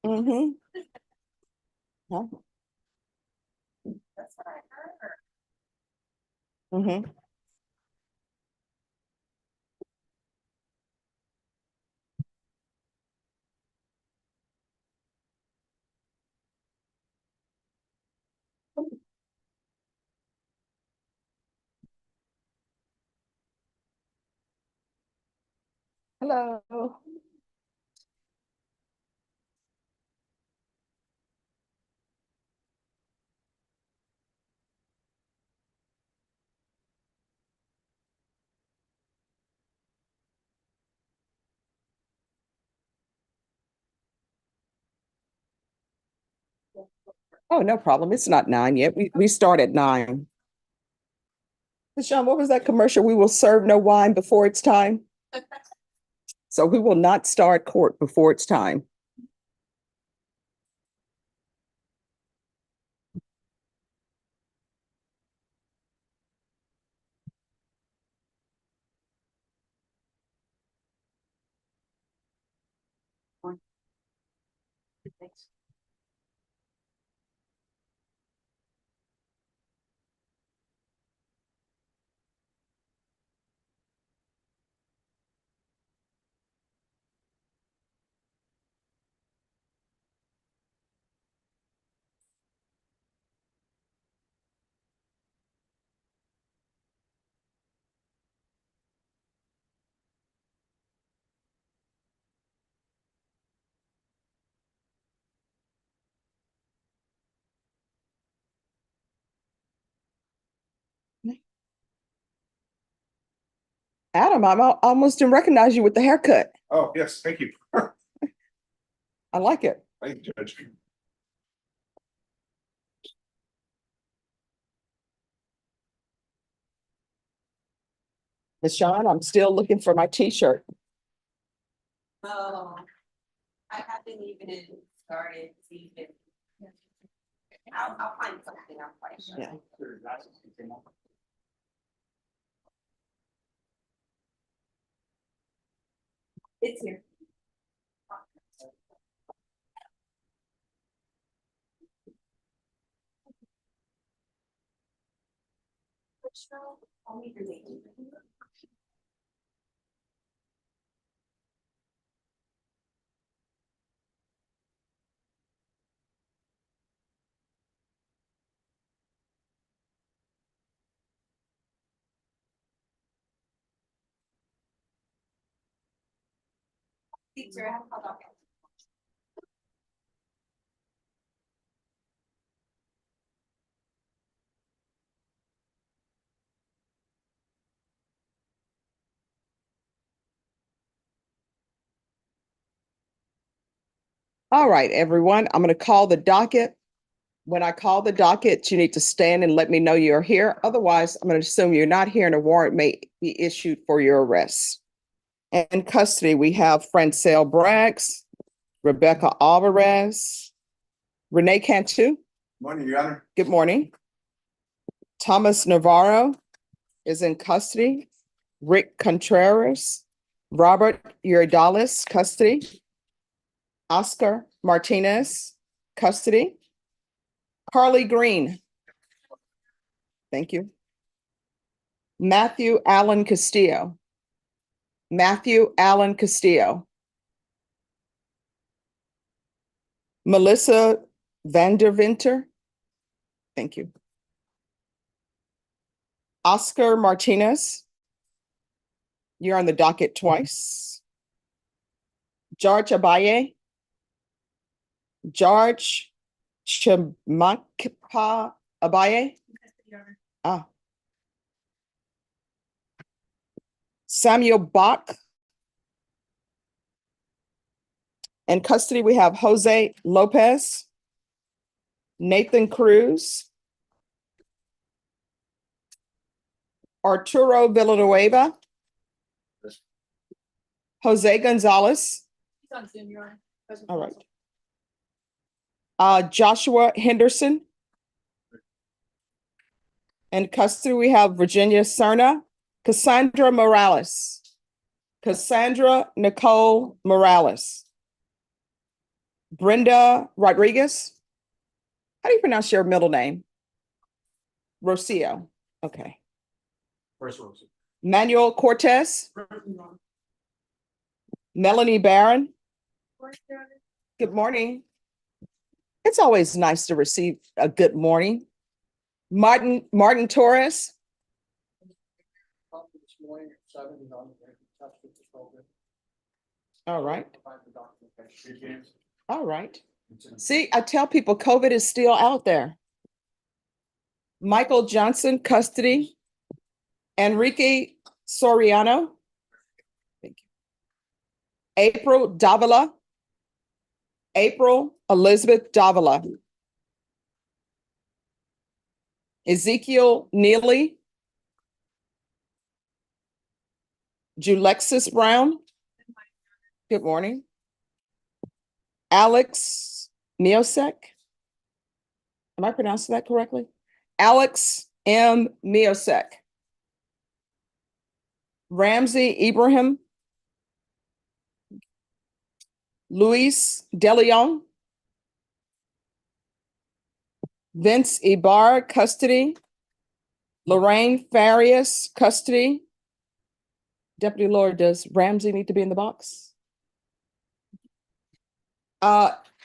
Mm-hmm. Huh? That's what I heard. Mm-hmm. Hello. Oh, no problem. It's not 9 yet. We start at 9. Sean, what was that commercial? We will serve no wine before it's time. So we will not start court before it's time. Adam, almost didn't recognize you with the haircut. Oh, yes, thank you. I like it. Thank you, Judge. Miss Sean, I'm still looking for my t-shirt. Oh, I haven't even started to even. I'll find something, I'm quite sure. Yeah. It's here. Only for me. Bexar, I have a call Docket. All right, everyone, I'm going to call the docket. When I call the docket, you need to stand and let me know you're here. Otherwise, I'm going to assume you're not here and a warrant may be issued for your arrest. In custody, we have Francel Braggs, Rebecca Alvarez, Renee Cantu. Morning, Your Honor. Good morning. Thomas Navarro is in custody. Rick Contreras, Robert Uridalis, custody. Oscar Martinez, custody. Carly Green. Thank you. Matthew Allen Castillo. Matthew Allen Castillo. Melissa Vandervinter. Thank you. Oscar Martinez. You're on the docket twice. George Abaye. George Chimakpa Abaye. Ah. Samuel Bach. In custody, we have Jose Lopez, Nathan Cruz, Arturo Villanueva, Jose Gonzalez. He's on Zoom, Your Honor. All right. Joshua Henderson. In custody, we have Virginia Serna, Cassandra Morales, Cassandra Nicole Morales. Brenda Rodriguez. How do you pronounce your middle name? Rocio. Okay. First one. Manuel Cortez. Melanie Barron. Good morning. It's always nice to receive a good morning. Martin Torres. All right. All right. See, I tell people COVID is still out there. Michael Johnson, custody. Enrique Soriano. Thank you. April Davila. April Elizabeth Davila. Ezekiel Neely. Julexis Brown. Good morning. Alex Miosek. Am I pronouncing that correctly? Alex M. Miosek. Ramsey Ibrahim. Luis DeLeon. Vince Ibarra, custody. Lorraine Farias, custody. Deputy Lord, does Ramsey need to be in the box?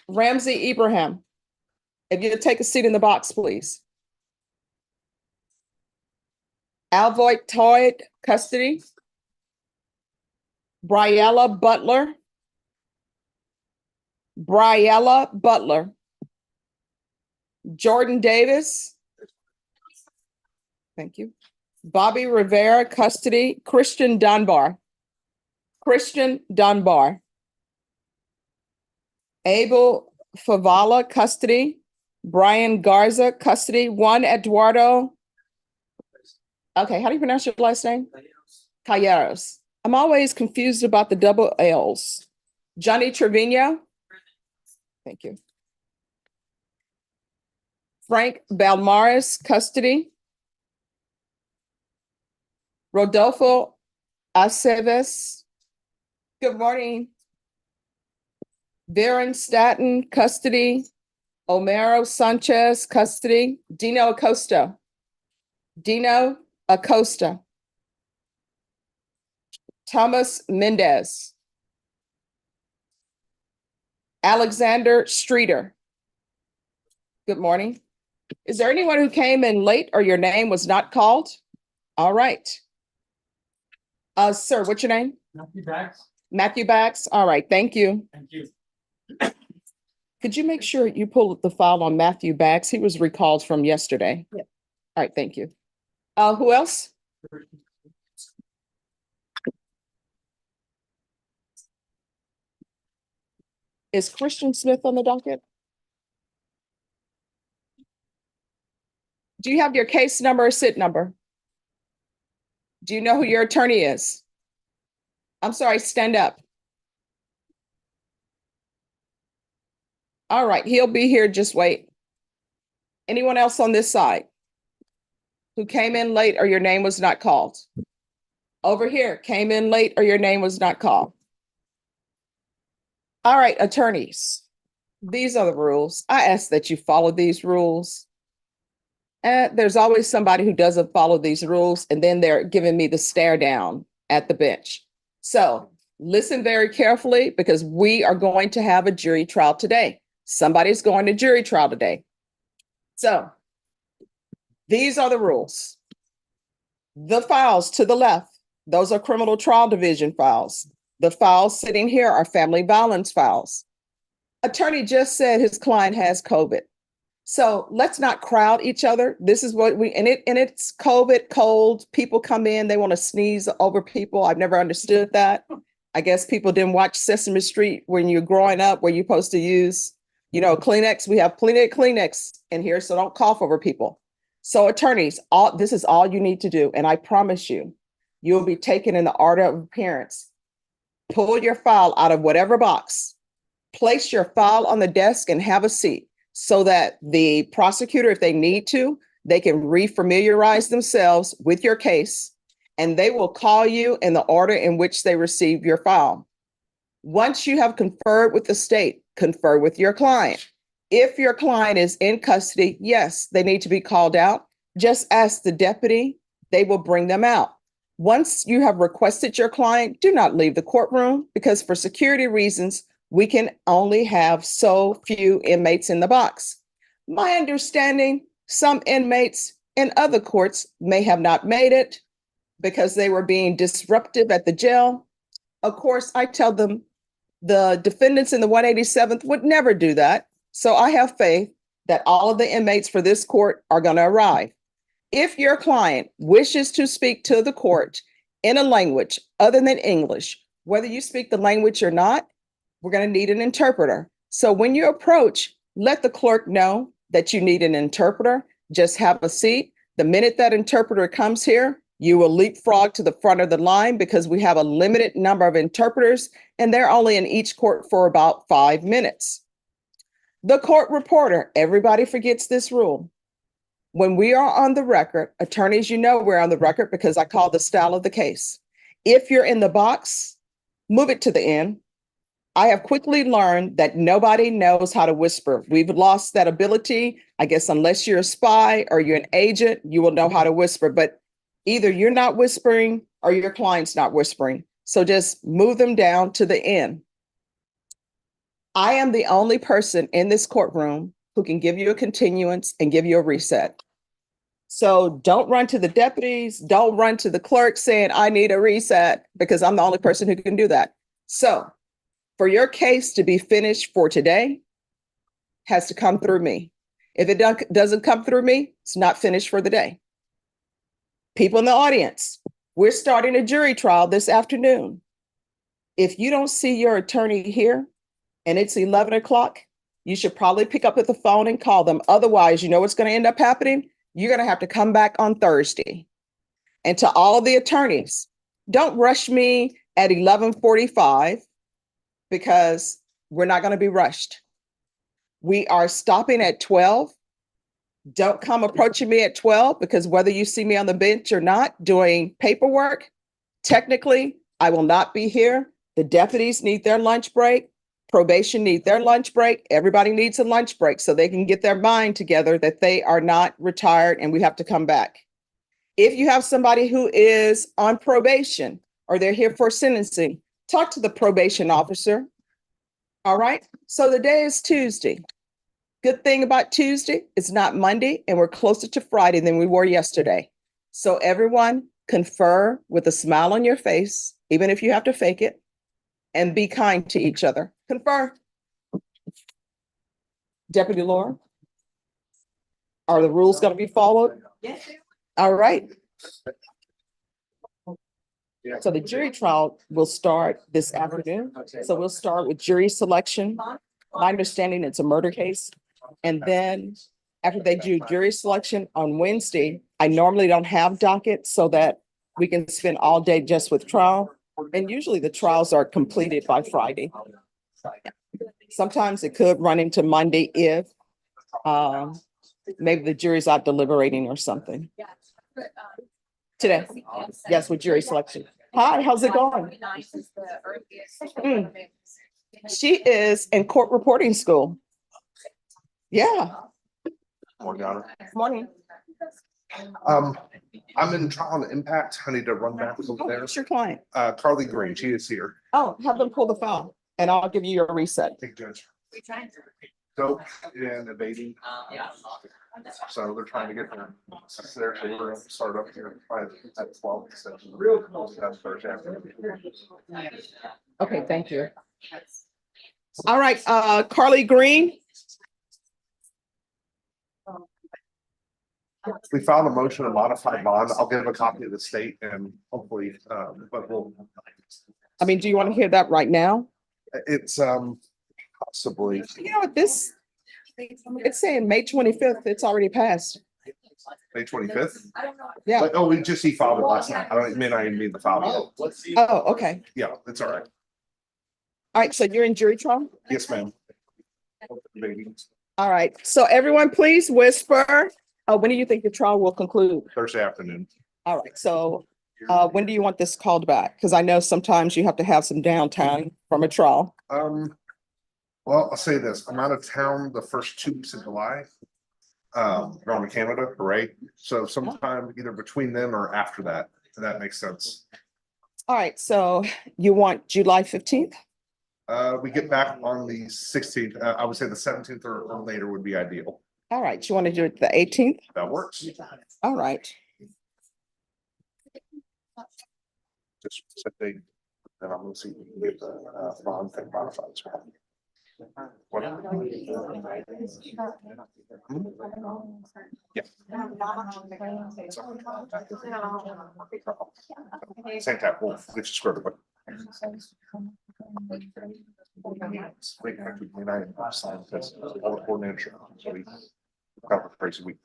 Ramsey Ibrahim, if you take a seat in the box, please. Alvoit Toyd, custody. Briella Butler. Briella Butler. Jordan Davis. Thank you. Bobby Rivera, custody. Christian Dunbar. Christian Dunbar. Abel Favala, custody. Brian Garza, custody. Juan Eduardo. Okay, how do you pronounce your last name? Calleros. I'm always confused about the double L's. Johnny Trevino. Thank you. Frank Balmaris, custody. Rodolfo Aceves. Good morning. Darren Staton, custody. Omero Sanchez, custody. Dino Acosta. Dino Acosta. Thomas Mendez. Alexander Streeter. Good morning. Is there anyone who came in late or your name was not called? All right. Sir, what's your name? Matthew Bax. Matthew Bax. All right, thank you. Thank you. Could you make sure you pull the file on Matthew Bax? He was recalled from yesterday. Yeah. All right, thank you. Who else? Is Christian Smith on the docket? Do you have your case number or SIT number? Do you know who your attorney is? I'm sorry, stand up. All right, he'll be here, just wait. Anyone else on this side who came in late or your name was not called? Over here, came in late or your name was not called. All right, attorneys, these are the rules. I ask that you follow these rules. And there's always somebody who doesn't follow these rules, and then they're giving me the stare down at the bench. So listen very carefully, because we are going to have a jury trial today. Somebody's going to jury trial today. So these are the rules. The files to the left, those are criminal trial division files. The files sitting here are family violence files. Attorney just said his client has COVID. So let's not crowd each other. This is what and it's COVID, cold. People come in, they want to sneeze over people. I've never understood that. I guess people didn't watch Sesame Street when you're growing up, where you're supposed to use, Kleenex. We have plenty of Kleenex in here, so don't cough over people. So attorneys, this is all you need to do. And I promise you, you'll be taken in the order of appearance. Pull your file out of whatever box, place your file on the desk and have a seat, so that the prosecutor, if they need to, they can refamiliarize themselves with your case, and they will call you in the order in which they receive your file. Once you have conferred with the state confer with your client. If your client is in custody, yes, they need to be called out. Just ask the deputy, they will bring them out. Once you have requested your client, do not leave the courtroom because for security reasons, we can only have so few inmates in the box. My understanding, some inmates in other courts may have not made it because they were being disruptive at the jail. Of course, I tell them the defendants in the 187th would never do that. So I have faith that all of the inmates for this court are going to arrive. If your client wishes to speak to the court in a language other than English, whether you speak the language or not, we're going to need an interpreter. So when you approach, let the clerk know that you need an interpreter. Just have a seat. The minute that interpreter comes here, you will leapfrog to the front of the line because we have a limited number of interpreters and they're only in each court for about 5 minutes. The court reporter, everybody forgets this rule. When we are on the record, attorneys, you know we're on the record because I call the style of the case. If you're in the box, move it to the end. I have quickly learned that nobody knows how to whisper. We've lost that ability. I guess unless you're a spy or you're an agent, you will know how to whisper, but either you're not whispering or your client's not whispering. So just move them down to the end. I am the only person in this courtroom who can give you a continuance and give you a reset. So don't run to the deputies, don't run to the clerk saying, I need a reset, because I'm the only person who can do that. So for your case to be finished for today, has to come through me. If it doesn't come through me, it's not finished for the day. People in the audience, we're starting a jury trial this afternoon. If you don't see your attorney here and it's 11 o'clock, you should probably pick up the phone and call them. Otherwise, you know what's going to end up happening? You're going to have to come back on Thursday. And to all of the attorneys, don't rush me at 11:45 because we're not going to be rushed. We are stopping at 12. Don't come approaching me at 12 because whether you see me on the bench or not doing paperwork, technically, I will not be here. The deputies need their lunch break. Probation need their lunch break. Everybody needs a lunch break so they can get their mind together that they are not retired and we have to come back. If you have somebody who is on probation or they're here for sentencing, talk to the probation officer. All right. So the day is Tuesday. Good thing about Tuesday, it's not Monday and we're closer to Friday than we were yesterday. So everyone confer with a smile on your face, even if you have to fake it, and be kind to each other. Confer. Deputy Laura, are the rules going to be followed? Yes. All right. So the jury trial will start this afternoon. So we'll start with jury selection. My understanding, it's a murder case. And then after they do jury selection on Wednesday, I normally don't have docket so that we can spend all day just with trial. And usually the trials are completed by Friday. Sometimes it could run into Monday if maybe the jury's out deliberating or something. Today, yes, with jury selection. Hi, how's it going? She is in court reporting school. Yeah. Morning. I'm in trial and impact. I need to run back over Oh, there. who's your client? Carly Green, she is here. Oh, have them pull the file and I'll give you your reset. Big judge. Dope and evading. So they're trying to get there. They're gonna start up here at 12. So that's Thursday afternoon. Okay, thank you. All right, Carly Green. We filed a motion to modify bond. I'll give a copy of the state and hopefully, but we'll. I mean, do you want to hear that right now? It's possibly. You know what, it's saying May 25th. It's already passed. May 25th. Yeah. But, oh, we just filed it last night. It may not even be the file. Oh, okay. Yeah, it's all right. All right, so you're in jury trial? Yes, ma'am. All right, so everyone, please whisper. When do you think the trial will conclude? Thursday afternoon. All right, so when do you want this called back? Because I know sometimes you have to have some downtime from a trial. Well, I'll say this, I'm out of town the first 2 weeks of July. Going to Canada, right? So sometime either between then or after that, if that makes sense. All right, so you want July 15th? We get back on the 16th. I would say the 17th or later would be ideal. All right, you want to do it the 18th? That works. All right. Just set date. Then I'm gonna see if we can get the bond thing modified as well. What? Yeah. Same time, we'll get you squared away. Wait, actually, when I signed this, all the coordination, so we got a crazy week.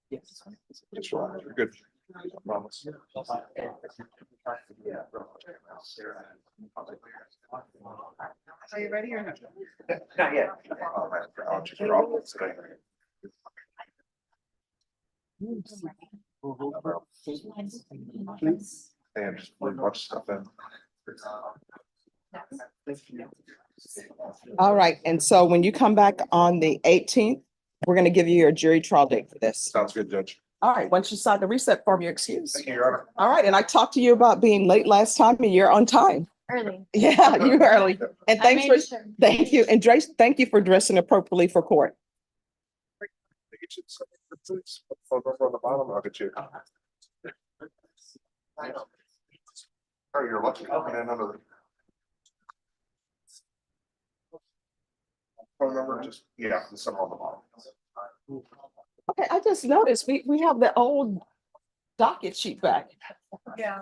Yes. Just relax, you're good. I promise. Are you ready or not? Not yet. I'll just drop it today. And just put a bunch of stuff in. All right, and so when you come back on the 18th, we're going to give you your jury trial date for this. Sounds good, Judge. All right, once you sign the reset form, you're excused. Thank you, Your Honor. All right, and I talked to you about being late last time and you're on time. Early. Yeah, you were early. And I thanks for, made sure. thank you. And Drace, thank you for dressing appropriately for court. Phone number on the bottom, I'll get you. Oh, you're lucky. Coming in under the. Phone number, just, yeah, the some on the bottom. Okay, I just noticed we have the old docket sheet back. Yeah.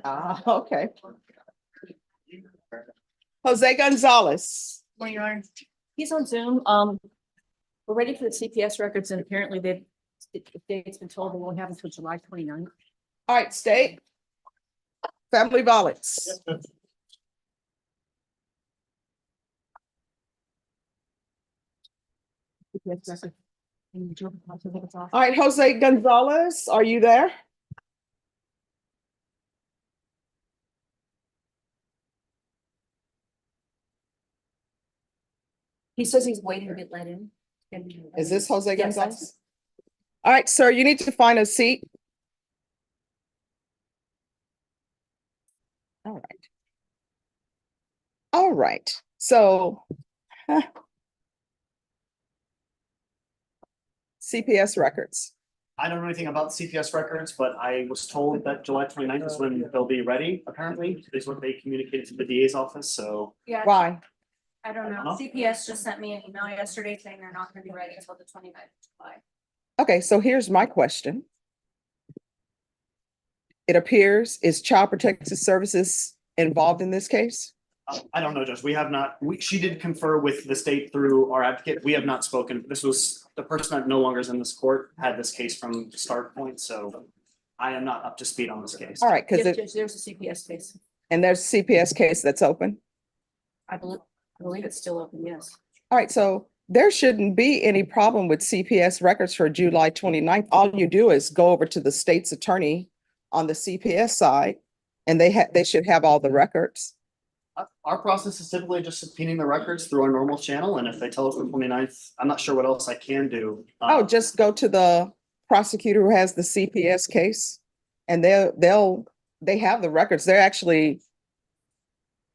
Ah, okay. Jose Gonzalez. Morning, Your Honor. He's on Zoom. We're ready for the CPS records and apparently the date's been told they won't have until July 29th. All right, state. Family violence. All right, Jose Gonzalez, are you there? He says he's waiting to get let in. Is this Jose Yes, Gonzalez? All right, sir, you need to find a seat. All right. All right, so. CPS records. I don't know anything about CPS records, but I was told that July 29th is when they'll be ready, apparently, is what they communicated to the DA's office, so. Yeah, Why? I don't know. CPS just sent me an email yesterday saying they're not gonna be ready until the 29th of July. Okay, so here's my question. It appears, is Child Protective Services involved in this case? I don't know, Judge. We have not, she did confer with the state through our advocate. We have not spoken. This was the person that no longer is in this court had this case from start point, so I am not up to speed on this case. All right, Yes, because Judge, there's a CPS case. and there's a CPS case that's open. I believe it's still open, yes. All right, so there shouldn't be any problem with CPS records for July 29th. All you do is go over to the state's attorney on the CPS side, and they should have all the records. Our process is typically just subpoenaing the records through our normal channel, and if they tell us the 29th, I'm not sure what else I can do. Oh, just go to the prosecutor who has the CPS case, and they have the records. They're actually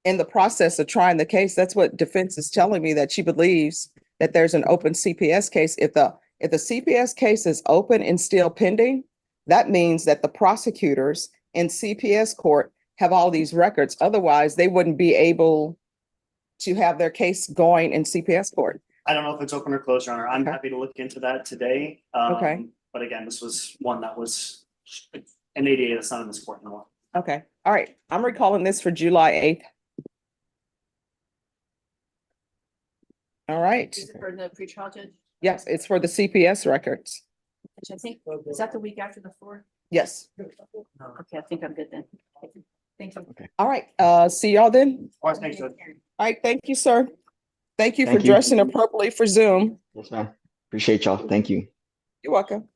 in the process of trying the case. That's what defense is telling me, that she believes that there's an open CPS case. If the CPS case is open and still pending, that means that the prosecutors in CPS court have all these records. Otherwise, they wouldn't be able to have their case going in CPS court. I don't know if it's open or closed, Your Honor. I'm Okay. happy to look into that today. Okay. But again, this was one that was an ADA that's not in this court anymore. Okay, all right. I'm recalling this for July 8th. All right, Is it for the pretrial judge? yes, it's for the CPS records. Which I think, is that the week after the 4th? Yes, Okay, I think I'm good then. Thank you. all right, see y'all then. Well, thanks, Judge. All right, thank you, sir. Thank you for Thank you. dressing appropriately for Zoom. Yes, ma'am. Appreciate y'all. Thank you. You're welcome.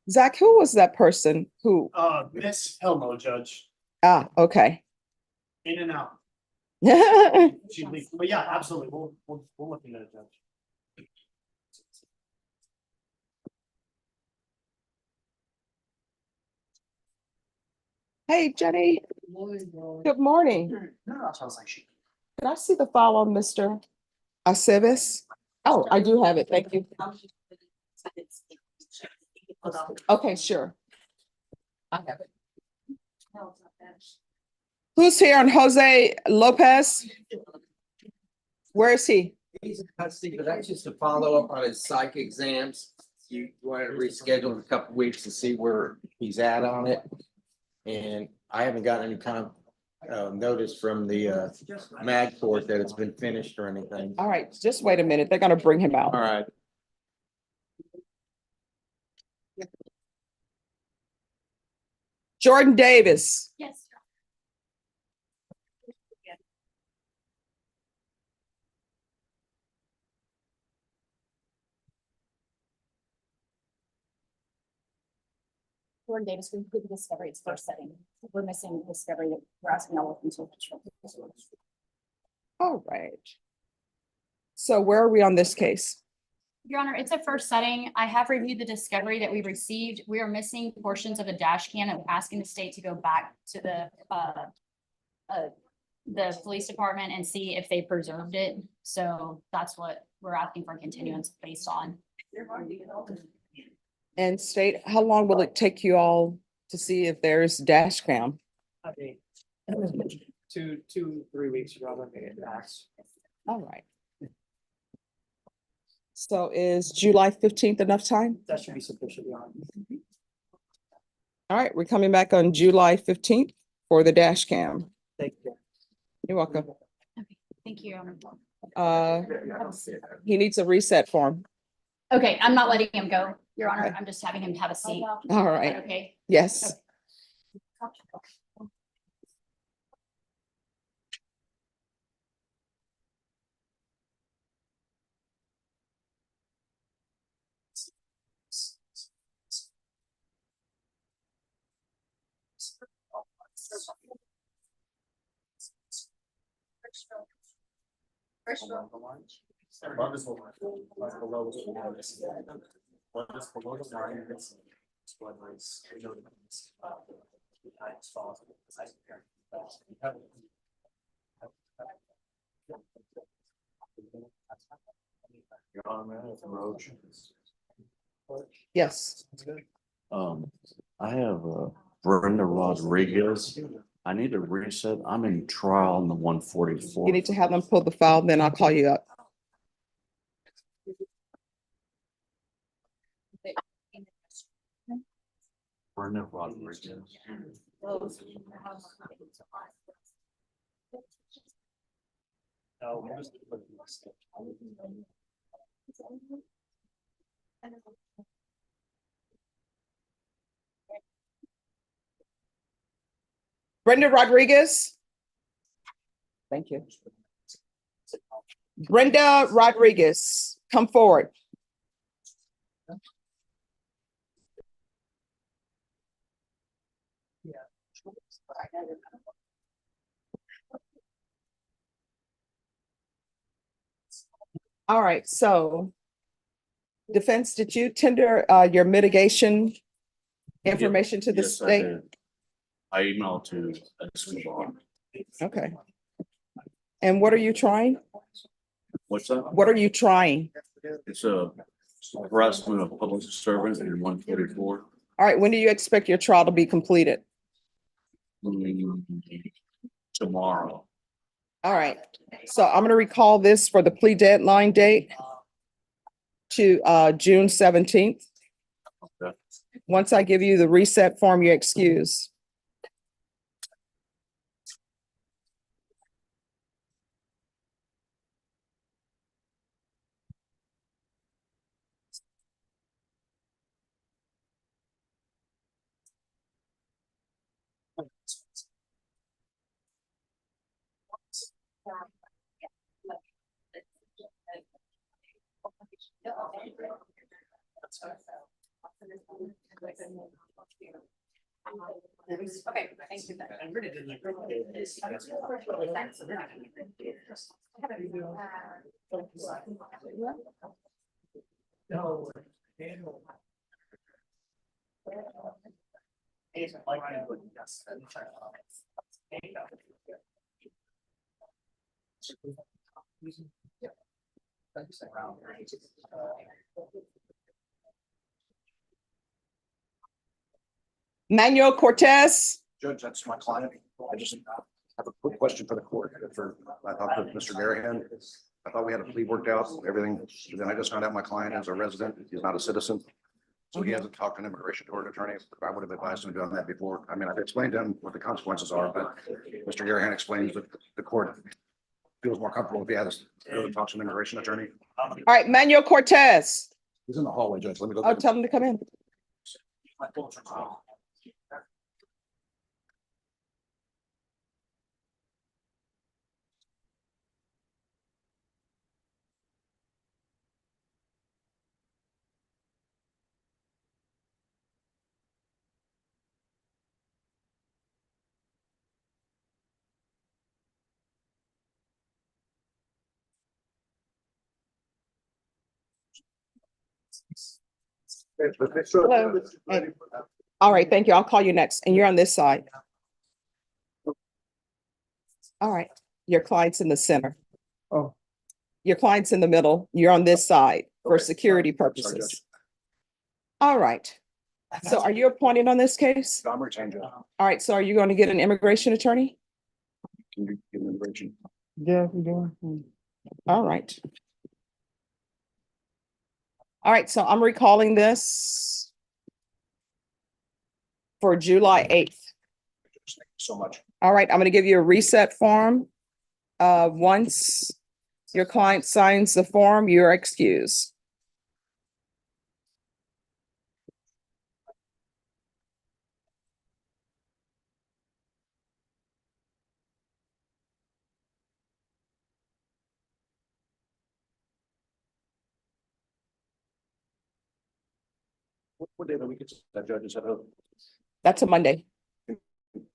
Zach, who was that person who, Miss Helmo, Judge, okay. in and out. She leaves, but yeah, absolutely, we'll look into it, Judge. Hey, Jenny, good morning. No, I was like, Can I see the file on Mr. Aceves? Oh, I do have it. Thank you. Okay, sure. I have it. Who's here on Jose Lopez? Where is he? He's in custody, but that's just a follow-up on his psych exams. You wanted to reschedule in a couple weeks to see where he's at on it. And I haven't gotten any kind of notice from the mag court that it's been finished or anything. All right, just wait a minute. They're gonna bring him out. All right. Jordan Davis. Yes. Jordan Davis, we did discovery, it's first setting. We're missing discovery that we're asking all of them to. All right. So where are we on this case? Your Honor, it's a first setting. I have reviewed the discovery that we received. We are missing portions of a dash cam and asking the state to go back to the police department and see if they preserved it. So that's what we're asking for continuance based on. And state, how long will it take you all to see if there's dash cam? I mean, 3 weeks, rather than it max. All right. So is July 15th enough time? That should be sufficient, Your Honor. All right, we're coming back on July 15th for the dash cam. Thank you. You're welcome. Thank you, Your Honor. He needs a reset form. Okay, I'm not letting him go, Your Honor. I'm just having him have a seat. All right, Okay. yes. Above is the line. Below is the line. What is below the line? It's whether it's. Your Honor, may I have a motion? Yes. I have Brenda Rodriguez. I need a reset. I'm in trial on the 144. You need to have them pull the file, then I'll call you up. Brenda Rodriguez. Brenda Rodriguez. Thank you. Brenda Rodriguez, come forward. All right, so defense, did you tender your mitigation information to the Yes, I state? did. I emailed to Escobar. Okay. And what are you trying? What's that? What are you trying? It's a harassment of public servant in 144. All right, when do you expect your trial to be completed? Tomorrow. All right, so I'm gonna recall this for the plea deadline date to June 17th. Okay. Once I give you the reset form, you excuse. Okay, thank you. Manuel Cortez. Judge, that's my client. I just have a quick question for the court. I talked to Mr. Garahan. I thought we had a plea worked out, everything. Then I just found out my client is a resident. He's not a citizen. So he hasn't talked to an immigration court attorney. I would have advised him to do that before. I mean, I've explained to him what the consequences are, but Mr. Garahan explains that the court feels more comfortable if he has, really talks to an immigration attorney. All right, Manuel Cortez. He's in the hallway, Judge. Let me go. Oh, tell him to come in. Hello. Hey. All right, thank you. I'll call you next. And you're on this side. All right, your client's in the center. Oh. Your client's in the middle. You're on this side for Okay. security Sorry, purposes. Judge. All right. So are you appointed on this case? I'm retained, Judge. All right, so are you going to get an immigration attorney? Can you give me immigration? Yeah, we do. All right. All right, so I'm recalling this for July 8th. Thank you so much. All right, I'm going to give you a reset form. Once your client signs the form, you're excused. What day of the week is that, Judge? Is that That's a Monday. would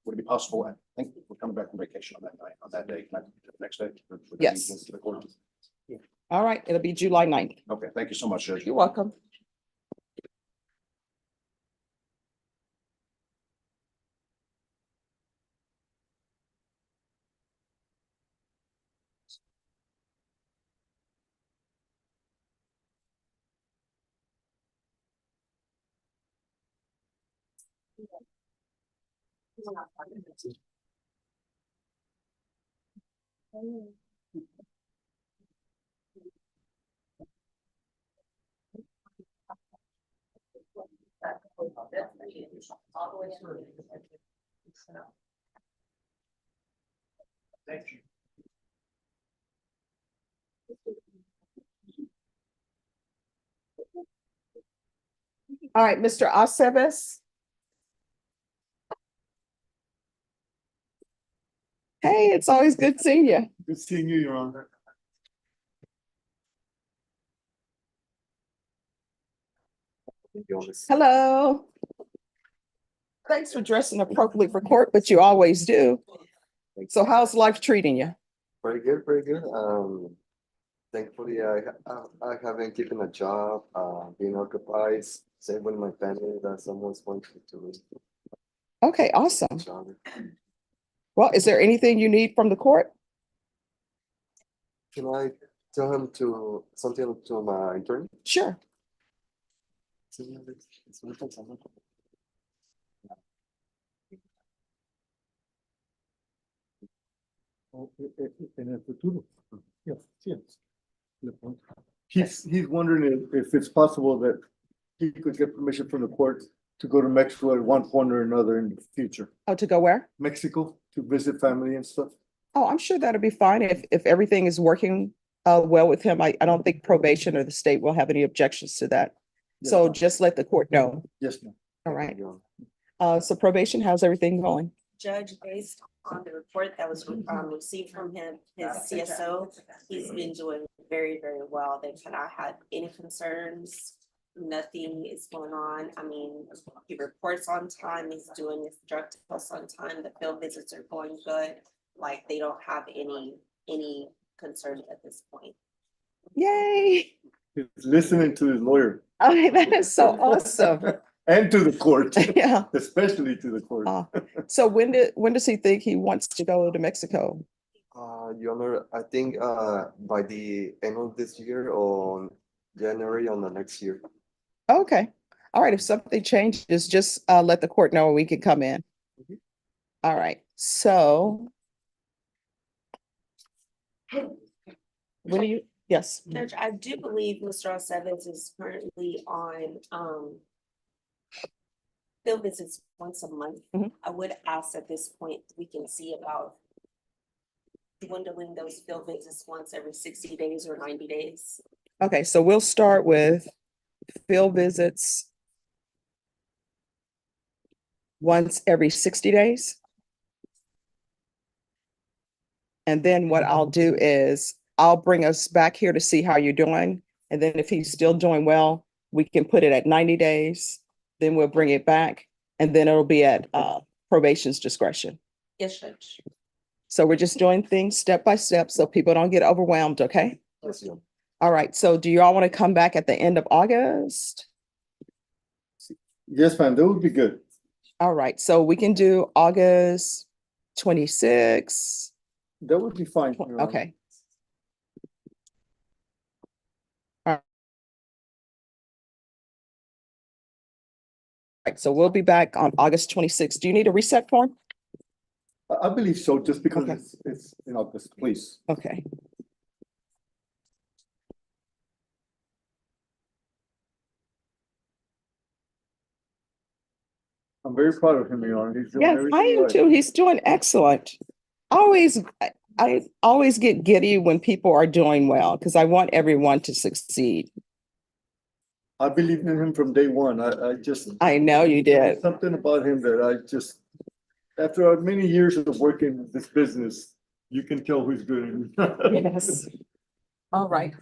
it be possible? I think we're coming back from vacation on that night, on that day, next day. Would that be Yes. to the court? All right, it'll be July 9th. Okay, thank you so much, Judge. You're welcome. Thank you. All right, Mr. Aceves. Hey, it's always good seeing you. Good seeing you, Your Honor. Hello. Thanks for dressing appropriately for court, but you always do. So how's life treating you? Pretty good, pretty good. Thankfully, I haven't given a job, being occupied, same with my family, that someone's wanting to. Okay, awesome. Job. Well, is there anything you need from the court? Can I tell him to, something to my attorney? Sure. En el futuro. He's wondering if it's possible that he could get permission from the court to go to Mexico at one point or another in the future. Oh, to go where? Mexico to visit family and stuff. Oh, I'm sure that'll be fine if everything is working well with him. I don't think probation or the state will have any objections to that. So Yeah. just let the court know. Yes, ma'am. All right. So probation, how's everything going? Judge, based on the report that was received from him, his CSO, he's been doing very, very well. They've not had any concerns. nothing is going on. I mean, he reports on time, he's doing his drug tests on time, the field visits are going good. Like, they don't have any concerns at this point. Yay. He's listening to his lawyer Okay, that is so awesome. and to the court, Yeah. especially to the court. So when does he think he wants to go to Mexico? Your Honor, I think by the end of this year or January on the next year. Okay. All right. If something changes, just let the court know and we can come in. All right. So when do you, yes. Judge, I do believe Mr. Ross Evans is currently on field visits once a month. Mhm. I would ask at this point, we can see about dwindling those field visits once every 60 days or 90 days. Okay, so we'll start with field visits once every 60 days. And then what I'll do is I'll bring us back here to see how you're doing. And then if he's still doing well, we can put it at 90 days. Then we'll bring it back and then it'll be at probation's discretion. Yes, Judge. So we're just doing things step by step so people don't get overwhelmed, okay? Yes, Your Honor. All right, so do you all want to come back at the end of August? Yes, ma'am, that would be good. All right, so we can do August 26th. That would be fine. Your Honor. Okay. All right, so we'll be back on August 26th. Do you need a reset form? I believe so, just because Okay. it's in August, please. Okay. I'm very proud of him, Your Honor. He's doing Yes, I everything am right. too. He's doing excellent. I always get giddy when people are doing well because I want everyone to succeed. I believed in him from day one. I just. I know you did. Something about him that I just, after many years of working in this business, you can tell who's good. Yes. All right.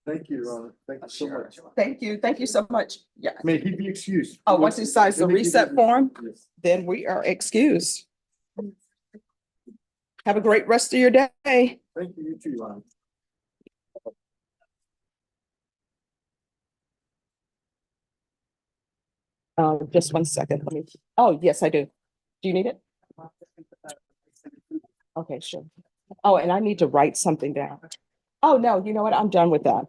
Thank you, Your Honor. Thank you so much. Thank you. Thank you so much. Yeah. May he be excused. Oh, once he signs the Let me give reset you- form, Yes. then we are excused. Have a great rest of your day. Thank you, you too, Your Honor. Just one second. Let me, oh, yes, I do. Do you need it? Okay, sure. Oh, and I need to write something down. Oh, no, you know what? I'm done with that.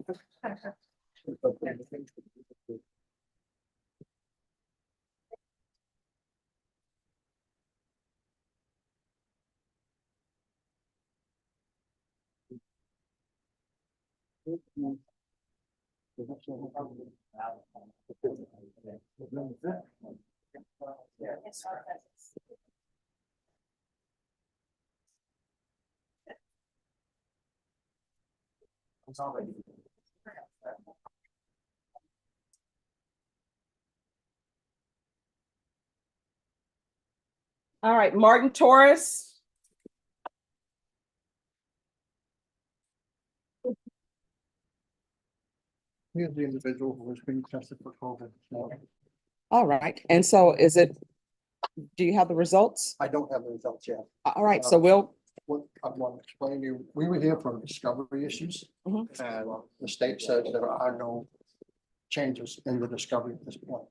All right, Martin Torres. Here's the individual who was being tested for COVID. All right, and so is it, do you have the results? I don't have the results yet. All right, so we'll, What I want to explain to you, we were here for discovery issues. Mhm. And the state says there are no changes in the discovery at this point.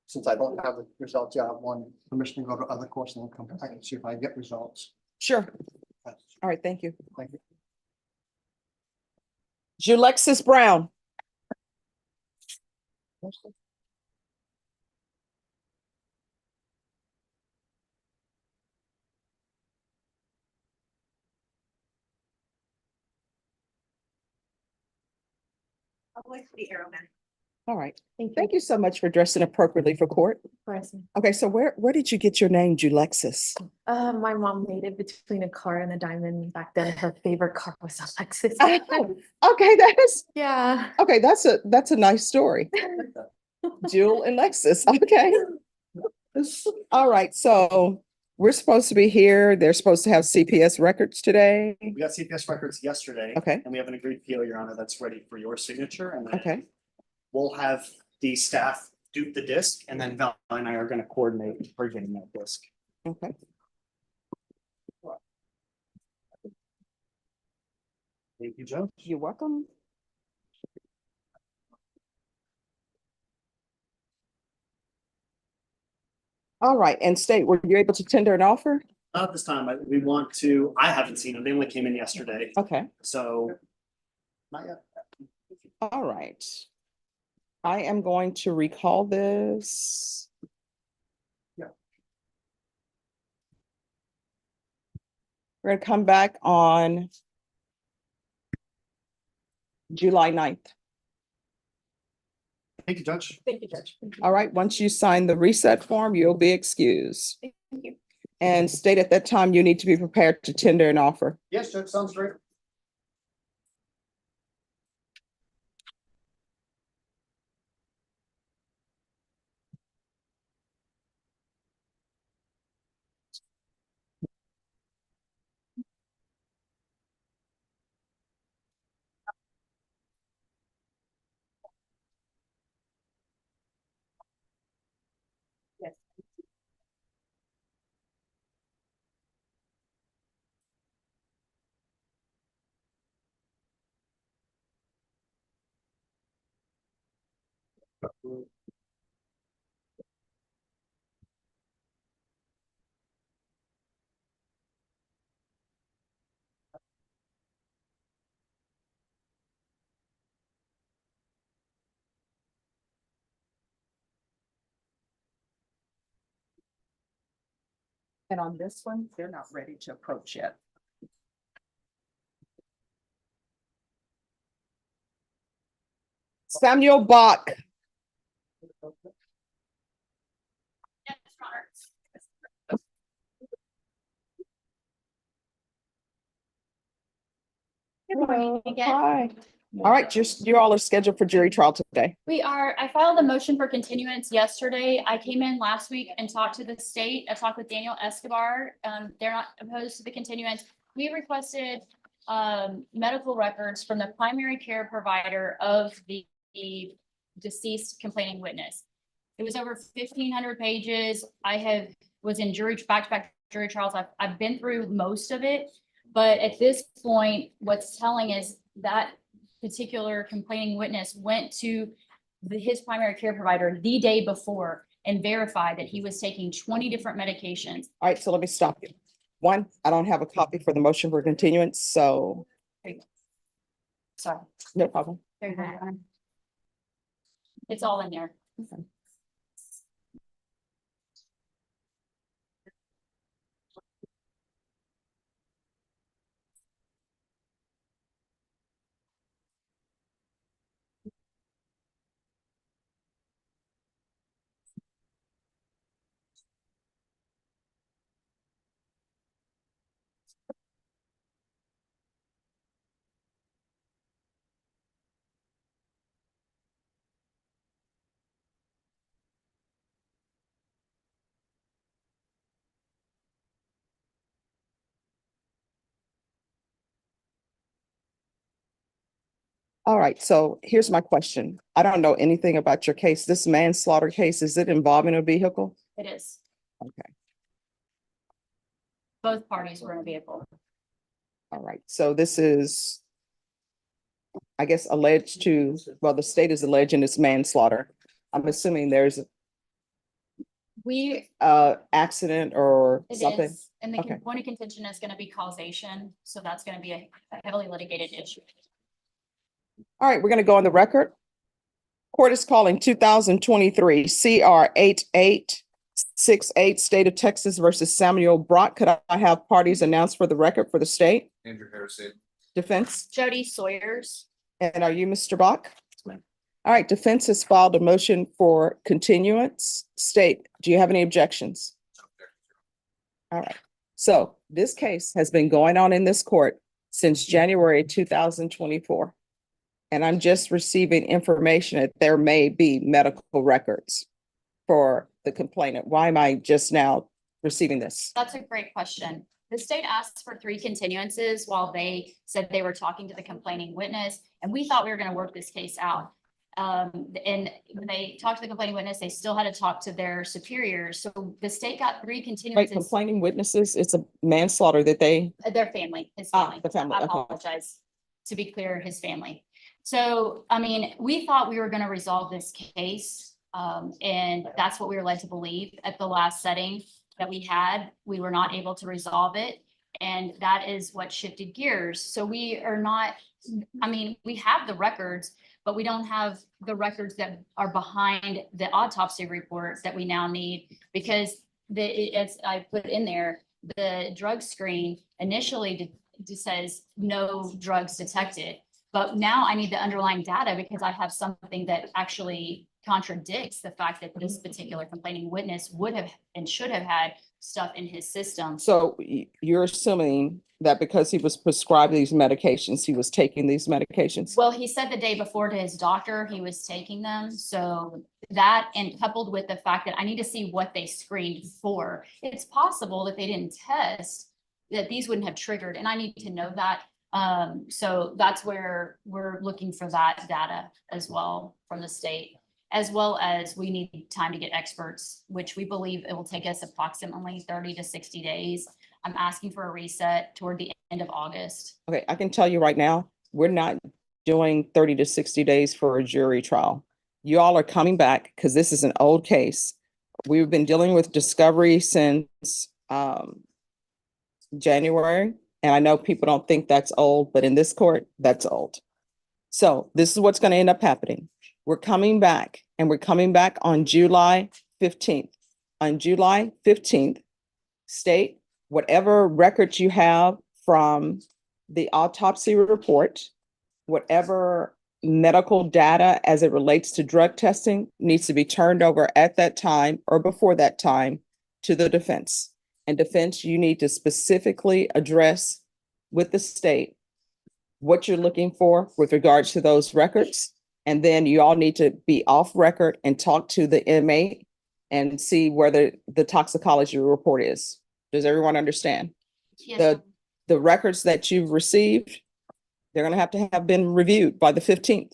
Since I don't have the results yet, I want permission to go to other courts and then come back and see if I get results. sure. All right, thank you. Thank you. Julexis Brown. I'll wait for the arrow man. All right, thank you so much for dressing appropriately for court. Okay, so where did you get your name, Julexis? My mom made it between a car and a diamond. Back then, her favorite car was a Lexus. Okay, that is, Yeah. okay, that's a nice story. Jewel and Lexus, okay. All right, so we're supposed to be here. They're supposed to have CPS records today. We got CPS records yesterday. Okay. And we have an agreed PO, Your Honor, that's ready for your signature and then Okay, we'll have the staff do the disc, and then Val and I are gonna coordinate for getting that disc. Okay. Thank you, Joe. You're welcome. All right, and state, were you able to tender an offer? Not this time, we want to, I haven't seen them, they only came in yesterday, Okay, so. Not yet. all right. I am going to recall this. Yeah. We're gonna come back on July 9th. Thank you, Judge. Thank you, Judge. All right, once you sign the reset form, you'll be excused. Thank you. And state at that time, you need to be prepared to tender an offer. Yes, Judge, sounds great. And on this one, they're not ready to approach yet. Samuel Bach. Good morning again. Hi. All right, you all are scheduled for jury trial today. We are, I filed a motion for continuance yesterday. I came in last week and talked to the state. I talked with Daniel Escobar. They're not opposed to the continuance. We requested medical records from the primary care provider of the deceased complaining witness. It was over 1,500 pages. Was in back-to-back jury trials. I've been through most of it, but at this point, what's telling is that particular complaining witness went to his primary care provider the day before and verified that he was taking 20 different medications. All right, so let me stop you. One, I don't have a copy for the motion for continuance, so Sorry. no problem. There you go. It's all in there. All right, so here's my question. I don't know anything about your case. This manslaughter case, is it involving a vehicle? It is. Okay, Both parties were in a vehicle. all right, so this is, I guess, alleged to, well, the state is alleging it's manslaughter. I'm assuming there's We, accident or it something. is, and the Okay. point of contention is going to be causation. So that's going to be a heavily litigated issue. All right, we're gonna go on the record. Court is calling 2023 CR 8868, State of Texas versus Samuel Brock. Could I have parties announced for the record for the state? Andrew Harrison. Defense, Jody Sawyers. and are you Mr. Bach? All right, defense has filed a motion for continuance. State, do you have any objections? All right, so this case has been going on in this court since January 2024. And I'm just receiving information that there may be medical records for the complainant. Why am I just now receiving this? That's a great question. The state asked for 3 continuances while they said they were talking to the complaining witness, and we thought we were going to work this case out. And when they talked to the complaining witness, they still had to talk to their superiors. So the state got 3 Wait, continuances. complaining witnesses, it's a manslaughter that they, Their family, his Ah, family. the family, I okay. apologize. To be clear, his family. So, I mean, we thought we were gonna resolve this case. And that's what we were led to believe at the last setting that we had. We were not able to resolve it. And that is what shifted gears. So we are not, I mean, we have the records, but we don't have the records that are behind the autopsy report that we now need. Because as I put in there, the drug screen initially says no drugs detected. But now I need the underlying data because I have something that actually contradicts the fact that this particular complaining witness would have and should have had stuff in his system. so you're assuming that because he was prescribed these medications, he was taking these medications? Well, he said the day before to his doctor, he was taking them. So that, and coupled with the fact that I need to see what they screened for, it's possible that they didn't test, that these wouldn't have triggered, and I need to know that. So that's where we're looking for that data as well from the state, as well as we need time to get experts, which we believe it will take us approximately 30 to 60 days. I'm asking for a reset toward the end of August. Okay, I can tell you right now, we're not doing 30 to 60 days for a jury trial. You all are coming back because this is an old case. We've been dealing with discovery since January, and I know people don't think that's old, but in this court, that's old. So this is what's going to end up happening. We're coming back, and we're coming back on July 15th. On July 15th, state whatever records you have from the autopsy report, whatever medical data as it relates to drug testing needs to be turned over at that time or before that time to the defense. And defense, you need to specifically address with the state what you're looking for with regards to those records. And then you all need to be off record and talk to the inmate and see whether the toxicology report is. Does everyone understand? Yes, The records that you've received, they're gonna have to have been reviewed by the 15th.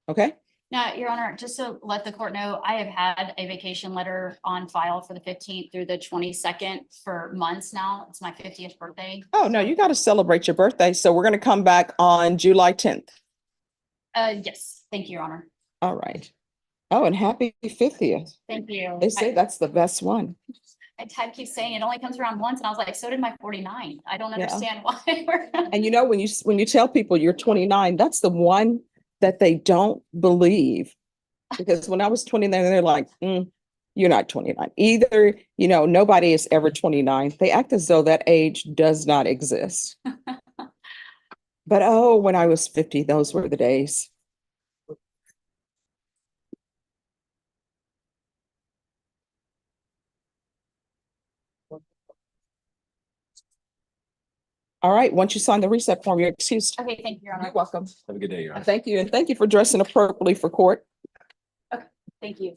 Okay? now, Your Honor, just to let the court know, I have had a vacation letter on file for the 15th through the 22nd for months now. It's my 50th birthday. Oh, no, you got to celebrate your birthday. So we're gonna come back on July 10th. Yes, thank you, Your Honor. All right. Oh, and happy 50th. Thank you. They say that's the best one. I keep saying it only comes around once, and I was like, so did my 49. I don't Yeah. understand why. we're- And you know, when you tell people you're 29, that's the one that they don't believe. Because when I was 29, they're like, you're not 29. Either, nobody is ever 29. They act as though that age does not exist. But oh, when I was 50, those were the days. All right, once you sign the reset form, you're excused. Okay, thank you, Your Honor. You're welcome. Have a good day, Your Honor. Thank you, and thank you for dressing appropriately for court. Thank you.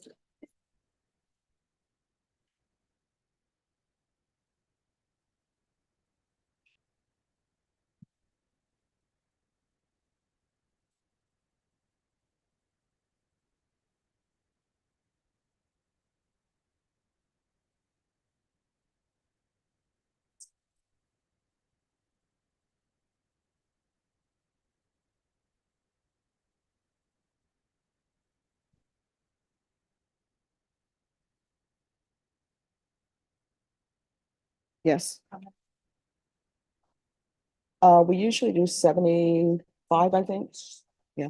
Yes. We usually do 75, I think. Yeah.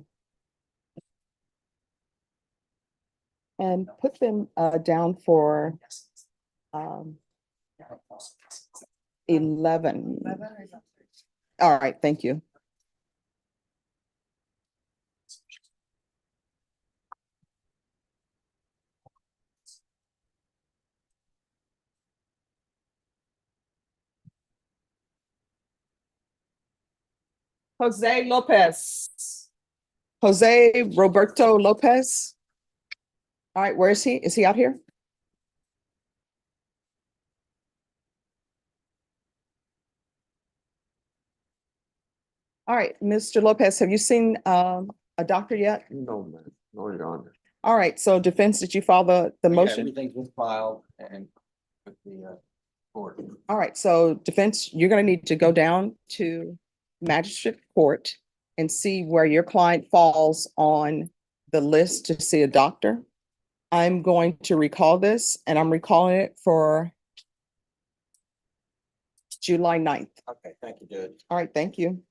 And put them down for 11. All right, thank you. Jose Lopez. Jose Roberto Lopez. All right, where is he? Is he out here? All right, Mr. Lopez, have you seen a doctor yet? No, man. No, Your Honor. All right, so defense, did you file the Yeah, motion? Everything's been filed and with the court. All right, so defense, you're gonna need to go down to magistrate court and see where your client falls on the list to see a doctor. I'm going to recall this and I'm recalling it for July 9th. Okay, thank you, Judge. All right, thank you.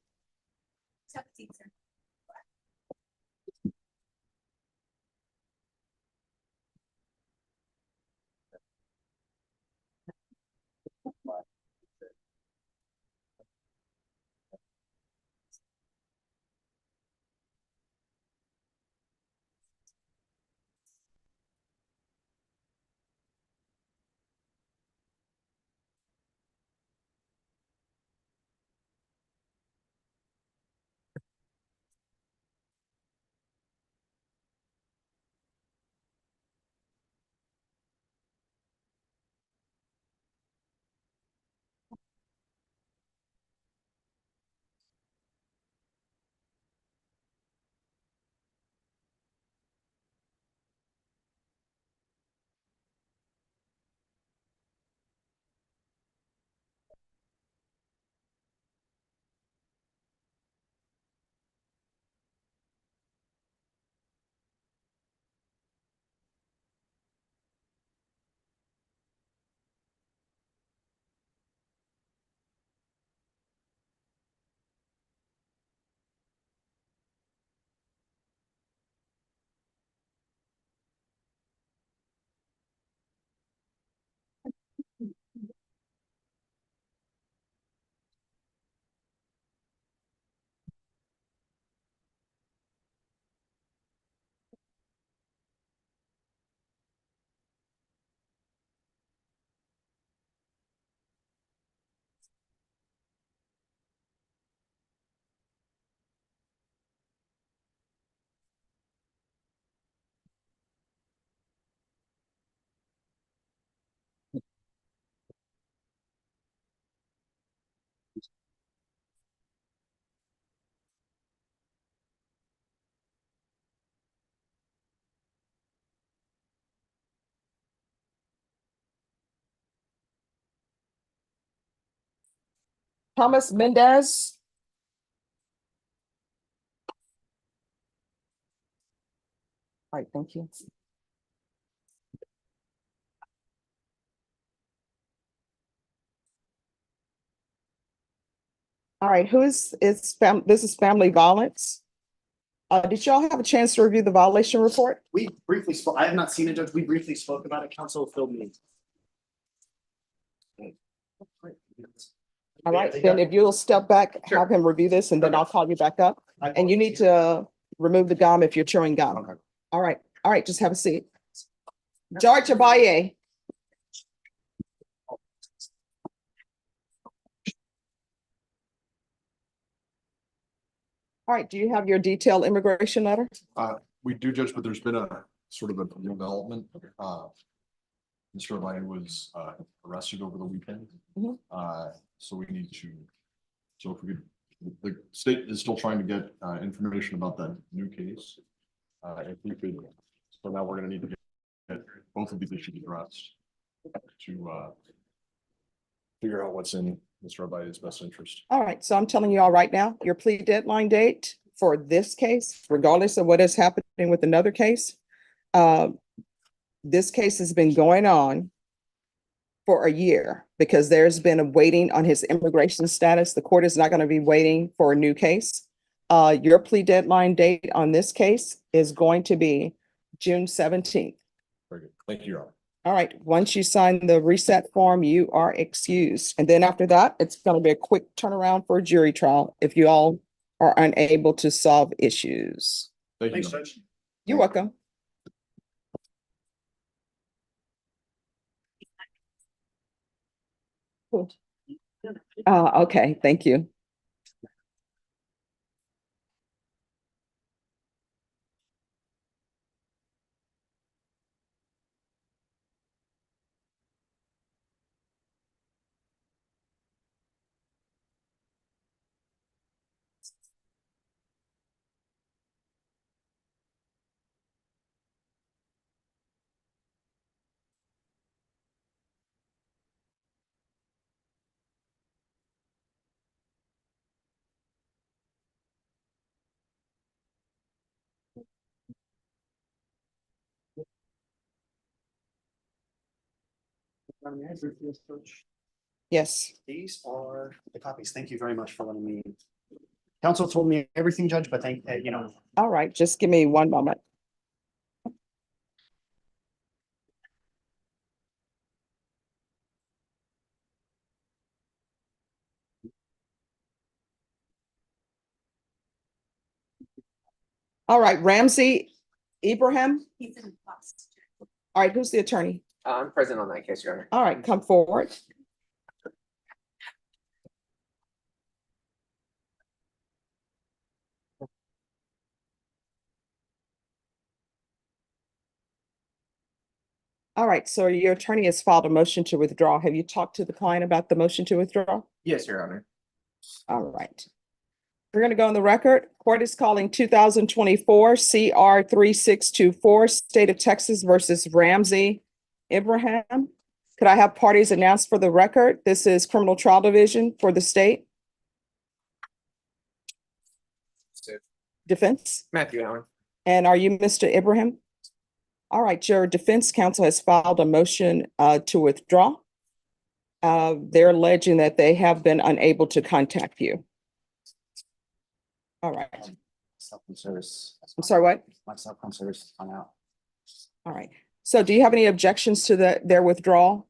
Thomas Mendez. All right, thank you. All right, this is family violence. Did y'all have a chance to review the violation report? We briefly spoke, I have not seen it, Judge. We briefly spoke about it. Council filled me. All right, then if you'll step back, have him review this, and then I'll call you back up. And you need to remove the gum if you're chewing gum. Okay. All right, just have a seat. George Abaye. All right, do you have your detailed immigration letter? We do, Judge, but there's been a sort of a development. Mr. Lyon was arrested over the weekend. Mhm. So we need to, so if we could, the state is still trying to get information about that new case. If we could, so now we're gonna need to get both of these issues addressed to figure out what's in Mr. Abaye's best interest. All right, so I'm telling you all right now, your plea deadline date for this case, regardless of what is happening with another case, this case has been going on for a year because there's been a waiting on his immigration status. The court is not going to be waiting for a new case. Your plea deadline date on this case is going to be June 17th. Very good. Thank you, Your Honor. All right, once you sign the reset form, you are excused. And then after that, it's going to be a quick turnaround for a jury trial if you all are unable to solve issues. Thank you. Thanks, Judge. You're welcome. Okay, thank you. Yes. These are the copies. Thank you very much for letting me. Council told me everything, Judge, but All right, just give me one moment. All right, Ramsey Ibrahim. All right, who's the attorney? I'm present on that case, Your Honor. All right, come forward. All right, so your attorney has filed a motion to withdraw. Have you talked to the client about the motion to withdraw? Yes, Your Honor. All right. We're going to go on the record. Court is calling 2024 CR 3624, State of Texas versus Ramsey Ibrahim. Could I have parties announced for the record? This is Criminal Trial Division for the state. Defense. Matthew Allen. And are you Mr. Ibrahim? All right, your defense counsel has filed a motion to withdraw. They're alleging that they have been unable to contact you. All right. Cell service. I'm sorry, what? My cell phone service is on out. All right. So do you have any objections to their withdrawal?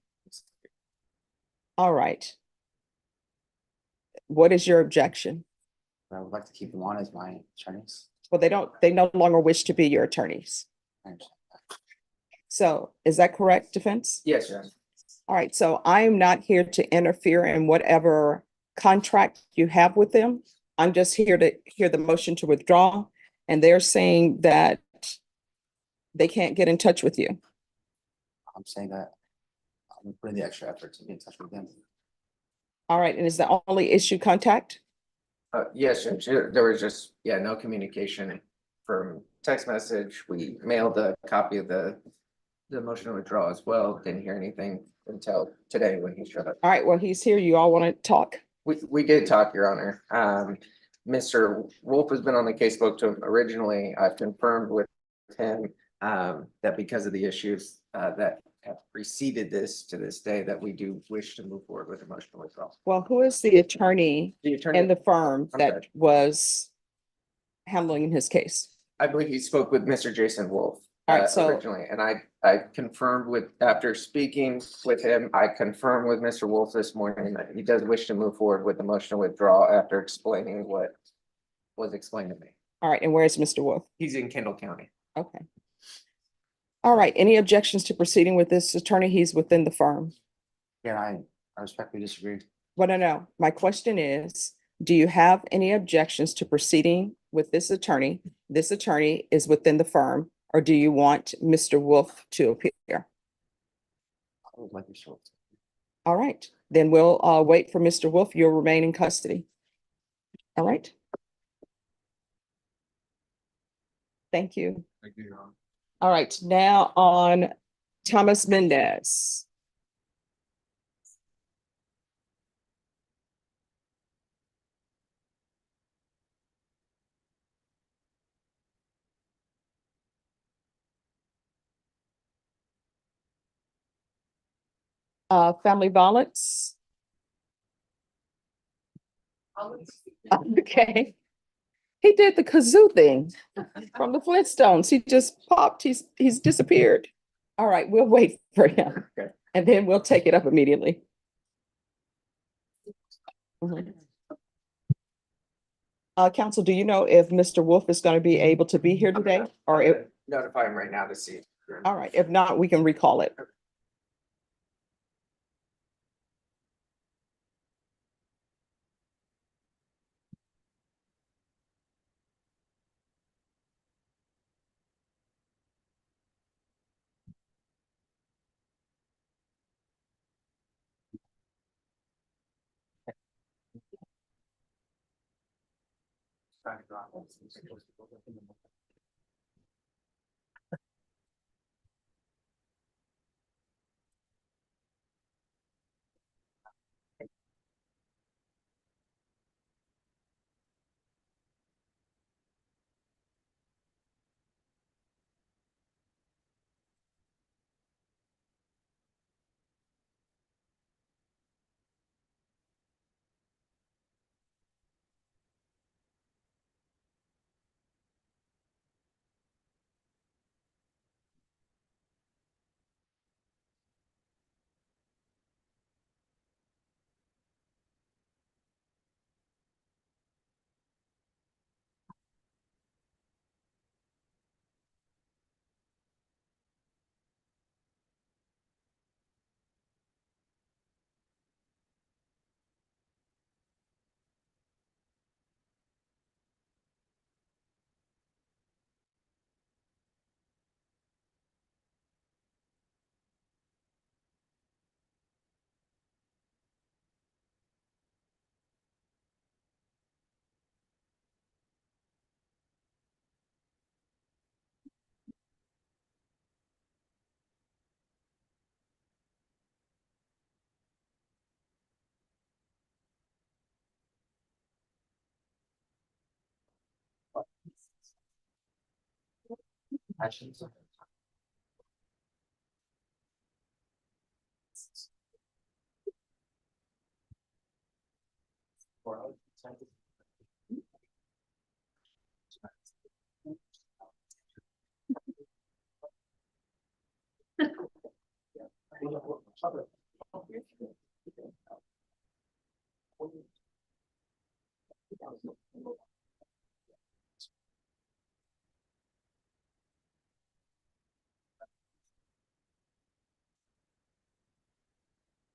All right. What is your objection? I would like to keep them on as my attorneys. Well, they no longer wish to be your attorneys. I understand. So is that correct, defense? Yes, Your Honor. All right. So I am not here to interfere in whatever contract you have with them. I'm just here to hear the motion to withdraw. And they're saying that they can't get in touch with you. I'm saying that I'm putting the extra effort to be in touch with them. All right. And is the only issue contact? Yes, Judge. There was just, no communication from text message. We mailed a copy of the motion to withdraw as well. Didn't hear anything until today when he showed up. All right. Well, he's here. You all want to talk? We did talk, Your Honor. Mr. Wolf has been on the case, spoke to him originally. I've confirmed with him that because of the issues that have preceded this to this day, that we do wish to move forward with a motion to withdraw. Well, who is the attorney The attorney, in the firm I'm that sorry. was handling his case? I believe he spoke with Mr. Jason Wolf. All right, so- Originally, and I confirmed after speaking with him, I confirmed with Mr. Wolf this morning that he does wish to move forward with the motion to withdraw after explaining what was explained to me. All right. And where's Mr. Wolf? He's in Kendall County. Okay. All right. Any objections to proceeding with this attorney? He's within the firm. Yeah, I respectfully disagree. Well, no. My question is, do you have any objections to proceeding with this attorney? This attorney is within the firm, or do you want Mr. Wolf to appear? I would like to show. All right. Then we'll wait for Mr. Wolf. You'll remain in custody. All right. Thank you. Thank you, Your Honor. All right. Now on Thomas Mendez. Family violence. Okay. He did the kazoo thing from the Flintstones. He just popped. He's disappeared. All right, we'll wait for him. Okay. And then we'll take it up immediately. Mhm. Counsel, do you know if Mr. Wolf is going to be able to be here today? Or if, Notify him right now to see. all right, if not, we can recall it.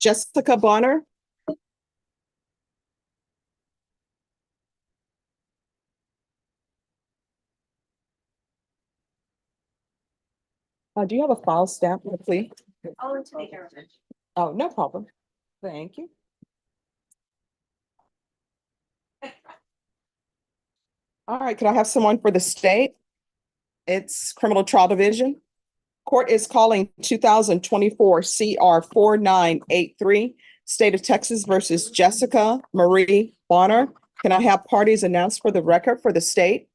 Jessica Bonner. Do you have a file stamp for the plea? I'll take care of it. Oh, no problem. Thank you. All right, can I have someone for the state? It's Criminal Trial Division. Court is calling 2024 CR 4983, State of Texas versus Jessica Marie Bonner. Can I have parties announced for the record for the state?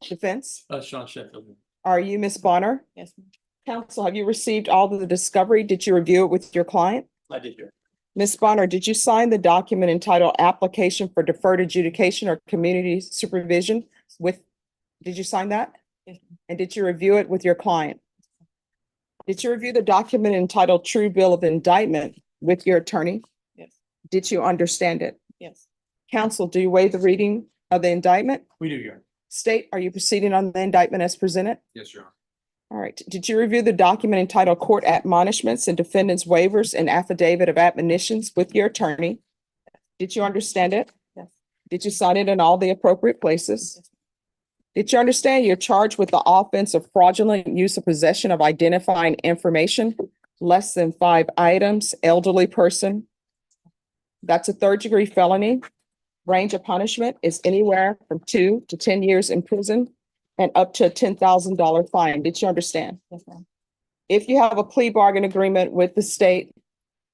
Defense? Sean Sheffield. Are you Miss Bonner? Yes, Counsel, have you received all of the discovery? Did you review it with your client? I did hear. Ms. Bonner, did you sign the document entitled Application for Deferred Adjudication or Community Supervision did you sign that? Yes. And did you review it with your client? Did you review the document entitled True Bill of Indictment with your attorney? Yes. Did you understand it? yes, Counsel, do you waive the reading of the indictment? We do, Your Honor. State, are you proceeding on the indictment as presented? Yes, Your Honor. All right. Did you review the document entitled Court Admonishments and Defendants Waivers and Affidavit of Admonitions with your attorney? Did you understand it? Yes. Did you sign it in all the appropriate places? Yes. Did you understand you're charged with the offense of fraudulent use of possession of identifying information, less than 5 items, elderly person? That's a third-degree felony. Range of punishment is anywhere from 2 to 10 years in prison and up to a $10,000 fine. Did you understand? yes, ma'am. If you have a plea bargain agreement with the state,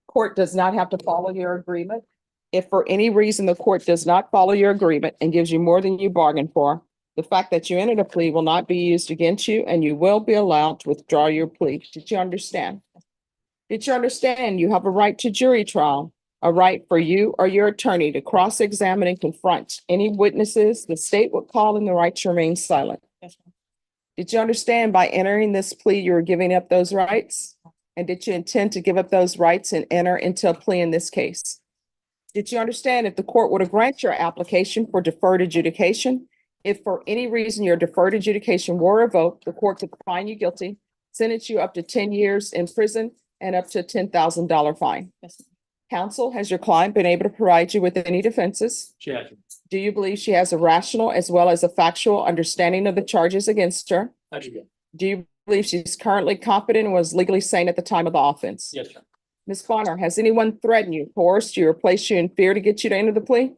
court does not have to follow your agreement. If for any reason the court does not follow your agreement and gives you more than you bargained for, the fact that you entered a plea will not be used against you and you will be allowed to withdraw your plea. Did you understand? Did you understand you have a right to jury trial, a right for you or your attorney to cross-examine and confront any witnesses the state would call and the right to remain silent? Yes, ma'am. Did you understand by entering this plea, you were giving up those rights? And did you intend to give up those rights and enter into a plea in this case? Did you understand if the court were to grant your application for deferred adjudication, if for any reason your deferred adjudication were revoked, the court could find you guilty, sentence you up to 10 years in prison and up to a $10,000 fine? Yes, ma'am. Counsel, has your client been able to provide you with any defenses? She has. Do you believe she has a rational as well as a factual understanding of the charges against her? I do. Do you believe she's currently competent and was legally sane at the time of the offense? Yes, sir. Ms. Bonner, has anyone threatened you, coerced you, or placed you in fear to get you to enter the plea?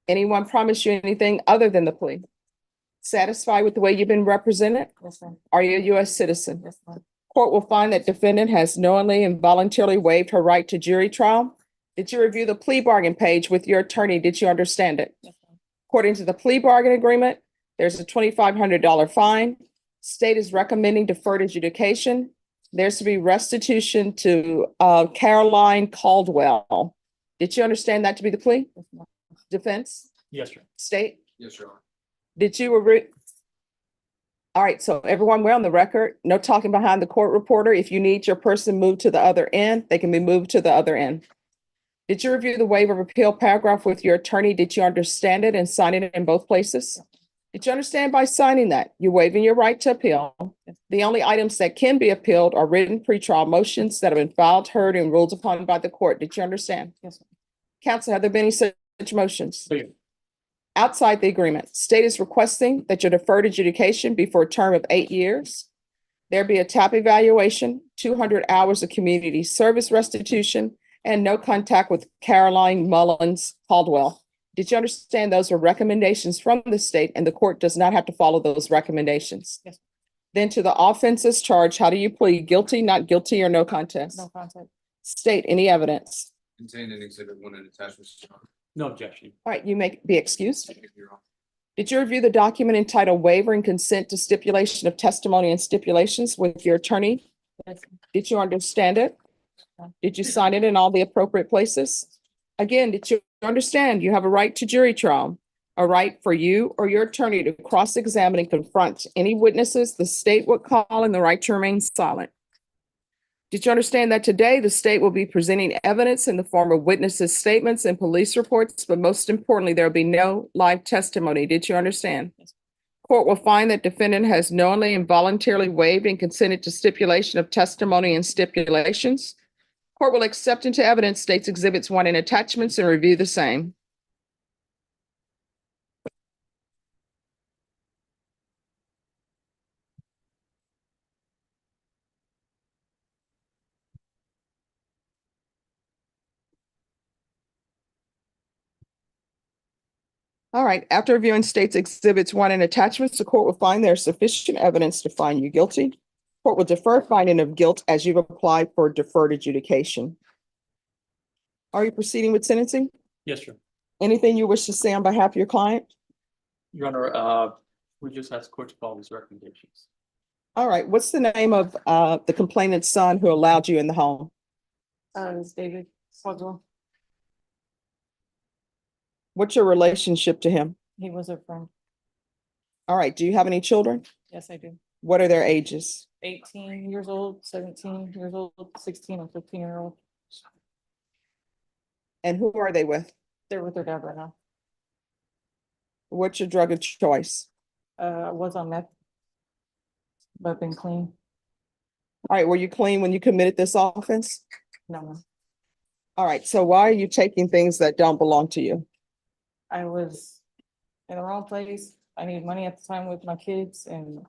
Anyone promised you anything other than the plea? Satisfied with the way you've been represented? Yes, ma'am. Are you a U.S. citizen? Yes, ma'am. Court will find that defendant has knowingly and voluntarily waived her right to jury trial. Did you review the plea bargain page with your attorney? Did you understand it? Yes, ma'am. According to the plea bargain agreement, there's a $2,500 fine. State is recommending deferred adjudication. There's to be restitution to Caroline Caldwell. Did you understand that to be the plea? Yes, ma'am. Defense? Yes, sir. State? Yes, Your Honor. Did you All right, so everyone, we're on the record. No talking behind the court reporter. If you need your person moved to the other end, they can be moved to the other end. Did you review the waiver of appeal paragraph with your attorney? Did you understand it and sign it in both places? Did you understand by signing that you're waiving your right to appeal? The only items that can be appealed are written pretrial motions that have been filed, heard, and ruled upon by the court. Did you understand? Yes, ma'am. Counsel, have there been any such motions? Yes. Outside the agreement, state is requesting that your deferred adjudication be for a term of 8 years. There be a TAP evaluation, 200 hours of community service restitution, and no contact with Caroline Mullins Caldwell. Did you understand those are recommendations from the state and the court does not have to follow those recommendations? Yes. Then to the offenses charged, how do you plead? Guilty, not guilty, or no contest? No contact. State any evidence. Contained in Exhibit 1 and attachments. No objection. All right, you may be excused. Thank you, Your Honor. Did you review the document entitled Waiver and Consent to Stipulation of Testimony and Stipulations with your attorney? Yes. Did you understand it? Did you sign it in all the appropriate places? Again, did you understand you have a right to jury trial? A right for you or your attorney to cross-examine and confront any witnesses the state would call, and the right to remain silent. Did you understand that today the state will be presenting evidence in the form of witnesses' statements and police reports, but most importantly, there will be no live testimony? Did you understand? Court will find that defendant has knowingly and voluntarily waived and consented to stipulation of testimony and stipulations. Court will accept into evidence state's exhibits 1 and attachments and review the same. All right, after reviewing state's exhibits 1 and attachments, the court will find there is sufficient evidence to find you guilty. Court will defer finding of guilt as you've applied for deferred adjudication. Are you proceeding with sentencing? Yes, sir. Anything you wish to say on behalf of your client? Your Honor, we just asked court to follow these recommendations. All right, what's the name of the complainant's son who allowed you in the home? It's David Swagwell. What's your relationship to him? He was a friend. All right, do you have any children? Yes, I do. What are their ages? 18 years old, 17 years old, 16 and 15-year-old. And who are they with? They're with their dad right now. What's your drug of choice? I was on meth, but I've been clean. All right, were you clean when you committed this offense? No. All right, so why are you taking things that don't belong to you? I was in the wrong place. I needed money at the time with my kids, and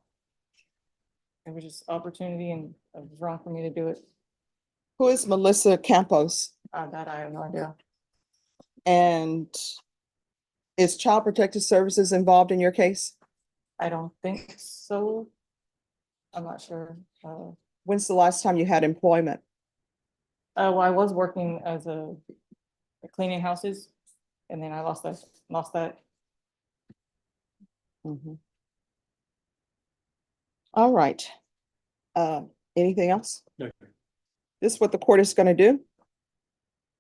it was just opportunity, and it was wrong for me to do it. Who is Melissa Campos? That I have no idea. And is Child Protective Services involved in your case? I don't think so. I'm not sure. When's the last time you had employment? Well, I was working as a cleaning houses, and then I lost that. Mhm. All right. Anything else? No. This is what the court is going to do.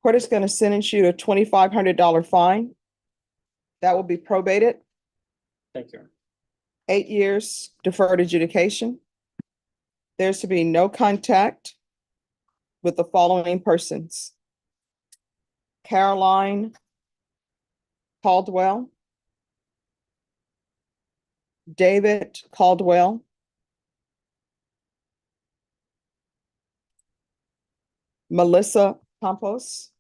Court is going to sentence you to a $2,500 fine. That will be probated. Thank you. 8 years deferred adjudication. There's to be no contact with the following persons: Caroline Caldwell, David Caldwell, Melissa Campos.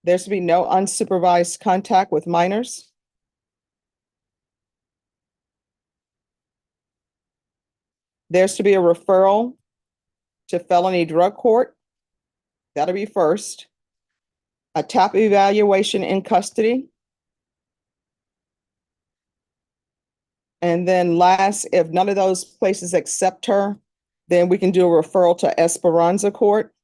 There's to be no unsupervised contact with minors. There's to be a referral to felony drug court. That'll be first. A TAP evaluation in custody. And then last, if none of those places accept her, then we can do a referral to Esperanza Court.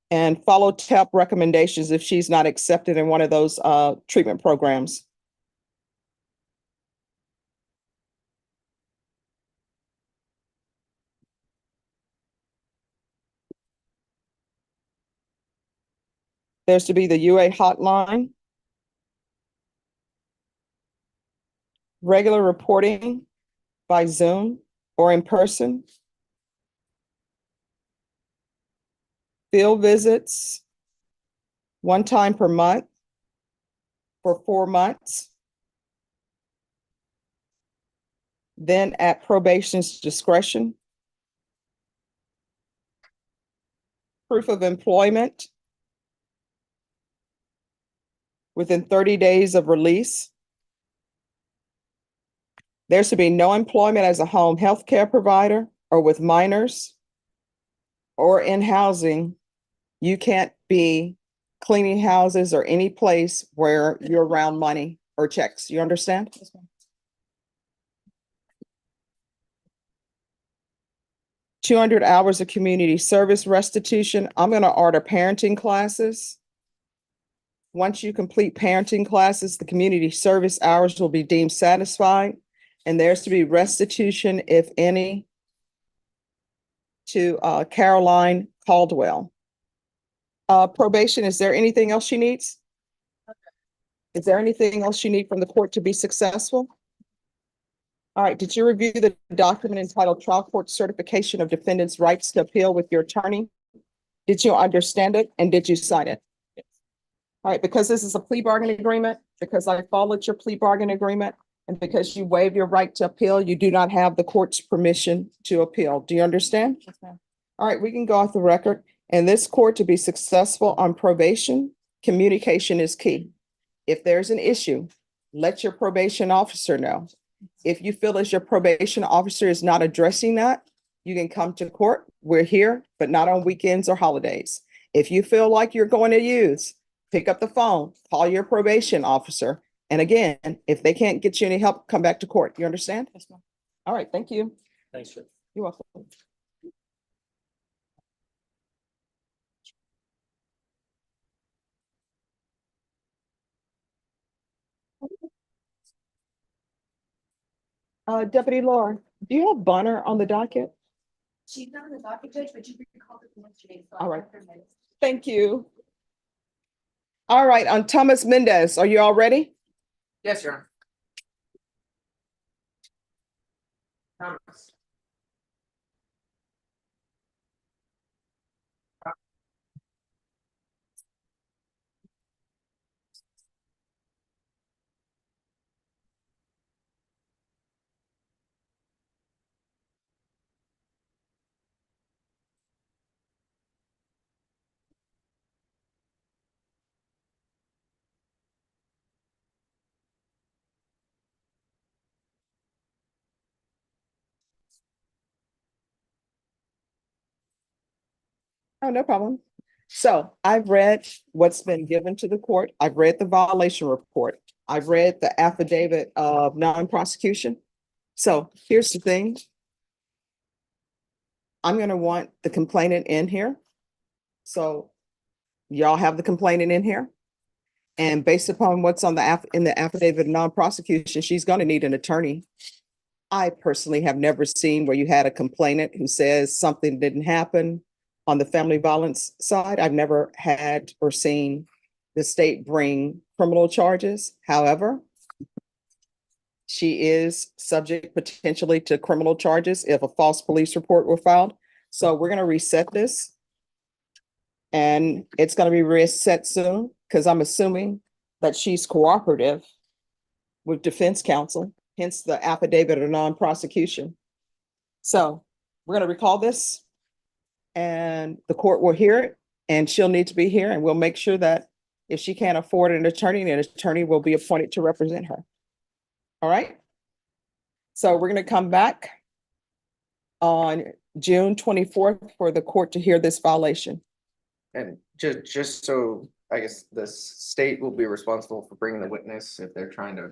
And follow TAP recommendations if she's not accepted in one of those treatment programs. There's to be the UA hotline. Regular reporting by Zoom or in person. Field visits 1 time per month for 4 months. Then at probation's discretion. Proof of employment within 30 days of release. There should be no employment as a home health care provider or with minors or in housing. You can't be cleaning houses or any place where you're around money or checks. You understand? Yes, ma'am. 200 hours of community service restitution. I'm going to order parenting classes. Once you complete parenting classes, the community service hours will be deemed satisfied, and there's to be restitution, if any, to Caroline Caldwell. Probation, is there anything else she needs? Is there anything else you need from the court to be successful? All right, did you review the document entitled Trial Court Certification of Defendant's Rights to Appeal with your attorney? Did you understand it and did you sign it? All right, because this is a plea bargaining agreement, because I followed your plea bargaining agreement, and because you waive your right to appeal, you do not have the court's permission to appeal. Do you understand? Yes, ma'am. All right, we can go off the record. In this court, to be successful on probation, communication is key. If there's an issue, let your probation officer know. If you feel as your probation officer is not addressing that, you can come to court. We're here, but not on weekends or holidays. If you feel like you're going to use, pick up the phone, call your probation officer. And again, if they can't get you any help, come back to court. You understand? Yes, ma'am. All right, thank you. Thanks, sir. You're welcome. Deputy Laura, do you have Bonner on the docket? She's not on the docket, Judge, but you can call the yesterday. All right. Thank you. All right, on Thomas Mendez, are you all ready? Yes, Your Honor. Thomas. Oh, no problem. So I've read what's been given to the court. I've read the violation report. I've read the affidavit of non-prosecution. So here's the thing. I'm gonna want the complainant in here. So y'all have the complainant in here. And based upon what's on in the affidavit of non-prosecution, she's gonna need an attorney. I personally have never seen where you had a complainant who says something didn't happen on the family violence side. I've never had or seen the state bring criminal charges. However, she is subject potentially to criminal charges if a false police report were filed. So we're gonna reset this. And it's gonna be reset soon, because I'm assuming that she's cooperative with defense counsel, hence the affidavit of non-prosecution. So we're gonna recall this and the court will hear it and she'll need to be here, and we'll make sure that if she can't afford an attorney will be appointed to represent her. All right? So we're gonna come back on June 24th for the court to hear this violation. And just so, I guess the state will be responsible for bringing the witness if they're trying to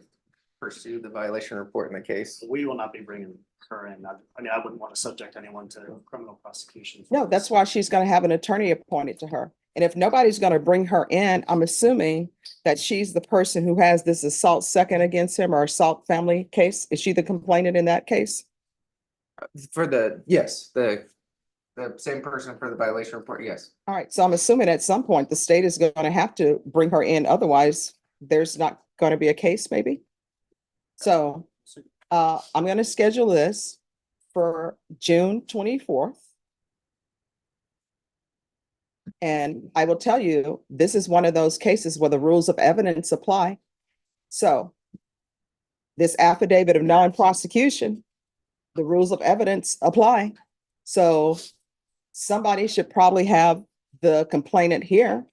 pursue the violation report in the case. We will not be bringing her in. I mean, I wouldn't want to subject anyone to criminal prosecution. No, that's why she's gonna have an attorney appointed to her. And if nobody's gonna bring her in, I'm assuming that she's the person who has this assault second against him or assault family case. Is she the complainant in that case? For the, yes, the same person for the violation report, yes. All right, so I'm assuming at some point the state is gonna have to bring her in, otherwise there's not gonna be a case maybe. So I'm gonna schedule this for June 24th. And I will tell you, this is one of those cases where the rules of evidence apply. So this affidavit of non-prosecution, the rules of evidence apply. So somebody should probably have the complainant here.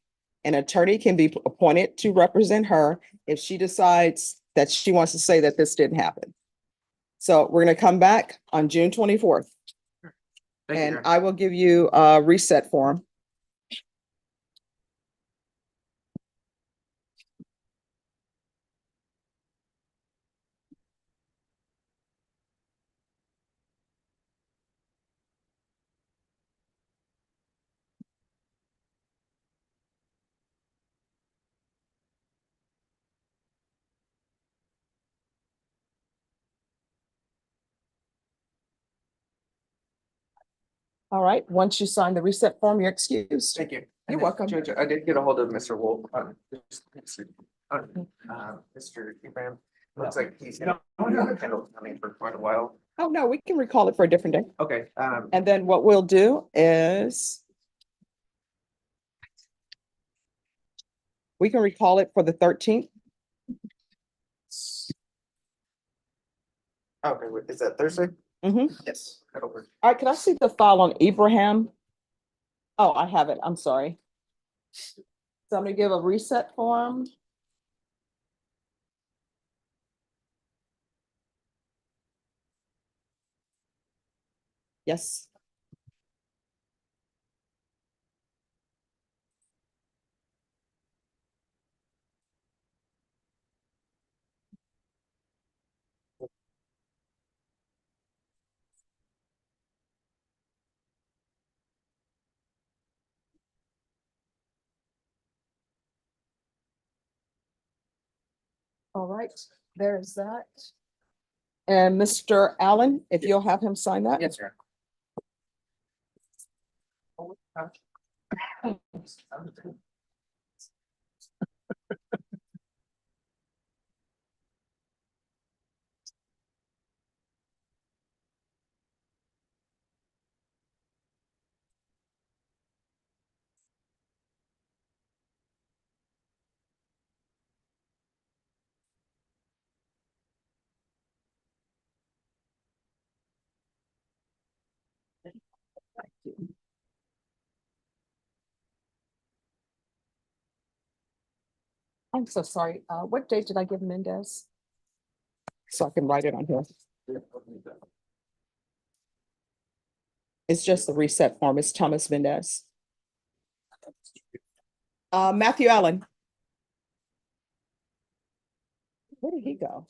An attorney can be appointed to represent her if she decides that she wants to say that this didn't happen. So we're gonna come back on June 24th. Thank you, And Your Honor. I will give you a reset form. All right, once you sign the reset form, you're excused. Thank you. You're welcome. Judge, I did get a hold of Mr. Wolf. Mr. Ibrahim, looks like he's gonna handle coming for quite a while. Oh, no, we can recall it for a different day. Okay, And then what we'll do is we can recall it for the 13th. okay, is that Thursday? Mhm. Yes. That'll work. All right, can I see the file on Ibrahim? Oh, I have it. I'm sorry. So I'm gonna give a reset form. Yes. All right, there's that. And Mr. Allen, if you'll have him sign that. Yes, sir. I'm so sorry. What date did I give Mendez? So I can write it on here. It's just the reset form. It's Thomas Mendez. Matthew Allen. Where did he go?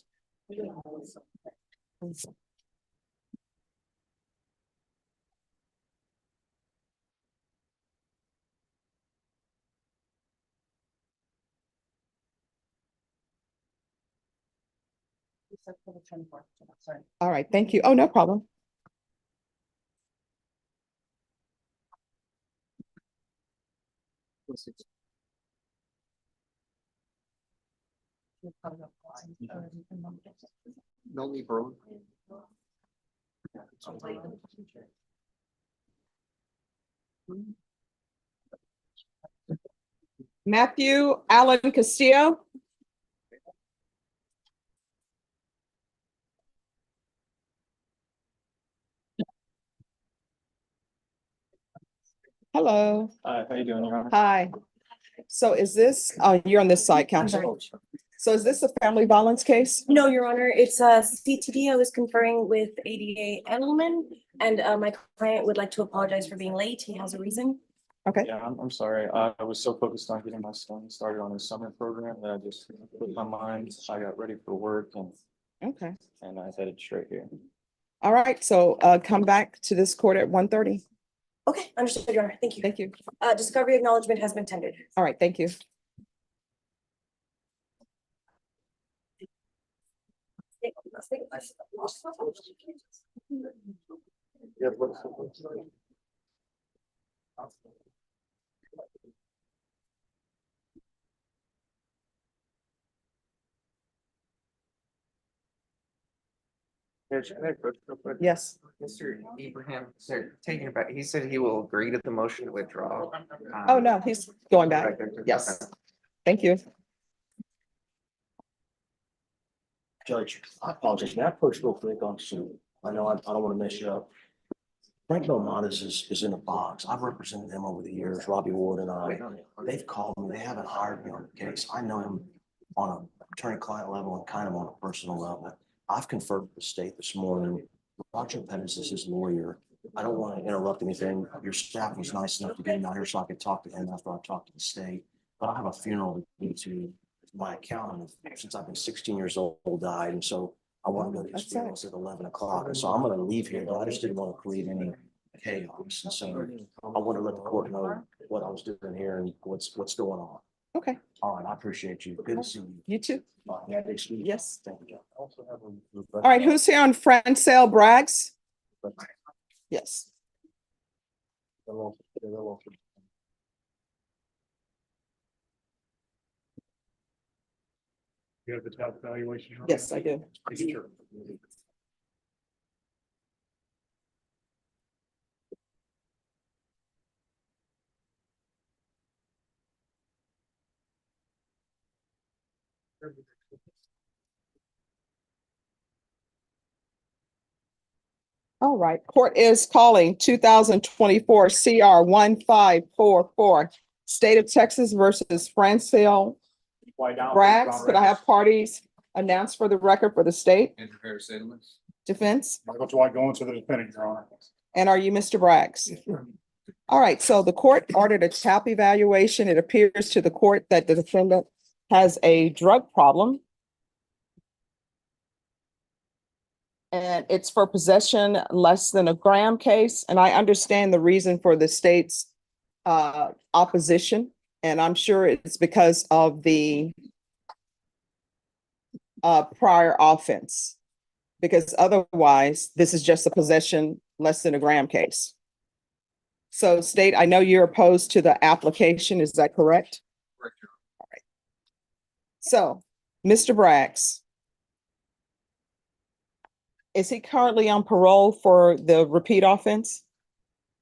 All right, thank you. Oh, no problem. No leave room. Matthew Allen Castillo. Hello. Hi, how you doing, Your Honor? Hi. So is this, oh, you're on this side, counsel. So is this a family violence case? No, Your Honor, it's a CTD. I was conferring with ADA Edelman, and my client would like to apologize for being late. He has a reason. Okay. Yeah, I'm sorry. I was so focused on getting my son started on his summer program that I just put my mind, I got ready for work Okay. and I headed straight here. All right. So come back to this court at 1:30. Okay, understood, Your Honor. Thank you. Thank you. Discovery acknowledgement has been tendered. All right. Thank you. Yeah, Yes. Mr. Ibrahim, sir, taking it back, he said he will agree to the motion to withdraw. Oh, no, he's going back. Yes. Thank you. Judge, I apologize. May I approach real quick on Sue? I know I don't want to mess you up. Frank Belmontes is in a box. I've represented him over the years, Robbie Ward and I. They've called me. They haven't hired me on the case. I know him on an attorney-client level and kind of on a personal level. I've conferred with the state this morning. Roger Pettis is his lawyer. I don't want to interrupt anything. Your staff was nice enough to get him out here so I could talk to him after I talked to the state. But I have a funeral to go to. My accountant, since I've been 16 years old, died. And so I want to go to his funeral at 11 o'clock. And so I'm going to leave here, but I just didn't want to create any chaos. And so I want to let the court know what I was doing here and what's going on. Okay. All right. I appreciate you. Good to see you. You too. Yes. Thank you. All right. Who's here on Francel Braggs? Yes. You have the top evaluation? Yes, I do. Sure. All right, court is calling 2024 CR 1544, State of Texas versus Francel Braggs. Could I have parties announced for the record for the state defense? That's why going to the defendant, Your Honor. And are you Mr. Braggs? All right, so the court ordered a TAP evaluation. It appears to the court that the defendant has a drug problem. And it's for possession less than a gram case. And I understand the reason for the state's opposition. And I'm sure it's because of the prior offense. Because otherwise, this is just a possession less than a gram case. So state, I know you're opposed to the application. Is that correct? Correct. All right. So, Mr. Braggs, is he currently on parole for the repeat offense?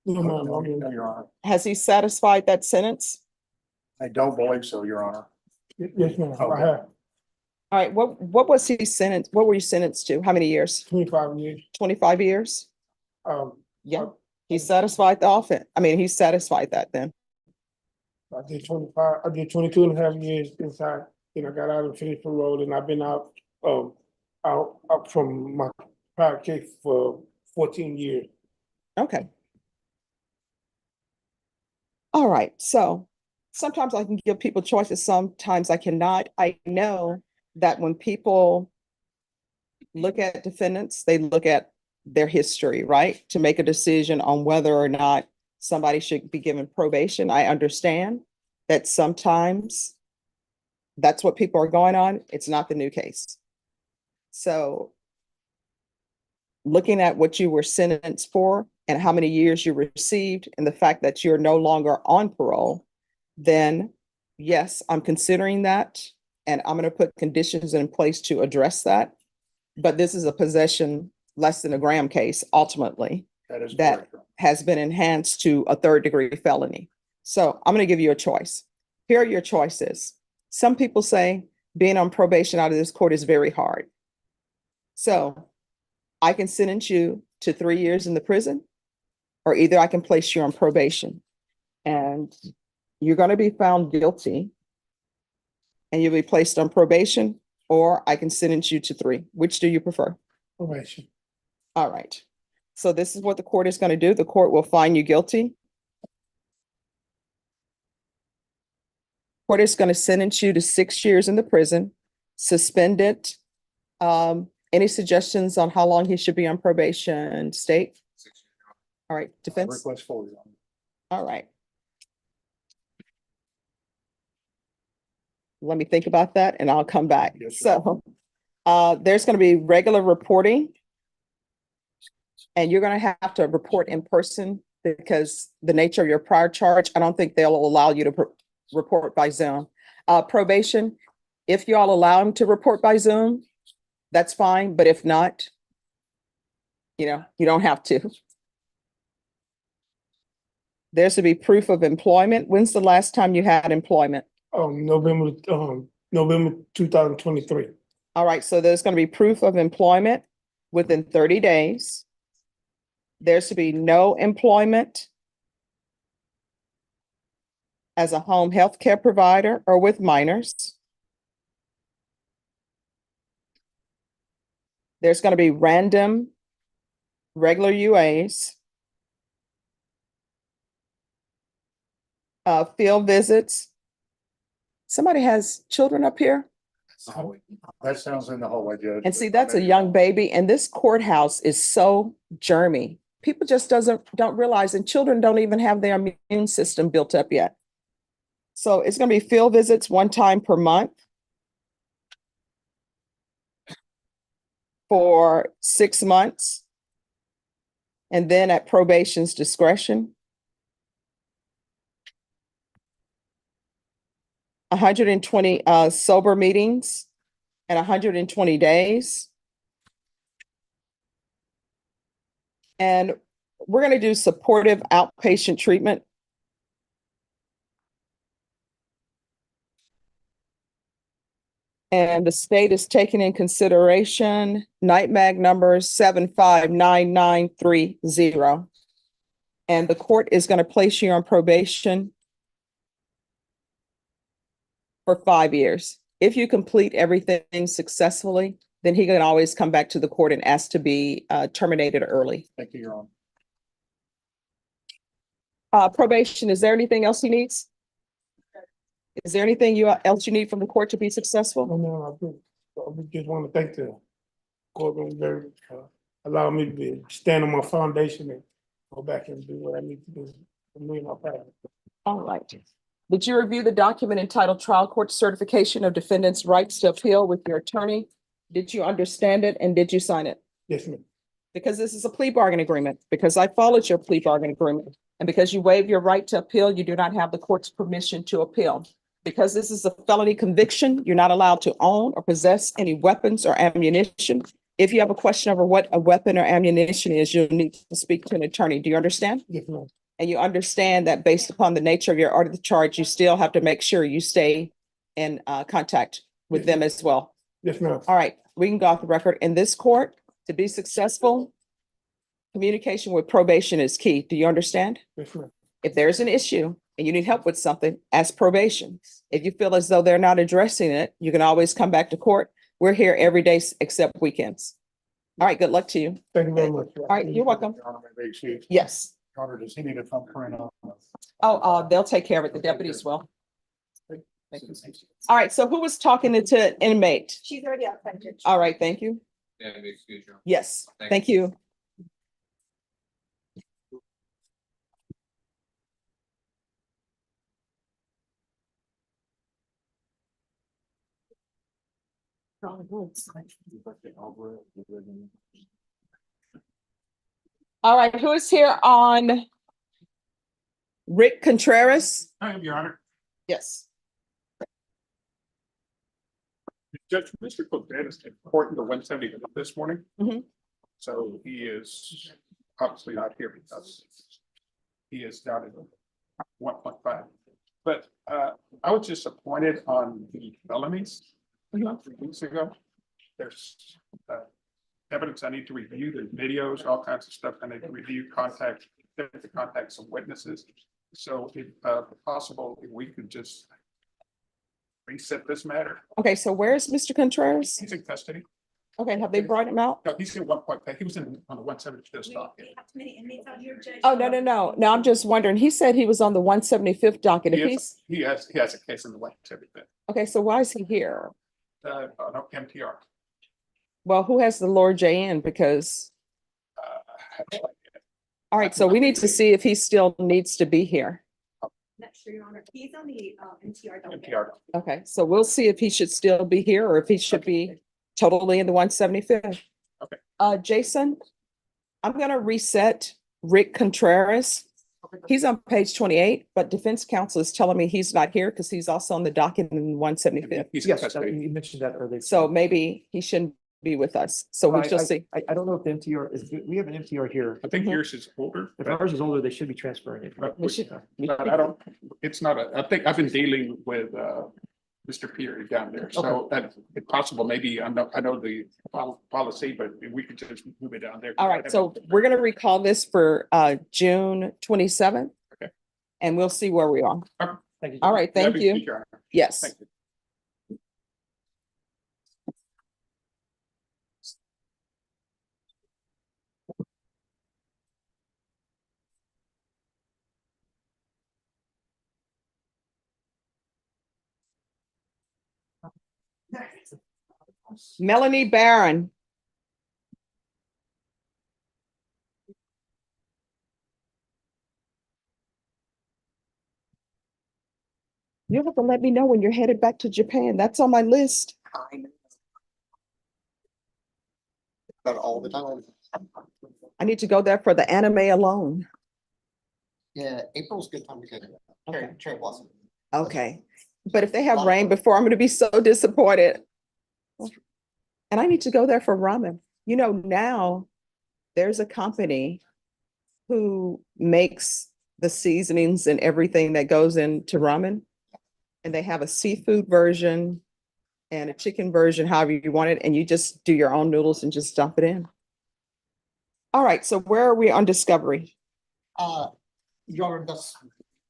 No, Your Honor. Has he satisfied that sentence? I don't believe so, Your Honor. Yes, ma'am, Okay. I have All right, what was he sentenced? What were you sentenced to? How many years? 25 years. 25 years? Yeah, he satisfied the offense. I mean, he satisfied that then. I did 25, I did 22 and a half years inside, then I got out and finished parole, and I've been out from my prior case for 14 years. Okay. All right, so sometimes I can give people choices, sometimes I cannot. I know that when people look at defendants, they look at their history, right? To make a decision on whether or not somebody should be given probation. I understand that sometimes that's what people are going on. It's not the new case. So looking at what you were sentenced for and how many years you received and the fact that you're no longer on parole, then yes, I'm considering that. And I'm going to put conditions in place to address that. But this is a possession less than a gram case, ultimately, That is that correct. has been enhanced to a third-degree felony. So I'm going to give you a choice. Here are your choices. Some people say being on probation out of this court is very hard. So I can sentence you to 3 years in the prison, or either I can place you on probation. And you're going to be found guilty and you'll be placed on probation, or I can sentence you to 3. Which do you prefer? Probation. All right. So this is what the court is going to do. The court will find you guilty. Court is going to sentence you to 6 years in the prison, suspended. Any suggestions on how long he should be on probation, state? All right, defense. Request for you. All right. Let me think about that and I'll come back. Yes, sir. So there's going to be regular reporting. And you're going to have to report in person because the nature of your prior charge, I don't think they'll allow you to report by Zoom. Probation, if you all allow them to report by Zoom, that's fine. But if not, you don't have to. There's to be proof of employment. When's the last time you had employment? November 2023. All right, so there's going to be proof of employment within 30 days. There's to be no employment as a home health care provider or with minors. There's going to be random, regular UAs. Field visits. Somebody has children up here? That sounds in the hallway, Judge. And see, that's a young baby, and this courthouse is so germy. People just don't realize, and children don't even have their immune system built up yet. So it's going to be field visits 1 time per month for 6 months. And then at probation's discretion. 120 sober meetings, and 120 days. And we're gonna do supportive outpatient treatment. And the state is taking in consideration NIGHTMAG number 759930. And the court is going to place you on probation for 5 years. If you complete everything successfully, then he can always come back to the court and ask to be terminated early. Thank you, Your Honor. Probation, is there anything else he needs? Is there anything else you need from the court to be successful? No, I just want to thank the courtroom very, allow me to stand on my foundation and go back and do what I need to do. For me and my family. All right. Did you review the document entitled Trial Court Certification of Defendant's Rights to Appeal with your attorney? Did you understand it and did you sign it? Yes, ma'am. Because this is a plea bargain agreement, because I followed your plea bargain agreement, and because you waive your right to appeal, you do not have the court's permission to appeal. Because this is a felony conviction, you're not allowed to own or possess any weapons or ammunition. If you have a question over what a weapon or ammunition is, you'll need to speak to an attorney. Do you understand? Yes, ma'am. And you understand that based upon the nature of your art of the charge, you still have to make sure you stay in contact with them as well. Yes, ma'am. All right, we can go off the record. In this court, to be successful, communication with probation is key. Do you understand? Yes, ma'am. If there's an issue and you need help with something, ask probation. If you feel as though they're not addressing it, you can always come back to court. We're here every day except weekends. All right, good luck to you. Thank you very much. All right, you're welcome. Your Honor, may I excuse? Yes. Your Honor, does he need a thumbprint on? Oh, they'll take care of it. The deputies will. All right, so who was talking to inmate? She's already outside, Judge. All right, thank you. Yeah, excuse you. Yes, Thank thank you. All right, who is here on Rick Contreras? I am, Your Honor. Yes. Judge, Mr. Cook is important to 170 this morning. Mhm. So he is obviously not here because he is down at 1.5. But I was disappointed on the felonies 3 weeks ago. There's evidence I need to review, the videos, all kinds of stuff. I need to review contact some witnesses. So if possible, if we could just reset this matter. Okay, so where's Mr. Contreras? He's in custody. Okay, have they brought him out? No, he's in 1.5. He was on the 175th docket. Oh, no. No, I'm just wondering. He said he was on the 175th docket. If He has a case in the 175th. okay, so why is he here? No, MTR. Well, who has the Lord JN? Because, all right, so we need to see if he still needs to be here. Not sure, Your Honor. He's on the MTR. MTR. Okay, so we'll see if he should still be here or if he should be totally in the 175th. Okay. Jason, I'm gonna reset Rick Contreras. He's on page 28, but defense counsel is telling me he's not here because he's also on the docket in 175th. He's in Yes, custody. you mentioned that earlier. So maybe he shouldn't be with us. So we shall see. I don't know if the MTR is, we have an MTR here. I think Mhm. yours is older. If ours is older, they should be transferring it. But We should- but I don't, it's not I think I've been dealing with Mr. Peary down there. So that if possible, maybe I know the policy, but if we could just move it down there. All right, so we're gonna recall this for June 27th. Okay. And we'll see where we are. Thank you. All right, thank That'd be you. sweet, Your Honor. Yes. Thank you. Melanie Barron. You have to let me know when you're headed back to Japan. That's on my list. But all the time. I need to go there for the anime alone. Yeah, April's a good time to get it. Okay. Cherry blossom. Okay. But if they have rain before, I'm gonna be so disappointed. And I need to go there for ramen. You know, now there's a company who makes the seasonings and everything that goes into ramen. And they have a seafood version and a chicken version, however you want it, and you just do your own noodles and just dump it in. All right, so where are we on discovery? Your Honor, that's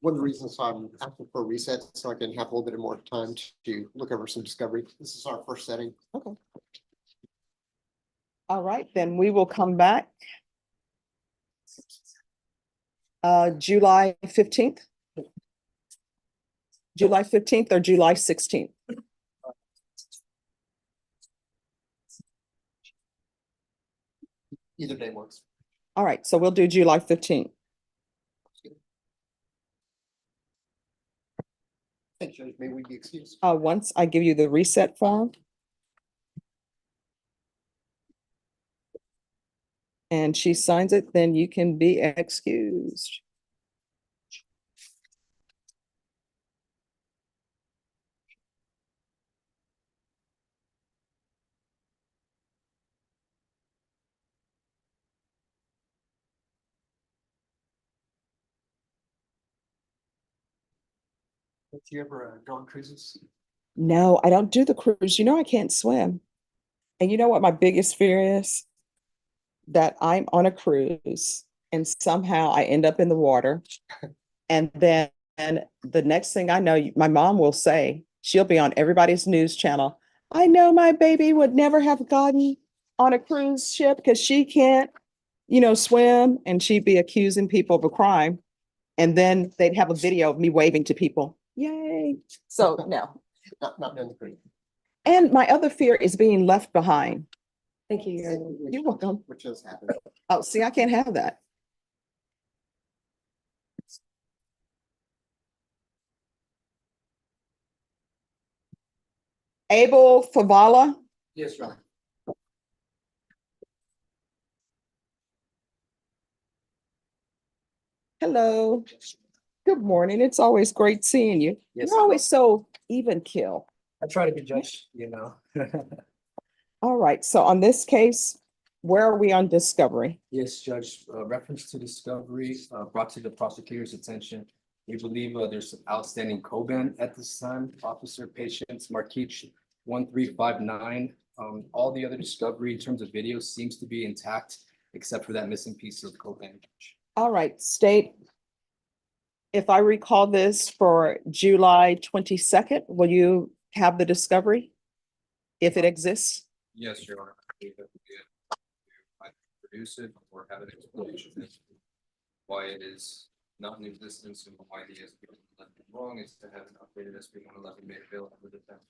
one of the reasons I'm asking for a reset, so I can have a little bit more time to look over some discovery. This is our first setting. Okay. All right, then we will come back. July 15th? July 15th or July 16th? Either day works. All right, so we'll do July 15th. Thank you, Judge. May we be excused? Once I give you the reset form. And she signs it, then you can be excused. Do you ever go on cruises? No, I don't do the cruise. You know, I can't swim. And you know what my biggest fear is? That I'm on a cruise and somehow I end up in the water. And then the next thing I know, my mom will say, she'll be on everybody's news channel. I know my baby would never have gotten on a cruise ship because she can't, you know, swim, and she'd be accusing people of a crime. And then they'd have a video of me waving to people. Yay. So no. Not doing the cruise. And my other fear is being left behind. Thank you. You're welcome. Which has happened. Oh, see, I can't have that. Abel Favala. Yes, Your Honor. Hello. Good morning. It's always great seeing you. Yes, You're always so even kill. I try to be judge, you know. All right. So on this case, where are we on discovery? Yes, Judge, reference to discovery brought to the prosecutor's attention. We believe there's some outstanding co-ban at this time. Officer Patience Marquich 1359. All the other discovery in terms of video seems to be intact, except for that missing piece of co-ban. All right, state. If I recall this for July 22nd, will you have the discovery? If it exists? Yes, Your Honor. I believe that we either produce it or have an explanation as to why it is not in existence and why the SB 111 is wrong is to have an updated SB 111 made available to the defense.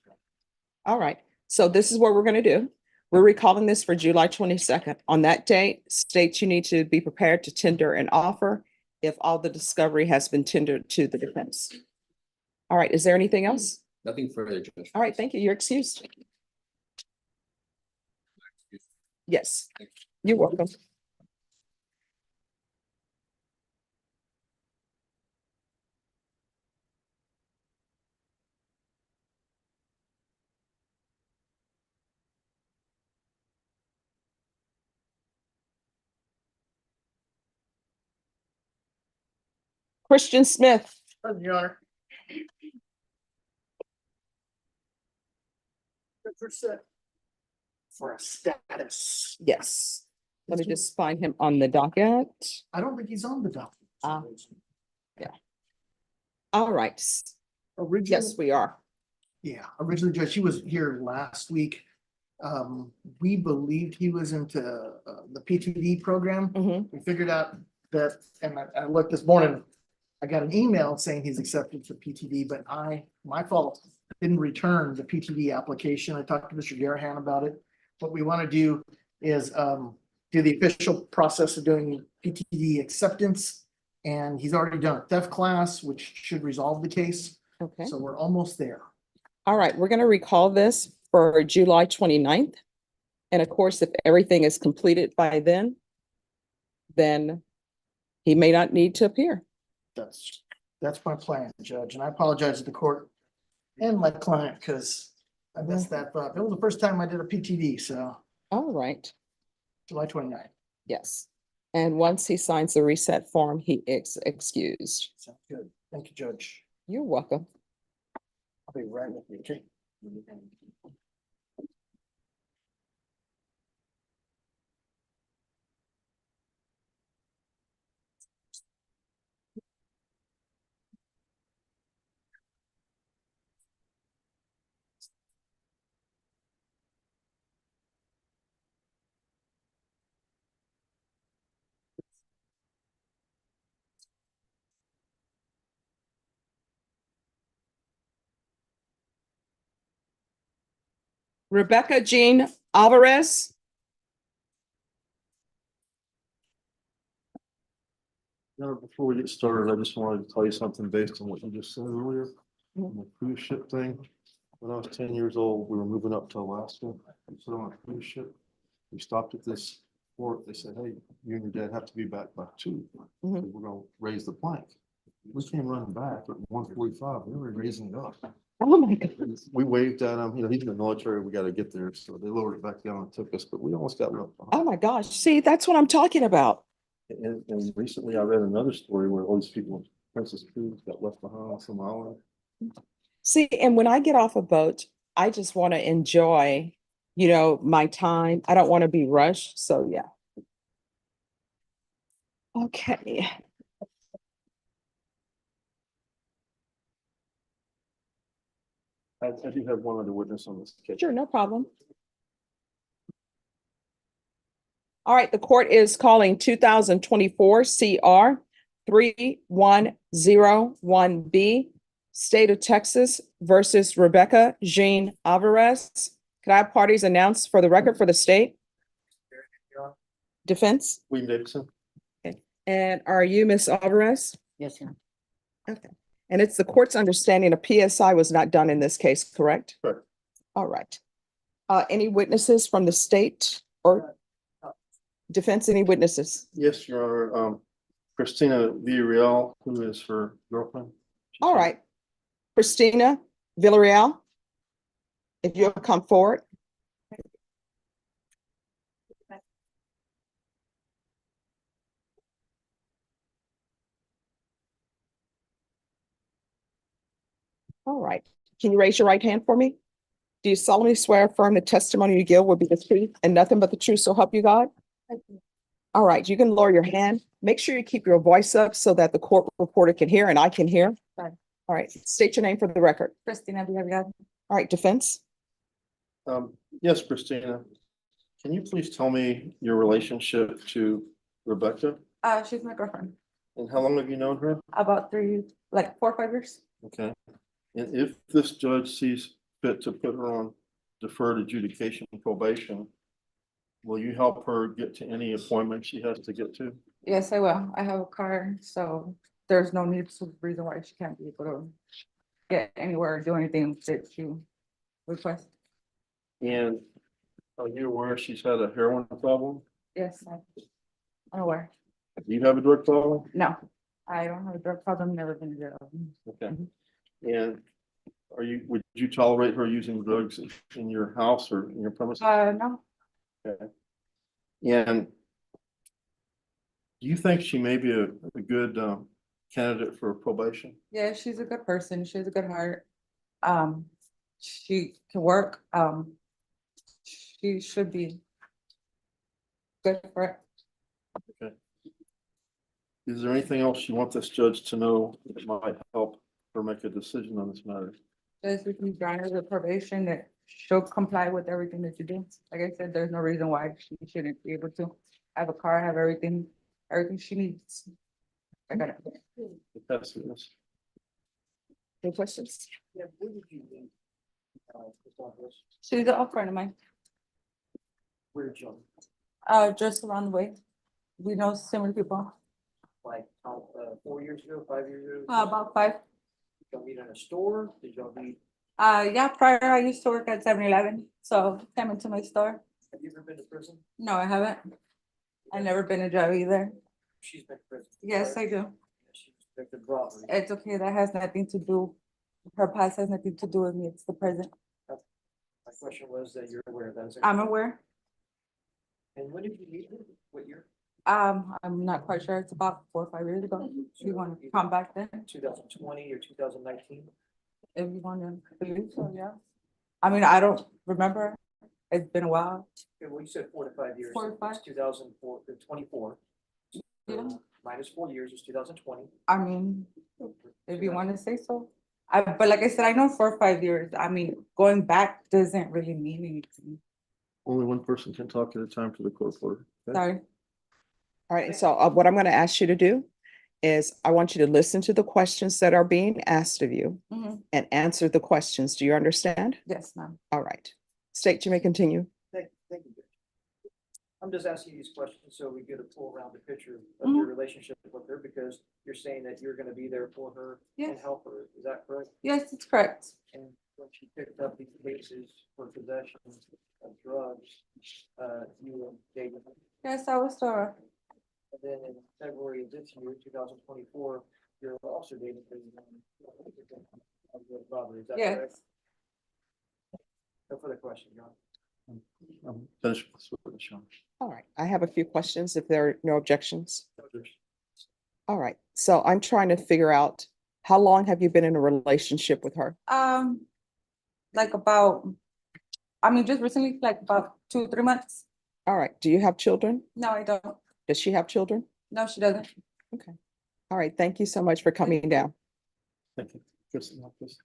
All right, so this is what we're going to do. We're recalling this for July 22nd. On that date, states you need to be prepared to tender an offer if all the discovery has been tendered to the defense. All right, is there anything else? Nothing further, Judge. All right, thank you. You're excused. Yes, you're welcome. Christian Smith. Your Honor. For a status. Yes. Let me just find him on the docket. I don't think he's on the document. Yeah. All right. Originally, Yes, we are. yeah, originally, Judge, he was here last week. We believed he was into the PTD program. Mhm. We figured out that, and I looked this morning, I got an email saying he's accepted for PTD, but my fault, didn't return the PTD application. I talked to Mr. Garahan about it. What we want to do is do the official process of doing PTD acceptance. And he's already done a theft class, which should resolve the case. Okay. So we're almost there. All right, we're going to recall this for July 29th. And of course, if everything is completed by then he may not need to appear. That's my plan, Judge. And I apologize to the court and my client, because I messed that up. It was the first time I did a PTD, so All right, July 29th. yes. And once he signs the reset form, he is excused. Sounds good. Thank you, Judge. You're welcome. I'll be right with you, okay? Rebecca Jean Alvarez. Now, before we get started, I just wanted to tell you something based on what you just said earlier. On the cruise ship thing. When I was 10 years old, we were moving up to Alaska. We put on a cruise ship. We stopped at this port. They said, hey, you and your dad have to be back by 2. We're gonna raise the plank. We came running back at 1:45. We were raising it up. Oh my God. We waved at him, he's in the military, we gotta get there, so they lowered it back down and took us, but we almost got left behind. Oh my gosh. See, that's what I'm talking about. And recently I read another story where all these people, Princess Cruise got left behind on some island. See, and when I get off a boat, I just want to enjoy, my time. I don't want to be rushed. So yeah. Okay. I do have one other witness on this case. Sure, no problem. All right, the court is calling 2024 CR 3101B, State of Texas versus Rebecca Jean Alvarez. Could I have parties announced for the record for the state? Defense? William Davidson. Okay. And are you Miss Alvarez? Yes, ma'am. Okay. And it's the court's understanding a PSI was not done in this case, correct? Correct. All right. Any witnesses from the state or defense, any witnesses? Yes, Your Honor, Christina Villarreal, who is her girlfriend. All right. Christina Villarreal, if you'll come forward. All right. Can you raise your right hand for me? Do you solemnly swear affirm the testimony you give will be the truth and nothing but the truth, so help you God? All right, you can lower your hand. Make sure you keep your voice up so that the court reporter can hear and I can hear. Right. All right, state your name for the record. Christina Villarreal. All right, defense. Yes, Christina, can you please tell me your relationship to Rebecca? She's my girlfriend. And how long have you known her? About 4 or 5 years. Okay. And if this judge sees fit to put her on deferred adjudication probation, will you help her get to any appointment she has to get to? Yes, I will. I have a car, so there's no need to reason why she can't be able to get anywhere or do anything that she requests. And are you aware she's had a heroin problem? Yes, I'm aware. Do you have a drug problem? No, I don't have a drug problem, never been to jail. Okay. And would you tolerate her using drugs in your house or in your premises? No. Okay. And do you think she may be a good candidate for probation? Yeah, she's a good person. She has a good heart. She can work. She should be good for it. Okay. Is there anything else you want this judge to know that might help her make a decision on this matter? Just we can grant her the probation that she'll comply with everything that you do. Like I said, there's no reason why she shouldn't be able to have a car, have everything she needs. I got it. Pass this. Any questions? She's a friend of mine. Where did you? Just around the way. We know similar people. Like, 4 years ago, 5 years ago? About 5. Did y'all meet in a store? Did y'all meet? Yeah, prior I used to work at 7-Eleven, so came into my store. Have you ever been to prison? No, I haven't. I've never been to jail either. She's been to prison. Yes, I do. She was convicted of robbery. It's okay, that has nothing to do Her past has nothing to do with me, it's the present. My question was that you're aware of that. is that I'm correct? aware. And when did you meet her? What year? I'm not quite sure, it's about 4 or 5 years ago. You want to come back then? 2020 or 2019? If you want to believe so, yeah. I mean, I don't remember. It's been a while. Okay, well, you said 4 to 5 years. 4 to 5. 2004 to 24. Yeah. Minus 4 years is 2020. I mean, if you want to say so. But like I said, I know 4 or 5 years. I mean, going back doesn't really mean anything. Only one person can talk at a time for the court order. Okay? Sorry. All right, so what I'm going to ask you to do is I want you to listen to the questions that are being asked of you Mhm. and answer the questions. Do you understand? Yes, ma'am. All right. State, you may continue. Thank you. Judge. I'm just asking you these questions so we get a full rounded picture of your relationship with her, because you're saying that you're gonna be there for her and Yes. help her. Is that correct? Yes, it's correct. And when she picked up these cases for possession of drugs, you and David, Yes, I was thorough. and then in February of this year, 2024, you're also dating of the robbery. Is that Yes. correct? No further question, John. Finish this with Sean. All right, I have a few questions if there are no objections. All right, so I'm trying to figure out, how long have you been in a relationship with her? Like about, I mean, just recently, like about 2 or 3 months. All right, do you have children? No, I don't. Does she have children? No, she doesn't. Okay. All right, thank you so much for coming down. Thank you. Kristen, help us.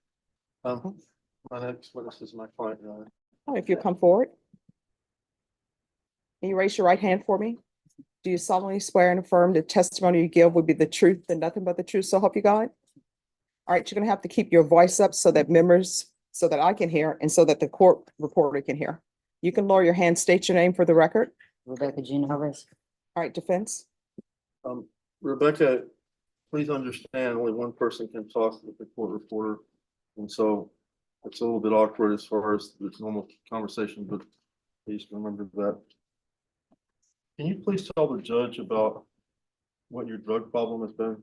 My next witness is my client. All right, if you come forward. Can you raise your right hand for me? Do you solemnly swear and affirm the testimony you give will be the truth and nothing but the truth, so help you God? All right, you're gonna have to keep your voice up so that so that I can hear and so that the court reporter can hear. You can lower your hand, state your name for the record. Rebecca Jean Harvest. All right, defense. Rebecca, please understand, only one person can talk with the court reporter. And so it's a little bit awkward as far as the normal conversation, but please remember that. Can you please tell the judge about what your drug problem has been?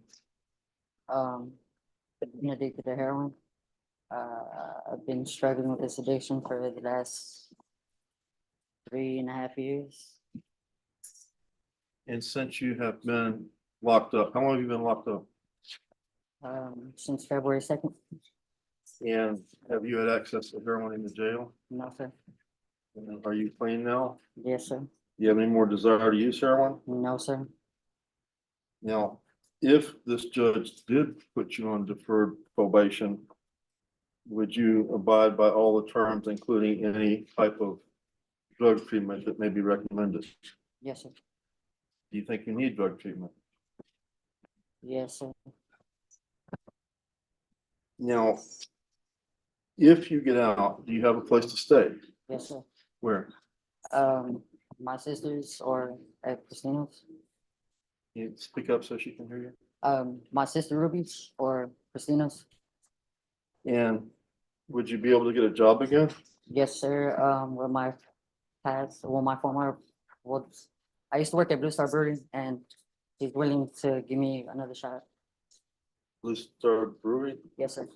Been addicted to heroin. I've been struggling with this addiction for the last 3.5 years. And since you have been locked up, how long have you been locked up? Since February 2nd. And have you had access to heroin in the jail? No, sir. And are you clean now? Yes, sir. Do you have any more desire to use heroin? No, sir. Now, if this judge did put you on deferred probation, would you abide by all the terms, including any type of drug treatment that may be recommended? Yes, sir. Do you think you need drug treatment? Yes, sir. Now, if you get out, do you have a place to stay? Yes, sir. Where? My sisters or at Christina's. Can you speak up so she can hear you? My sister Ruby's or Christina's. And would you be able to get a job again? Yes, sir. With my past, well, my former, well, I used to work at Blue Star Brewery, and he's willing to give me another shot. Blue Star Brewery? Yes, sir.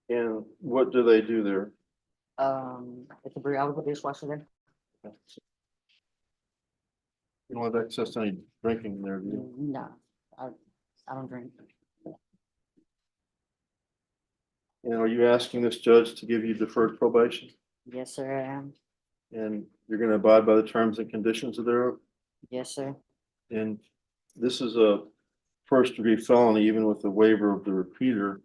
And what do they do there? It's a brewery. I was a dishwasher there. You don't have access to any drinking there, do you? No, I don't drink. And are you asking this judge to give you deferred probation? Yes, sir, I am. And you're gonna abide by the terms and conditions of their, Yes, sir. and this is a first degree felony, even with the waiver of the repeater.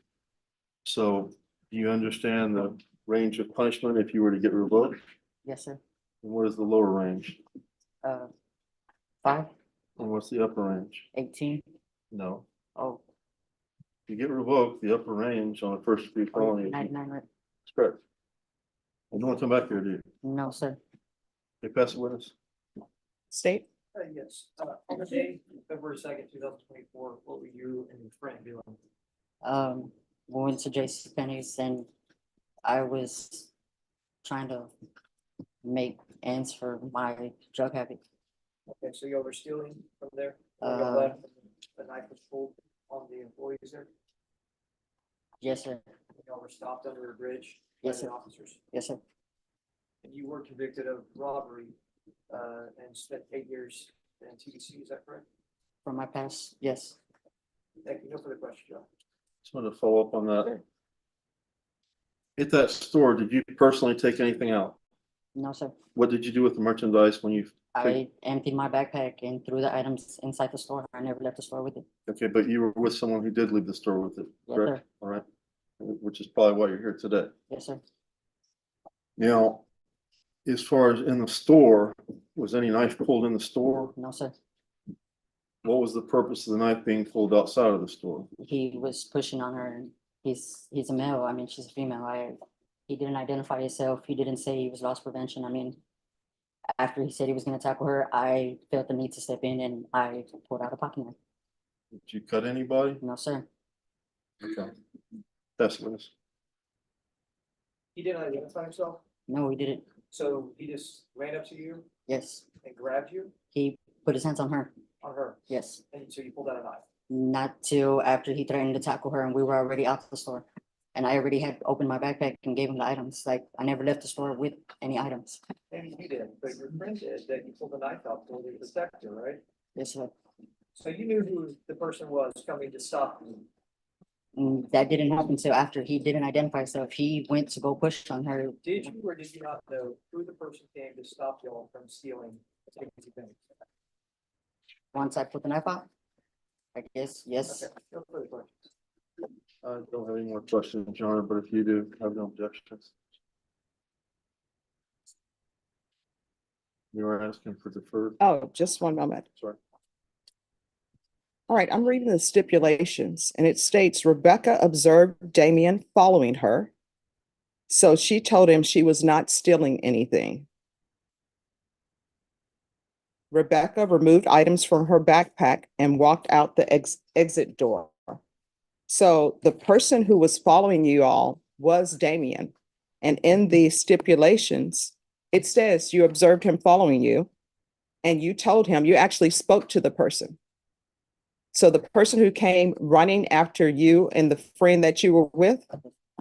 So do you understand the range of punishment if you were to get revoked? Yes, sir. And what is the lower range? 5, And what's the upper range? 18. No. Oh, If you get revoked, the upper range on a first degree felony is 99, right? correct. You don't want to come back here, do you? No, sir. They pass the witness. State. Yes, on the day, February 2nd, 2024, what were you and your friend doing? We went to JCPenney's and I was trying to make ends for my drug habit. Okay, so you were stealing from there? Uh, You left, the knife was pulled on the employees there? Yes, sir. Y'all were stopped under a bridge? Yes, by the sir. Officers, Yes, sir. and you were convicted of robbery, and spent 8 years in TDC, is that correct? From my past, yes. Thank you, no further questions, John. Just wanted to follow up on that. At that store, did you personally take anything out? No, sir. What did you do with the merchandise when you? I emptied my backpack and threw the items inside the store. I never left the store with it. Okay, but you were with someone who did leave the store with it, Yes, correct? sir. All right, which is probably why you're here today. Yes, sir. Now, as far as in the store, was any knife pulled in the store? No, sir. What was the purpose of the knife being pulled outside of the store? He was pushing on her. And he's a male. I mean, she's a female. He didn't identify himself. He didn't say he was loss prevention. I mean, after he said he was going to tackle her, I felt the need to step in and I pulled out a pocket knife. Did you cut anybody? No, sir. Okay. That's what it's. He didn't identify himself, No, he didn't. so he just ran up to you Yes. and grabbed you He put his hands on her. on her, Yes. and so you pulled out a knife. Not till after he threatened to tackle her and we were already out the store. And I already had opened my backpack and gave him the items. Like, I never left the store with any items. Maybe you did, but your friend did, that you pulled the knife out for the protector, right? Yes, sir. So you knew who the person was coming to stop you. That didn't happen until after he didn't identify himself. He went to go push on her. Did you or did you not know who the person came to stop y'all from stealing? Once I put the knife out, I guess, yes. Okay, no further questions. I don't have any more questions, John, but if you do, have no objections. You were asking for deferred, Oh, just one moment. sorry. All right, I'm reading the stipulations and it states Rebecca observed Damien following her. So she told him she was not stealing anything. Rebecca removed items from her backpack and walked out the exit door. So the person who was following you all was Damien. And in the stipulations, it says you observed him following you and you told him, you actually spoke to the person. So the person who came running after you and the friend that you were with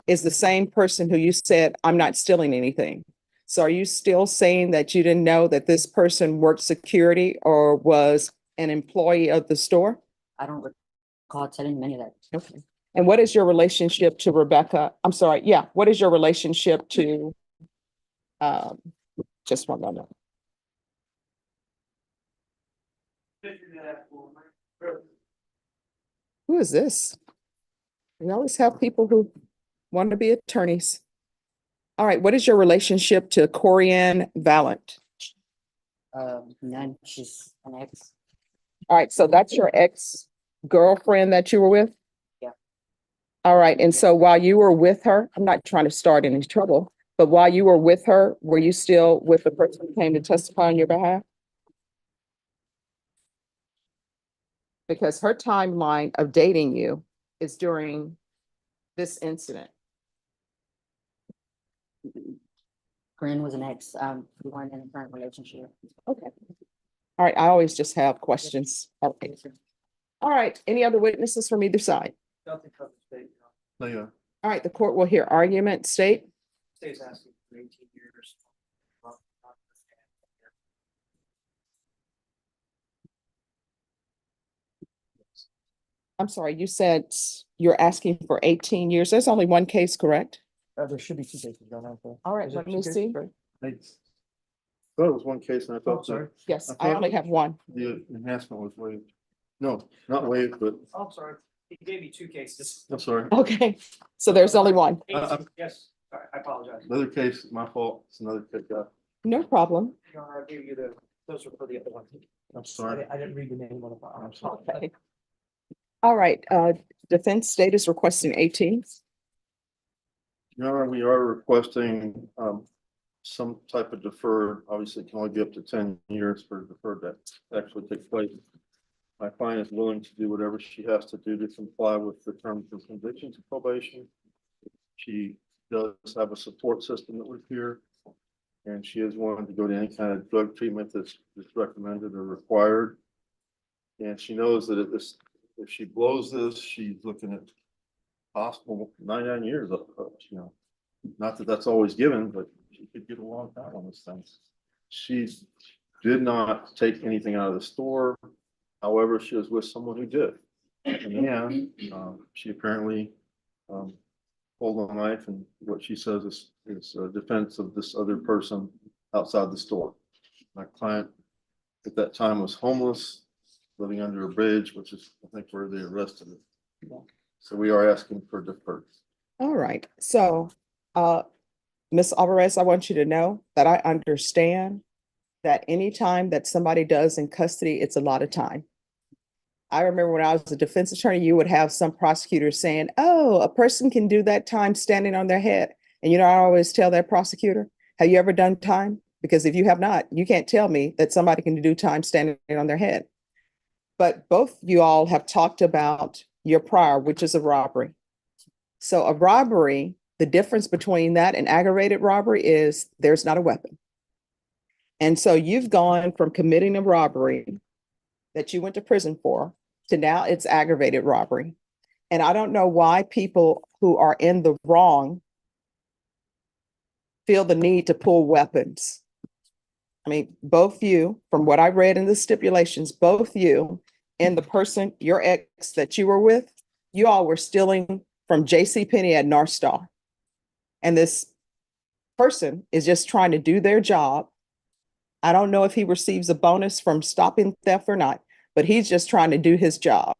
is the same person who you said, I'm not stealing anything. So are you still saying that you didn't know that this person worked security or was an employee of the store? I don't recall telling many of that. Okay. And what is your relationship to Rebecca? I'm sorry. Yeah. What is your relationship to, just one moment. Who is this? We always have people who want to be attorneys. All right. What is your relationship to Corianne Valent? None. She's an ex. All right. So that's your ex-girlfriend that you were with? Yeah. All right. And so while you were with her, I'm not trying to start any trouble, but while you were with her, were you still with the person who came to testify on your behalf? Because her timeline of dating you is during this incident. Corinne was an ex. We weren't in a current relationship. Okay. All right. I always just have questions. Okay. All right. Any other witnesses from either side? Nothing from the state. No, yeah. All right. The court will hear argument. State. State's asking for 18 years. I'm sorry, you said you're asking for 18 years. There's only one case, correct? There should be two cases going on. All right, let me see. I thought it was one case and I thought. sorry. Yes, I I thought only have one. The enhancement was waived. No, not waived, but I'm sorry, he gave me two cases. I'm sorry. Okay, so there's only one. 18, yes, sorry, I apologize. Another case, my fault. It's another case. No problem. Your Honor, I gave you those were for the other one. I'm sorry. I didn't read the name on the file. I'm sorry. Okay. All right, defense state is requesting 18. Your Honor, we are requesting some type of deferred, obviously it can only be up to 10 years for deferred that actually take place. My client is willing to do whatever she has to do to comply with the terms and conditions of probation. She does have a support system that we're here, and she is willing to go to any kind of drug treatment that's recommended or required. And she knows that if she blows this, she's looking at possible 99 years you know. Not that that's always given, but she could get a long time on this thing. She did not take anything out of the store. However, she was with someone who did. And then, she apparently, pulled a knife, and what she says is a defense of this other person outside the store. My client at that time was homeless, living under a bridge, which is, I think, where they arrested her. So we are asking for deferred. All right, so, Ms. Alvarez, I want you to know that I understand that any time that somebody does in custody, it's a lot of time. I remember when I was a defense attorney, you would have some prosecutors saying, oh, a person can do that time standing on their head. And you know, I always tell that prosecutor, have you ever done time? Because if you have not, you can't tell me that somebody can do time standing on their head. But both you all have talked about your prior, which is a robbery. So a robbery, the difference between that and aggravated robbery is there's not a weapon. And so you've gone from committing a robbery that you went to prison for to now it's aggravated robbery. And I don't know why people who are in the wrong feel the need to pull weapons. I mean, both you, from what I read in the stipulations, both you and the person, your ex that you were with, you all were stealing from JCPenney at North Star. And this person is just trying to do their job. I don't know if he receives a bonus from stopping theft or not, but he's just trying to do his job.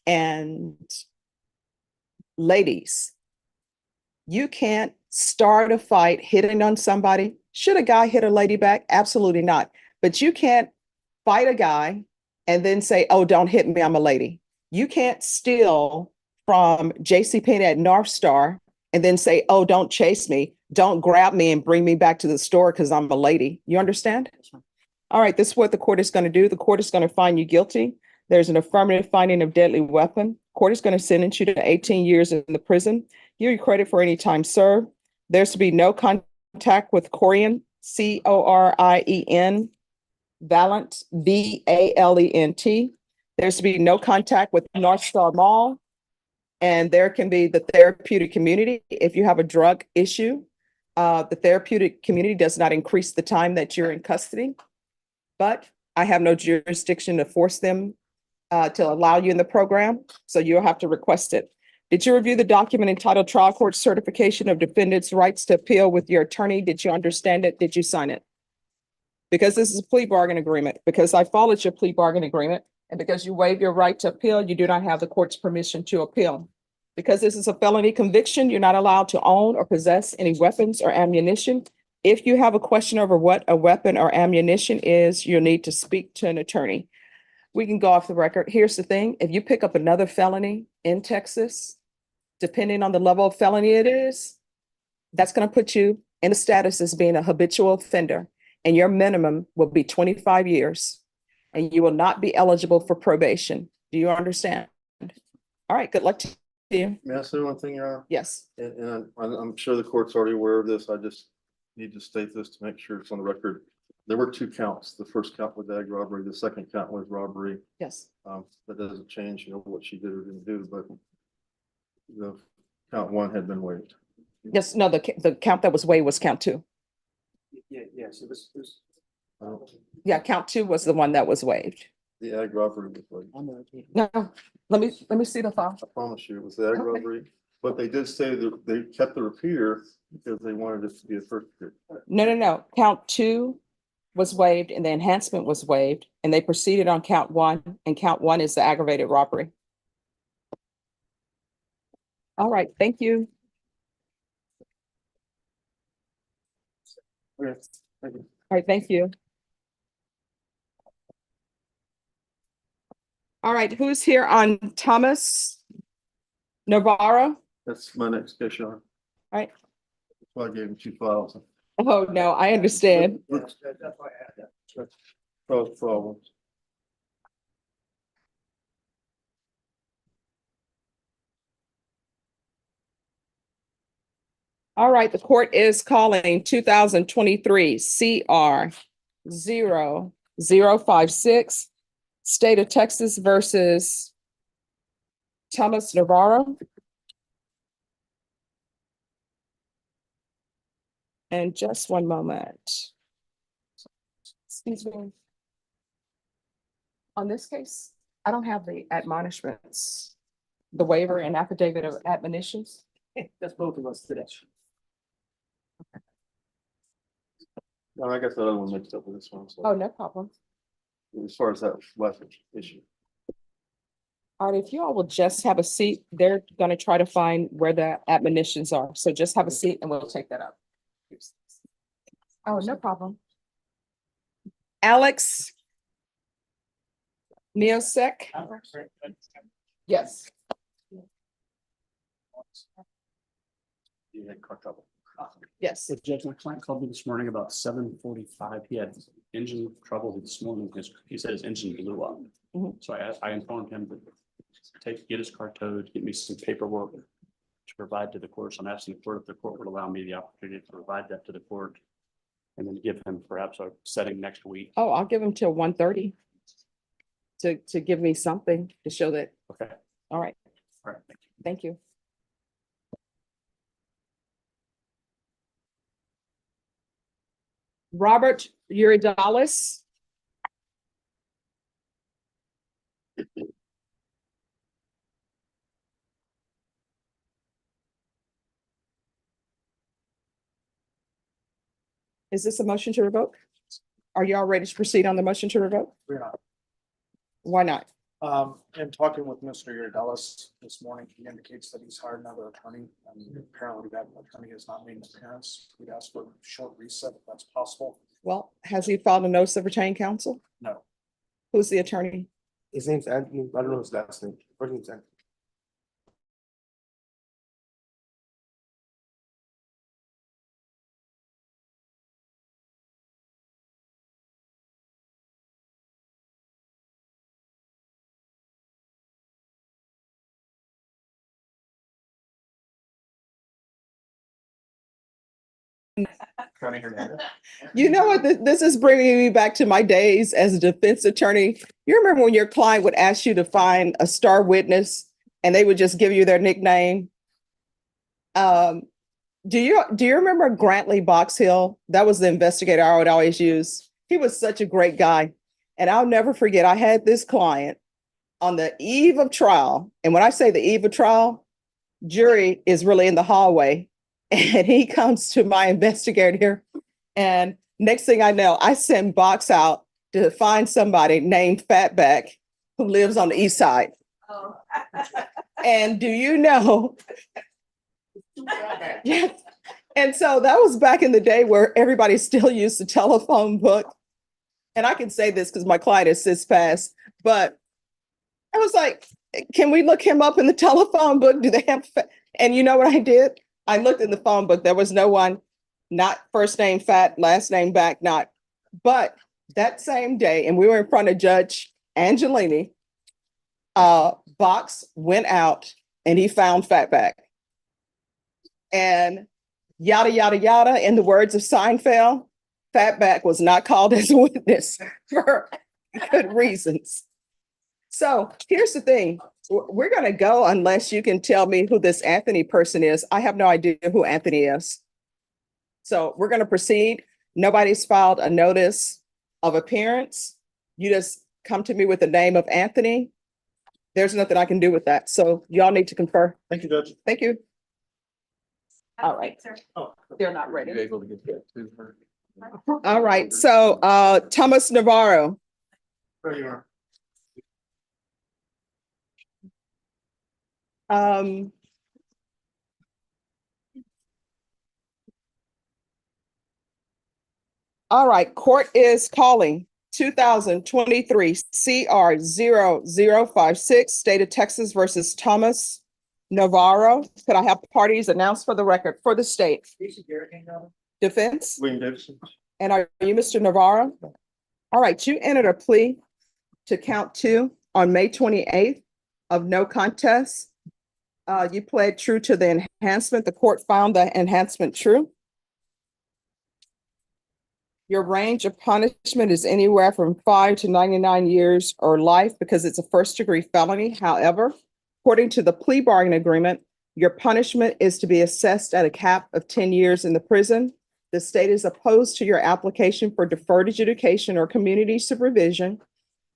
And ladies, you can't start a fight hitting on somebody. Should a guy hit a lady back? Absolutely not. But you can't fight a guy and then say, oh, don't hit me, I'm a lady. You can't steal from JCPenney at North Star and then say, oh, don't chase me. Don't grab me and bring me back to the store because I'm a lady. You understand? All right, this is what the court is going to do. The court is going to find you guilty. There's an affirmative finding of deadly weapon. Court is going to sentence you to 18 years in the prison. You're credit for any time served. There's to be no contact with Corien, Corien, Valent, Valent. There's to be no contact with North Star Mall. And there can be the therapeutic community. If you have a drug issue, the therapeutic community does not increase the time that you're in custody. But I have no jurisdiction to force them to allow you in the program, so you'll have to request it. Did you review the document entitled Trial Court Certification of Defendant's Rights to Appeal with your attorney? Did you understand it? Did you sign it? Because this is a plea bargain agreement, because I followed your plea bargain agreement, and because you waive your right to appeal, you do not have the court's permission to appeal. Because this is a felony conviction, you're not allowed to own or possess any weapons or ammunition. If you have a question over what a weapon or ammunition is, you'll need to speak to an attorney. We can go off the record. Here's the thing. If you pick up another felony in Texas, depending on the level of felony it is, that's going to put you in a status as being a habitual offender, and your minimum will be 25 years, and you will not be eligible for probation. Do you understand? All right, good luck to you. May I say one thing, Your Honor? Yes. And I'm sure the court's already aware of this. I just need to state this to make sure it's on the record. There were two counts. The first count was ag robbery. The second count was robbery. Yes. That doesn't change, what she did or didn't do, but the count one had been waived. Yes, no, the count that was waived was count two. Yeah, so this was. Yeah, count two was the one that was waived. The ag robbery was waived. No, let me see the file. I promise you, it was the ag robbery, but they did say that they kept the repeater because they wanted it to be a first degree. No. Count two was waived and the enhancement was waived, and they proceeded on count one, and count one is the aggravated robbery. All right, thank you. Okay, thank you. All right, thank you. All right, who's here on Thomas Navarro? That's my next case, Your Honor. All right. That's why I gave him 2 files. Oh, no, I understand. That's why I had that. Both problems. All right, the court is calling 2023 CR 0056, State of Texas versus Thomas Navarro. And just one moment. Excuse me. On this case, I don't have the admonishments, the waiver and affidavit of admonitions. That's both of us today. No, I guess the other one mixed up with this one, so Oh, no problem. as far as that last issue. All right, if you all will just have a seat, they're gonna try to find where the admonitions are. So just have a seat and we'll take that up. Oh, no problem. Alex Miosek? Yes. You had car trouble. Yes. So Judge, my client called me this morning about 7:45. He had engine trouble this morning. He said his engine blew up. Mhm. So I informed him to get his car towed, get me some paperwork to provide to the court. So I'm asking the court if the court would allow me the opportunity to provide that to the court. And then give him perhaps a setting next week. Oh, I'll give him till 1:30 to give me something to show that. Okay. All right, All right. Thank you. thank you. Robert Uridalis. Is this a motion to revoke? Are you all ready to proceed on the motion to revoke? We're not. Why not? In talking with Mr. Urdalis this morning, he indicates that he's hired another attorney. And apparently that attorney has not made his appearance. We'd ask for a short reset if that's possible. Well, has he filed a notice of retained counsel? No. Who's the attorney? His name's Anthony. I don't know his last name. First name's Anthony. You know what? This is bringing me back to my days as a defense attorney. You remember when your client would ask you to find a star witness and they would just give you their nickname? Do you remember Grantley Boxhill? That was the investigator I would always use. He was such a great guy. And I'll never forget, I had this client on the eve of trial. And when I say the eve of trial, jury is really in the hallway. And he comes to my investigator here. And next thing I know, I send Box out to find somebody named Fatback who lives on the east side. Oh. And do you know? Yes. And so that was back in the day where everybody still used the telephone book. And I can say this because my client has since passed, but I was like, can we look him up in the telephone book? Do they have? And you know what I did? I looked in the phone book. There was no one, not first name Fat, last name Back, not. But that same day, and we were in front of Judge Angelini, Box went out and he found Fatback. And yada, yada, yada, in the words of Seinfeld, Fatback was not called as a witness for good reasons. So here's the thing. We're going to go unless you can tell me who this Anthony person is. I have no idea who Anthony is. So we're going to proceed. Nobody's filed a notice of appearance. You just come to me with the name of Anthony. There's nothing I can do with that. So y'all need to confer. Thank you, Judge. Thank you. All right. Oh, They're not ready. You're able to get that to her. All right. So Thomas Navarro. There you are. All right, court is calling 2023 CR 0056, State of Texas versus Thomas Navarro. Could I have the parties announced for the record for the state? Defense? William Davidson. And are you Mr. Navarro? All right, you entered a plea to count 2 on May 28th of no contest. You pled true to the enhancement. The court found the enhancement true. Your range of punishment is anywhere from 5 to 99 years or life because it's a first-degree felony. However, According to the plea bargaining agreement, your punishment is to be assessed at a cap of 10 years in the prison. The state is opposed to your application for deferred adjudication or community supervision.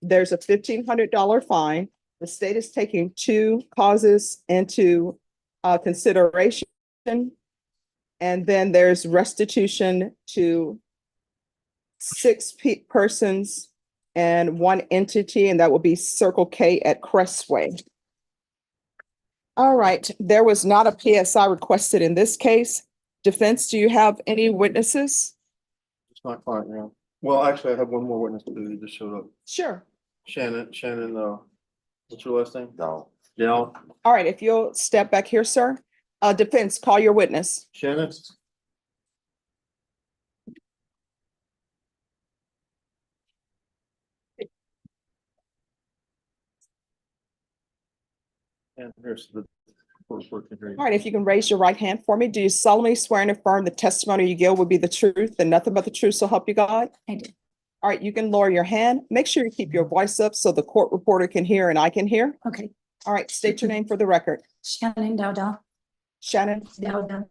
There's a $1,500 fine. The state is taking two causes into consideration. And then there's restitution to six persons and one entity, and that will be Circle K at Crestway. All right, there was not a PSI requested in this case. Defense, do you have any witnesses? It's my client now. Well, actually, I have one more witness who just showed up. Sure. Shannon, what's your last name? No. Dell. All right, if you'll step back here, sir. Defense, call your witness. Shannon? And here's the. All right, if you can raise your right hand for me. Do you solemnly swear and affirm the testimony you give will be the truth and nothing but the truth, so help you God? I do. All right, you can lower your hand. Make sure you keep your voice up so the court reporter can hear and I can hear. Okay. All right, state your name for the record. Shannon Dowdell. Shannon. Dowdell.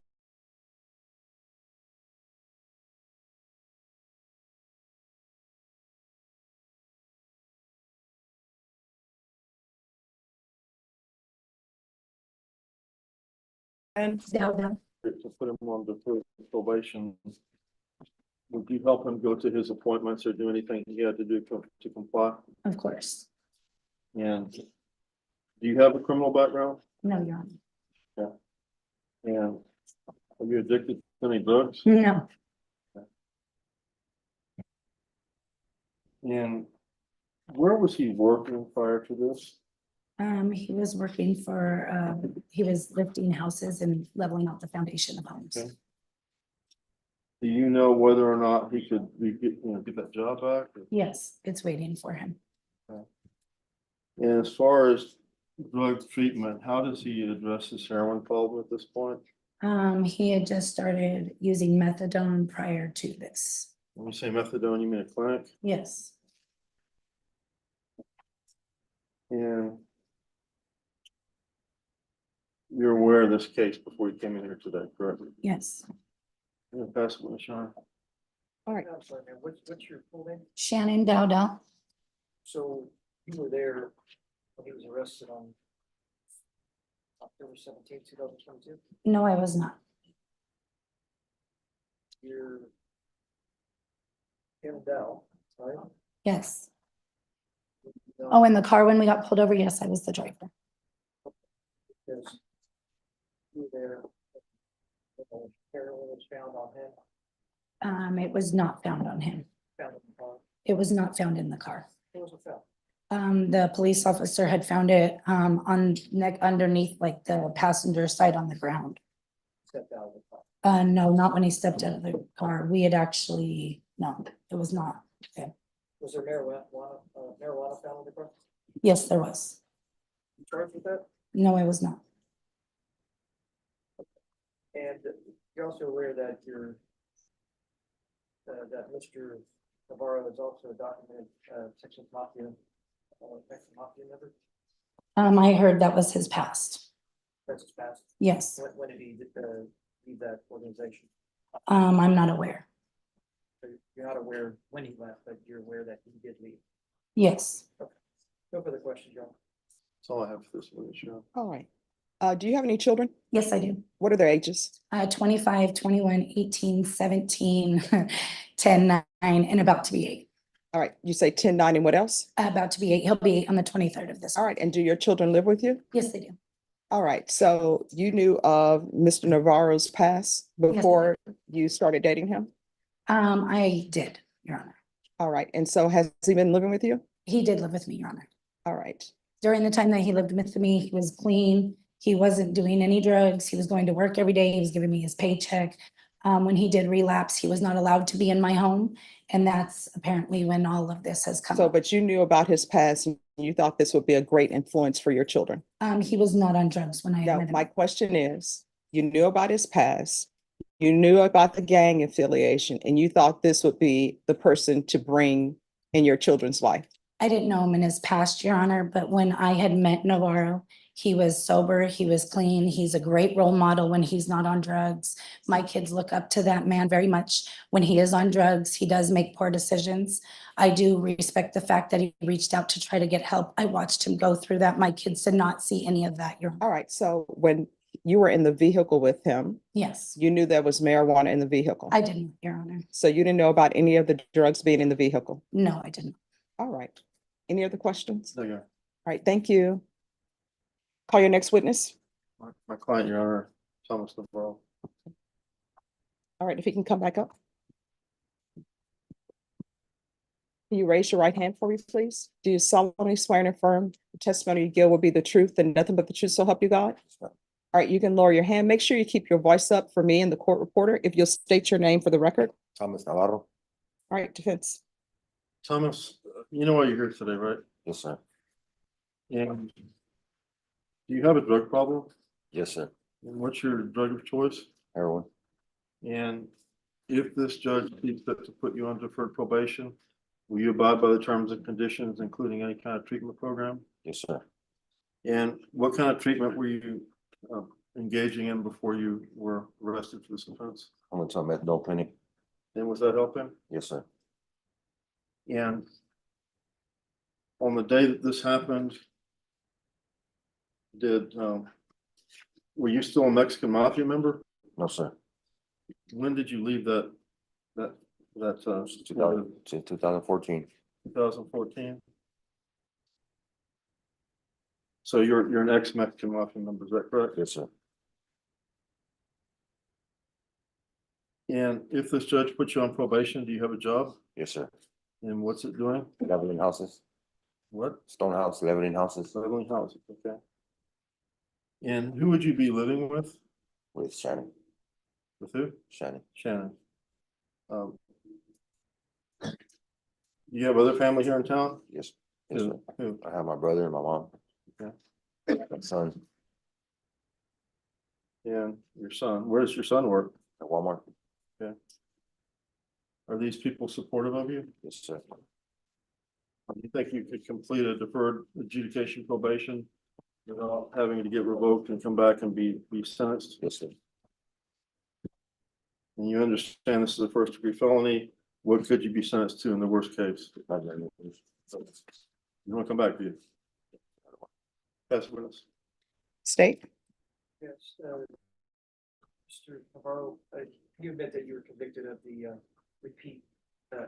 And Dowdell. To put him on deferred probation. Would you help him go to his appointments or do anything he had to do to comply? Of course. And do you have a criminal background? No, Your Honor. Yeah. And are you addicted to any drugs? No. And where was he working prior to this? He was working for, he was lifting houses and leveling out the foundation of homes. Okay. Do you know whether or not he could get that job back? Yes, it's waiting for him. And as far as drug treatment, how does he address his heroin problem at this point? He had just started using methadone prior to this. When you say methadone, you mean a clinic? Yes. And you're aware of this case before you came in here today, correct? Yes. Yeah, pass it, Ms. Shawn. all right. I'm sorry, man, what's your full name? Shannon Dowdell. So you were there when he was arrested on October 17th, 2022? No, I was not. You're Kim Dell, right? Yes. Oh, in the car when we got pulled over, yes, I was the driver. Because you were there, heroin was found on him, It was not found on him. found in the car. It was not found in the car. What was it found? The police officer had found it, on underneath like the passenger side on the ground. Stepped out of the car. No, not when he stepped out of the car. We had actually, no, it was not. Okay. Was there marijuana found in the car? Yes, there was. You charged with that? No, I was not. And you're also aware that that Mr. Navarro is also a documented, Texas Mafia member? I heard that was his past. That's his past. Yes. When did he leave that organization? I'm not aware. So you're not aware when he left, but you're aware that he did leave. Yes. No further questions, John. That's all I have for this one, Ms. Shawn. All right. Do you have any children? Yes, I do. What are their ages? 25, 21, 18, 17, 10, 9, and about to be 8. All right, you say 10, 9, and what else? About to be 8. He'll be 8 on the 23rd of this. All right, and do your children live with you? Yes, they do. All right, so you knew of Mr. Navarro's past before you started dating him? I did, Your Honor. All right, and so has he been living with you? He did live with me, Your Honor. All right. During the time that he lived with me, he was clean. He wasn't doing any drugs. He was going to work every day. He was giving me his paycheck. When he did relapse, he was not allowed to be in my home. And that's apparently when all of this has come So, up. but you knew about his past and you thought this would be a great influence for your children? He was not on drugs when I Now, met him. my question is, you knew about his past, you knew about the gang affiliation, and you thought this would be the person to bring in your children's life? I didn't know him in his past, Your Honor, but when I had met Navarro, he was sober, he was clean, he's a great role model when he's not on drugs. My kids look up to that man very much. When he is on drugs, he does make poor decisions. I do respect the fact that he reached out to try to get help. I watched him go through that. My kids did not see any of that, Your Honor. All right, so when you were in the vehicle with him, Yes, you knew there was marijuana in the vehicle? I didn't, Your Honor. So you didn't know about any of the drugs being in the vehicle? No, I didn't. All right. Any other questions? No, All Your right, thank you. Call your next witness. Honor. My client, Your Honor, Thomas Navarro. All right, if he can come back up. Can you raise your right hand for me, please? Do you solemnly swear and affirm the testimony you give will be the truth and nothing but the truth, so help you God? All right, you can lower your hand. Make sure you keep your voice up for me and the court reporter. If you'll state your name for the record. Thomas Navarro. All right, defense. Thomas, you know why you're here today, right? Yes, sir. And do you have a drug problem? Yes, sir. And what's your drug of choice? Heroin. And if this judge sees fit to put you on deferred probation, will you abide by the terms and conditions, including any kind of treatment program? Yes, sir. And what kind of treatment were you engaging in before you were arrested for this offense? I went to a methadone clinic. And was that helping? Yes, sir. And on the day that this happened, were you still a Mexican mafia member? No, sir. When did you leave that 2014. 2014? So you're an ex-Mexican mafia member, is that correct? Yes, sir. And if this judge puts you on probation, do you have a job? Yes, sir. And what's it doing? Leveling houses. What? Stone house, leveling houses. Leveling houses, okay. And who would you be living with? With Shannon. With who? Shannon. Shannon. Do you have other family here in town? Yes. Yes, sir. Who? I have my brother and my mom. Okay. My son And your son. Where does your son work? at Walmart. Okay. Are these people supportive of you? Yes, sir. Do you think you could complete a deferred adjudication probation without having to get revoked and come back and be sentenced? Yes, sir. And you understand this is a first degree felony. What could you be sentenced to in the worst case? You want to come back, do you? Pass witness. State. Yes, Mr. Navarro, you admit that you were convicted of the repeat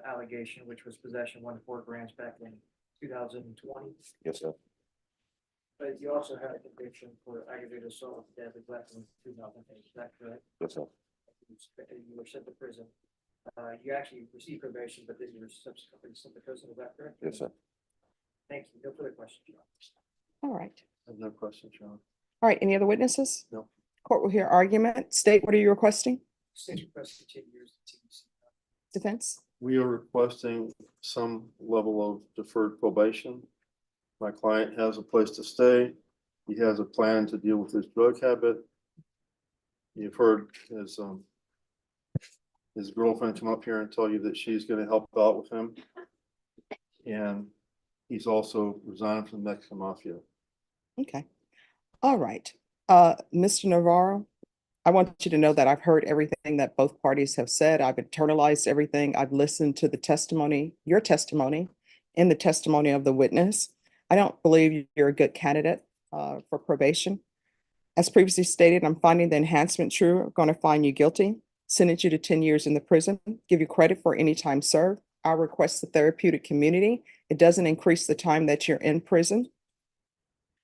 allegation, which was possession of 1 to 4 grams back in 2020. Yes, sir. But you also had a conviction for aggravated assault with deadly weapon in 2008. Is that correct? Yes, sir. You were sent to prison. You actually received probation, but then you were subsequently sent to prison. Is that correct? Yes, sir. Thank you. No further questions. All right. I have no questions, John. All right, any other witnesses? No. Court will hear argument. State, what are you requesting? State requested 10 years. Defense? We are requesting some level of deferred probation. My client has a place to stay. He has a plan to deal with his drug habit. You've heard his girlfriend come up here and tell you that she's going to help out with him. And he's also resigned from the Mexican mafia. Okay. All right. Mr. Navarro, I want you to know that I've heard everything that both parties have said. I've internalized everything. I've listened to the testimony, your testimony, and the testimony of the witness. I don't believe you're a good candidate for probation. As previously stated, I'm finding the enhancement true. I'm going to find you guilty, sentence you to 10 years in the prison, give you credit for any time served. I request the therapeutic community. It doesn't increase the time that you're in prison.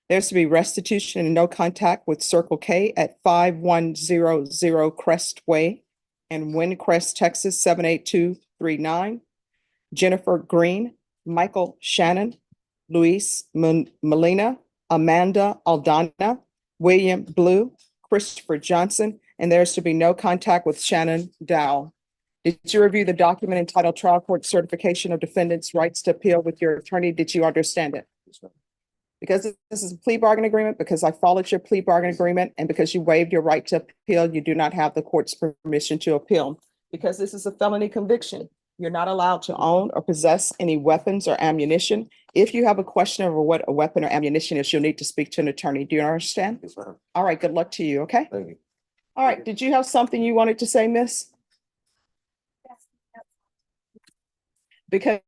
There's to be restitution and no contact with Circle K at 5100 Crest Way in Windcrest, Texas, 78239. Jennifer Green, Michael Shannon, Luis Molina, Amanda Aldana, William Blue, Christopher Johnson, and there's to be no contact with Shannon Dow. Did you review the document entitled Trial Court Certification of Defendant's Rights to Appeal with your attorney? Did you understand it? Because this is a plea bargain agreement, because I followed your plea bargain agreement, and because you waived your right to appeal, you do not have the court's permission to appeal. Because this is a felony conviction, You're not allowed to own or possess any weapons or ammunition. If you have a question over what a weapon or ammunition is, you'll need to speak to an attorney. Do you understand? Yes, ma'am. All right, good luck to you, okay? Thank you. All right, did you have something you wanted to say, miss? Because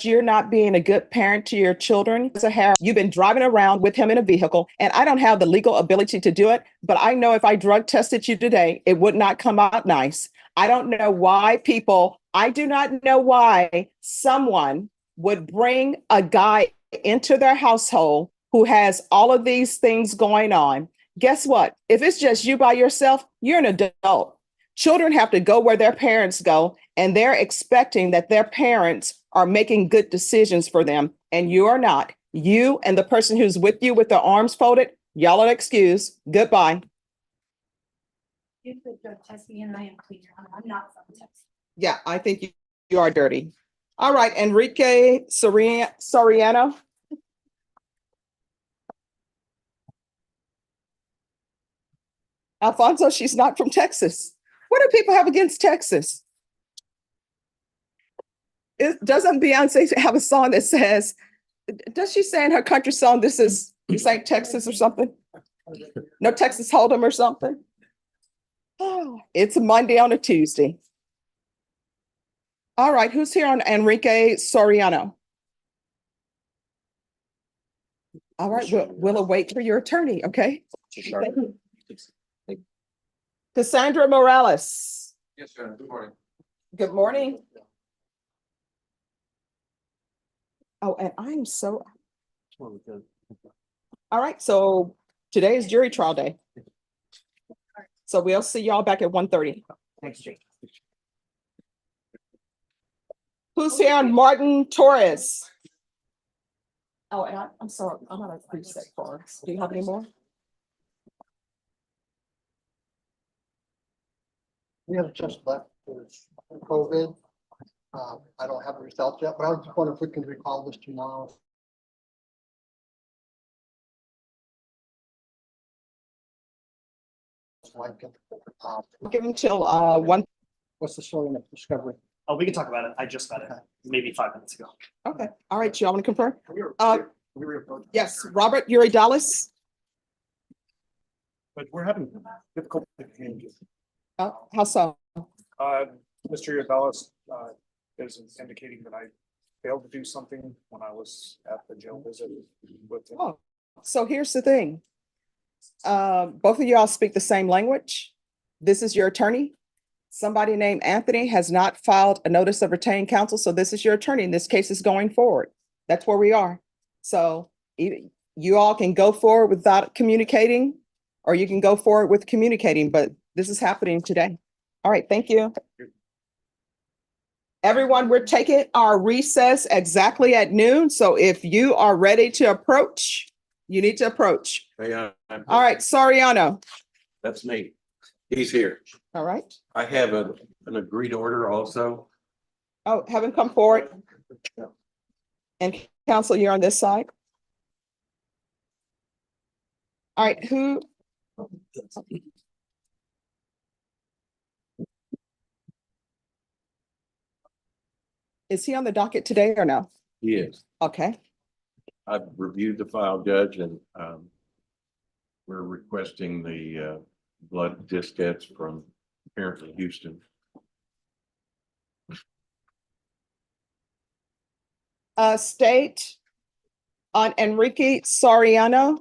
you're not being a good parent to your children. You've been driving around with him in a vehicle, and I don't have the legal ability to do it, but I know if I drug tested you today, it would not come out nice. I don't know why I do not know why someone would bring a guy into their household who has all of these things going on. Guess what? If it's just you by yourself, you're an adult. Children have to go where their parents go, and they're expecting that their parents are making good decisions for them, and you are not. You and the person who's with you with their arms folded, y'all are excused. Goodbye. You could drug test me and I am clean. I'm not from Texas. Yeah, I think you are dirty. All right, Enrique Soriano. Alfonso, she's not from Texas. What do people have against Texas? Doesn't Beyonce have a song that says, does she say in her country song, this is, you sang Texas or something? No Texas Hold'em or something? Oh, it's a Monday on a Tuesday. All right, who's here on Enrique Soriano? All right, we'll await for your attorney, okay? Cassandra Morales. Yes, sir. Good morning. Good morning. Oh, and I'm so. All right, so today is jury trial day. So we'll see y'all back at 1:30. Who's here on Martin Torres? Oh, and I'm sorry, I'm not a preset for us. Do you have any more? We have just left for COVID. I don't have the results yet, but I was just wondering if we can recall this tomorrow. Give them till 1. What's the story of discovery? Oh, we can talk about it. I just got it maybe 5 minutes ago. Okay, all right, y'all want to confirm? We were approaching. Yes, Robert Uridalis. But we're having difficulty. How so? Mr. Yadalis, is indicating that I failed to do something when I was at the jail visit with him. Oh, so here's the thing. Both of y'all speak the same language. This is your attorney. Somebody named Anthony has not filed a notice of retained counsel, so this is your attorney, and this case is going forward. That's where we are. So you all can go forward without communicating, or you can go forward with communicating, but this is happening today. All right, thank you. Everyone, we're taking our recess exactly at noon, so if you are ready to approach, you need to approach. All right, Soriano. That's me. He's here. All right. I have an agreed order also. Oh, have him come forward. And counsel, you're on this side. All right, who? Is he on the docket today or no? He is. Okay. I've reviewed the file, Judge, and we're requesting the blood discs from apparently Houston. State on Enrique Soriano.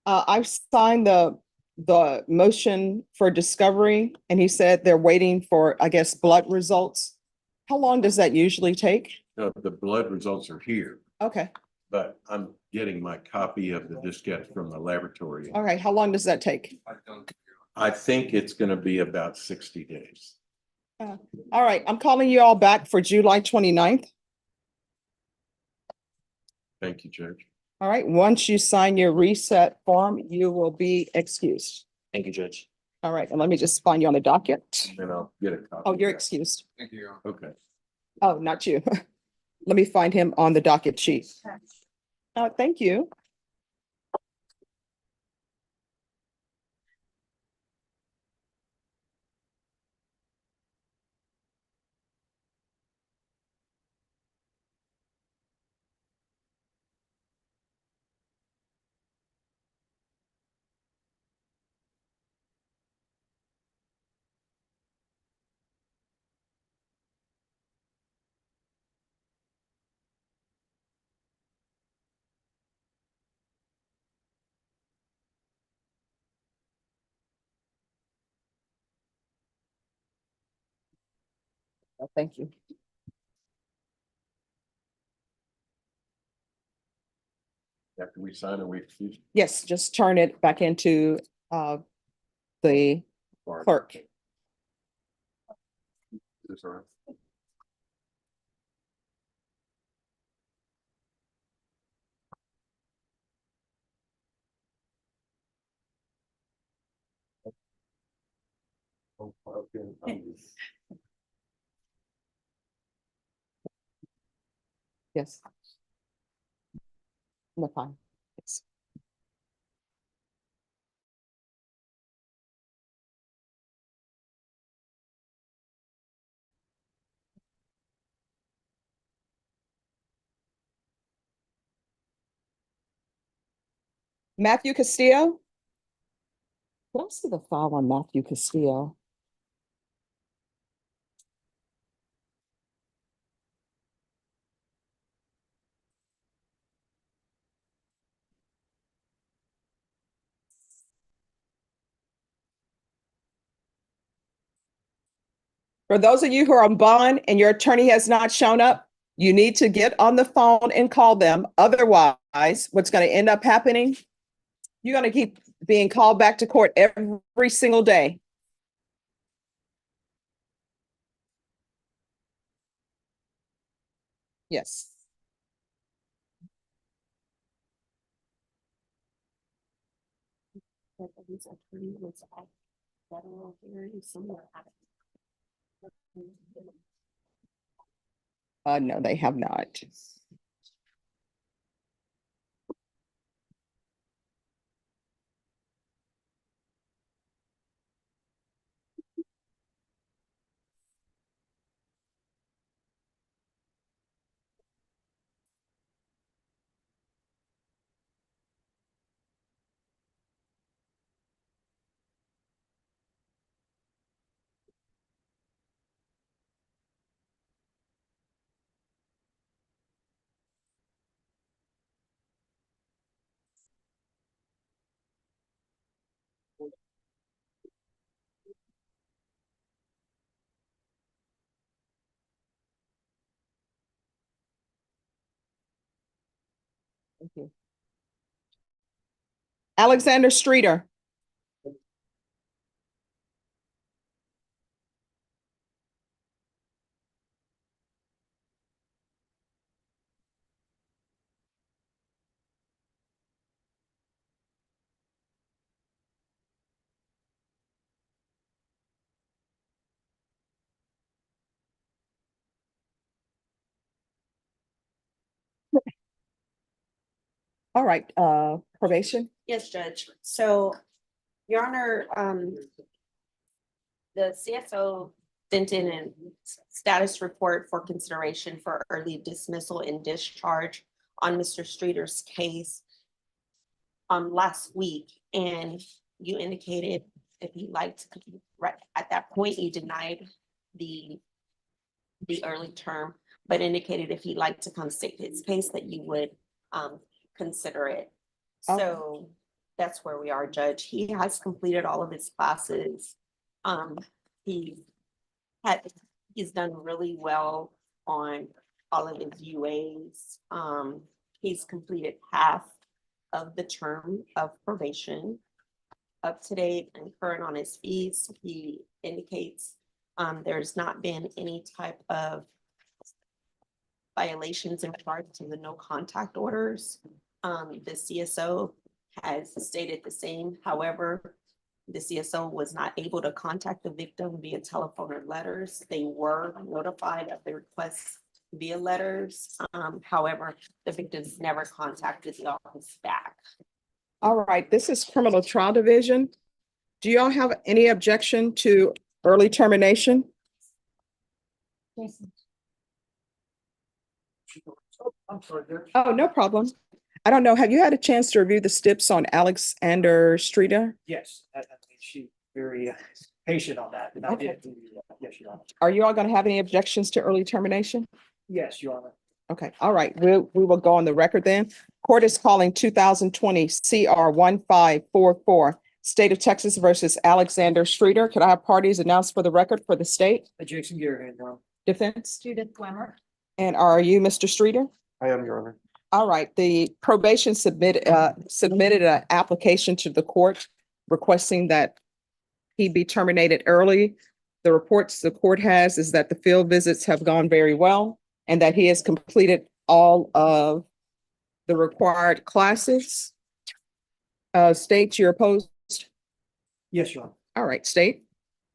I've signed the motion for discovery, and he said they're waiting for, I guess, blood results. How long does that usually take? The blood results are here, Okay. but I'm getting my copy of the diskette from the laboratory. All right. How long does that take? I think it's going to be about 60 days. All right. I'm calling you all back for July 29th. Thank you, Judge. All right. Once you sign your reset form, you will be excused. Thank you, Judge. All right. And let me just find you on the docket. And I'll get a copy. Oh, you're excused. Thank you. Okay. Oh, not you. Let me find him on the docket sheet. Thank you. Thank you. After we sign it, we excuse. Yes, just turn it back into the clerk. This all right? Oh, okay. Yes. No, fine. Yes. Matthew Castillo? Can I see the file on Matthew Castillo? For those of you who are on bond and your attorney has not shown up, you need to get on the phone and call them. Otherwise, what's going to end up happening? You're going to keep being called back to court every single day. Yes. No, they have not. Thank you. Alexander Streeter. All right, probation. Yes, Judge. So, Your Honor, the CSO sent in a status report for consideration for early dismissal and discharge on Mr. Streeter's case last week, and you indicated if you'd like to, right at that point, you denied the early term, but indicated if he'd like to come state his case that you would consider it. So that's where we are, Judge. He has completed all of his classes. He he's done really well on all of his UAs. He's completed half of the term of probation, up to date and current on his fees. He indicates there's not been any type of violations in regards to the no contact orders. The CSO has stated the same. However, the CSO was not able to contact the victim via telephone or letters. They were notified of the request via letters. However, the victims never contacted the office back. All right, this is criminal trial division. Do y'all have any objection to early termination? I'm sorry, Judge. Oh, no problem. I don't know. Have you had a chance to review the steps on Alexander Streeter? Yes, she's very patient on that. And I Okay. did, yes, Your Honor. Are you all going to have any objections to early termination? Yes, Your Honor. Okay, all right, we will go on the record then. Court is calling 2020 CR 1544, State of Texas versus Alexander Streeter. Could I have parties announced for the record for the state? Jason Garrett, Your Honor. Defense? Judith Wimmer. And are you Mr. Streeter? I am, Your Honor. All right, the probation submitted an application to the court requesting that he be terminated early. The reports the court has is that the field visits have gone very well and that he has completed all of the required classes. State, you're opposed? Yes, Your Honor. All right, state?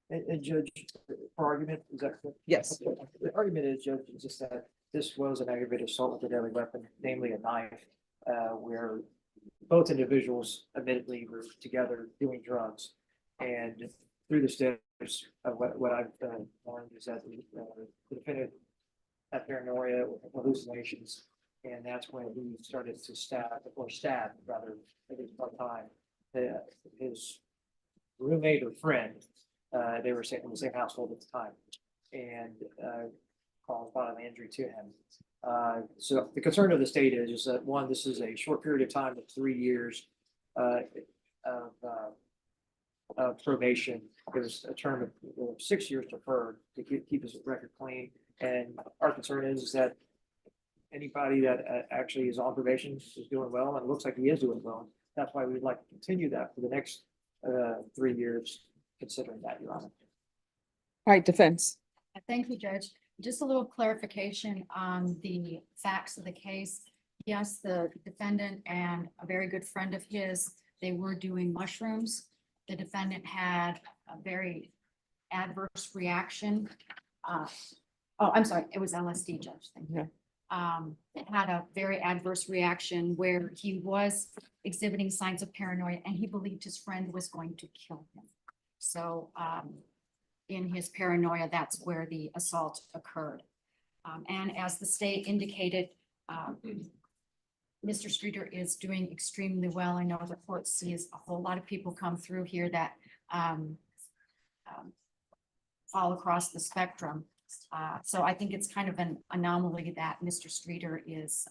And Judge, for argument, is that? correct? Yes. The argument is, Judge, is just that this was an aggravated assault with a deadly weapon, namely a knife, where both individuals admittedly were together doing drugs. And through the steps of what I've learned is that the defendant had paranoia, hallucinations, and that's when he started to stab rather, at least one time, his roommate or friend. They were in the same household at the time, and caused bodily injury to him. So the concern of the state is that, one, this is a short period of time of 3 years of probation. There's a term of 6 years deferred to keep his record clean. And our concern is that anybody that actually is on probation is doing well, and it looks like he is doing well. That's why we'd like to continue that for the next 3 years, considering that, Your Honor. All right, defense. Thank you, Judge. Just a little clarification on the facts of the case. Yes, the defendant and a very good friend of his, they were doing mushrooms. The defendant had a very adverse reaction. I'm sorry, it was LSD, Judge. Thank you. It had a very adverse reaction where he was exhibiting signs of paranoia and he believed his friend was going to kill him. So in his paranoia, that's where the assault occurred. And as the state indicated, Mr. Streeter is doing extremely well. I know the court sees a whole lot of people come through here that fall across the spectrum. So I think it's kind of an anomaly that Mr. Streeter is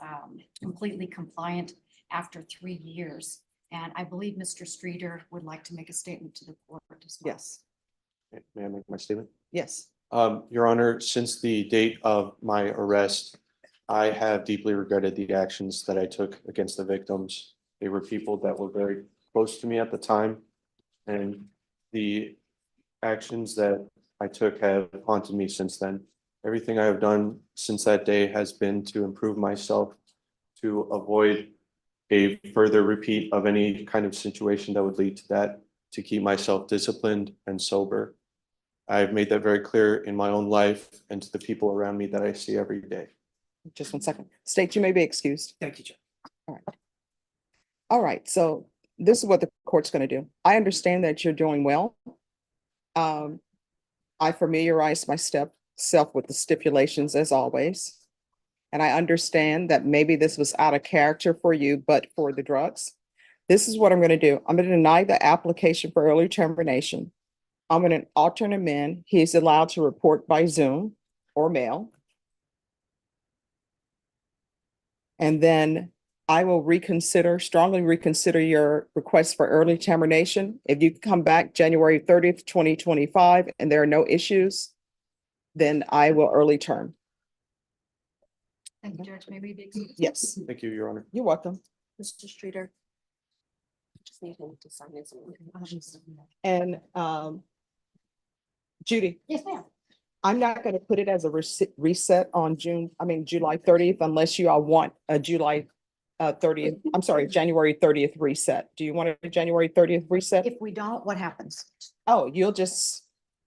completely compliant after 3 years. And I believe Mr. Streeter would like to make a statement to the court as well. Yes. May I make my statement? Yes. Your Honor, since the date of my arrest, I have deeply regretted the actions that I took against the victims. They were people that were very close to me at the time. And the actions that I took have haunted me since then. Everything I have done since that day has been to improve myself, to avoid a further repeat of any kind of situation that would lead to that, to keep myself disciplined and sober. I've made that very clear in my own life and to the people around me that I see every day. Just 1 second. State, you may be excused. Thank you, Judge. All right. All right, so this is what the court's going to do. I understand that you're doing well. I familiarize myself with the stipulations as always. And I understand that maybe this was out of character for you, but for the drugs. This is what I'm going to do. I'm going to deny the application for early termination. I'm going to alter him in. He's allowed to report by Zoom or mail. And then I will strongly reconsider your request for early termination. If you come back January 30th, 2025, and there are no issues, then I will early term. Thank you, Judge. Maybe be excused. Yes, Thank you, Your Honor. you're welcome. Mr. Streeter. Just need him to sign his. And Judy, Yes, ma'am. I'm not going to put it as a reset on July 30th, unless you all want a January 30th reset. Do you want a January 30th reset? If we don't, what happens? Oh,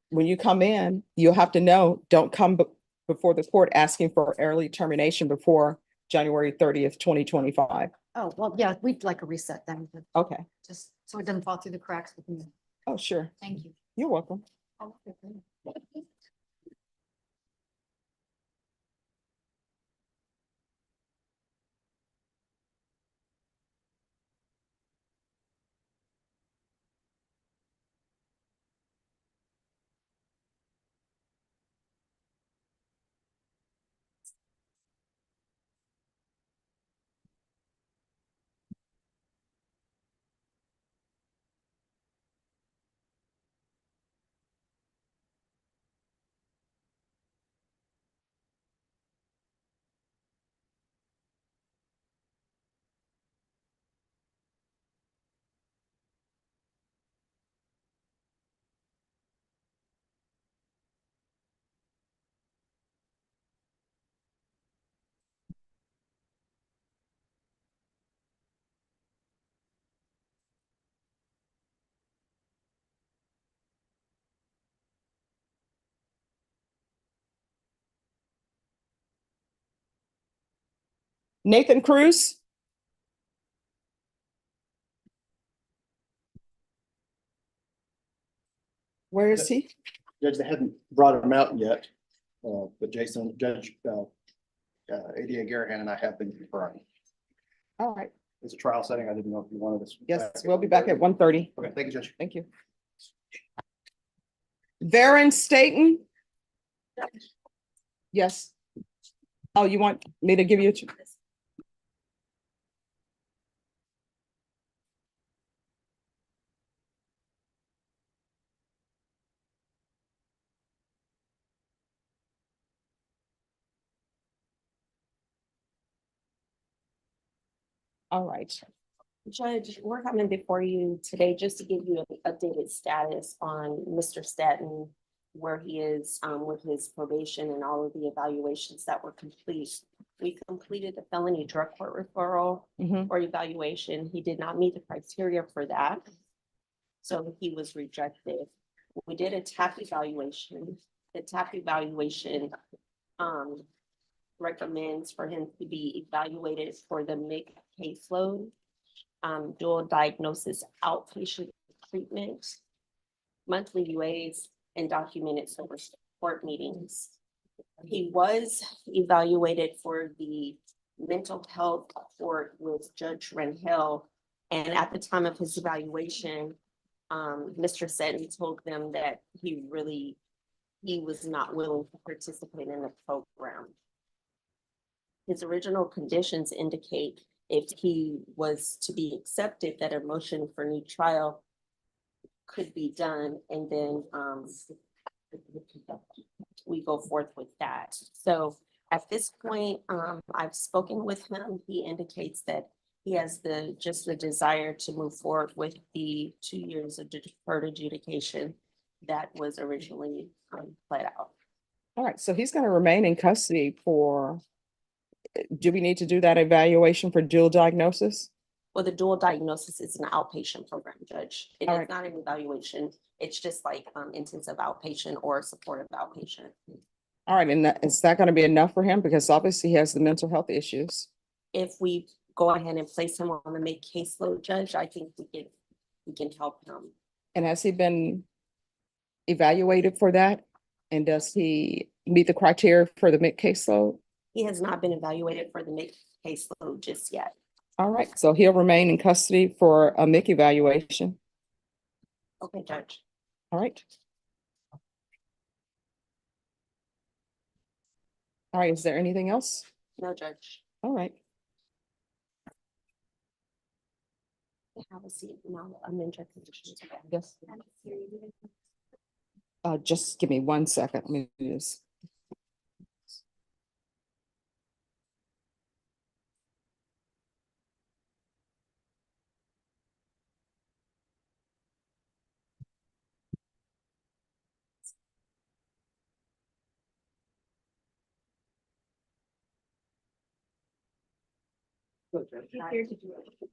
when you come in, you'll have to know, don't come before the court asking for early termination before January 30th, 2025. Oh, well, yeah, we'd like a reset then, but Okay. just so it doesn't fall through the cracks with me. Oh, sure. Thank you. You're welcome. Nathan Cruz? Where is he? Judge, they hadn't brought him out yet, but Judge ADA Garahan and I have been conferring. All right. It's a trial setting. I didn't know if you wanted us. Yes, we'll be back at 1:30. Okay, thank you, Judge. Thank you. Varen Staten? Yes. Oh, you want me to give you? All right. Judge, we're coming before you today just to give you an updated status on Mr. Staton, where he is with his probation and all of the evaluations that were complete. We completed the felony drug court referral or evaluation. He did not meet the criteria for that. So he was rejected. We did a TAP evaluation. The TAP evaluation recommends for him to be evaluated for the MIC caseload, dual diagnosis outpatient treatment, monthly UAs, and documented sober support meetings. He was evaluated for the mental health court with Judge Renhel. And at the time of his evaluation, Mr. Seton told them that he was not willing to participate in the program. His original conditions indicate if he was to be accepted, that a motion for new trial could be done, and then we go forth with that. So at this point, I've spoken with him. He indicates that he has the desire to move forward with the 2 years of deferred adjudication that was originally played out. All right, so he's going to remain in custody for, do we need to do that evaluation for dual diagnosis? Well, the dual diagnosis is an outpatient program, Judge. It All is right. not an evaluation. It's just like intensive outpatient or supportive outpatient. All right, and is that going to be enough for him? Because obviously he has the mental health issues. If we go ahead and place him on the MIC caseload, Judge, I think we can help him. And has he been evaluated for that? And does he meet the criteria for the MIC caseload? He has not been evaluated for the MIC caseload just yet. All right, so he'll remain in custody for a MIC evaluation. Okay, Judge. All right. All right, is there anything else? No, Judge. All right. Have a seat. No, I'm in conditions. Yes. Just give me 1 second. Let me do this. He's here to do it.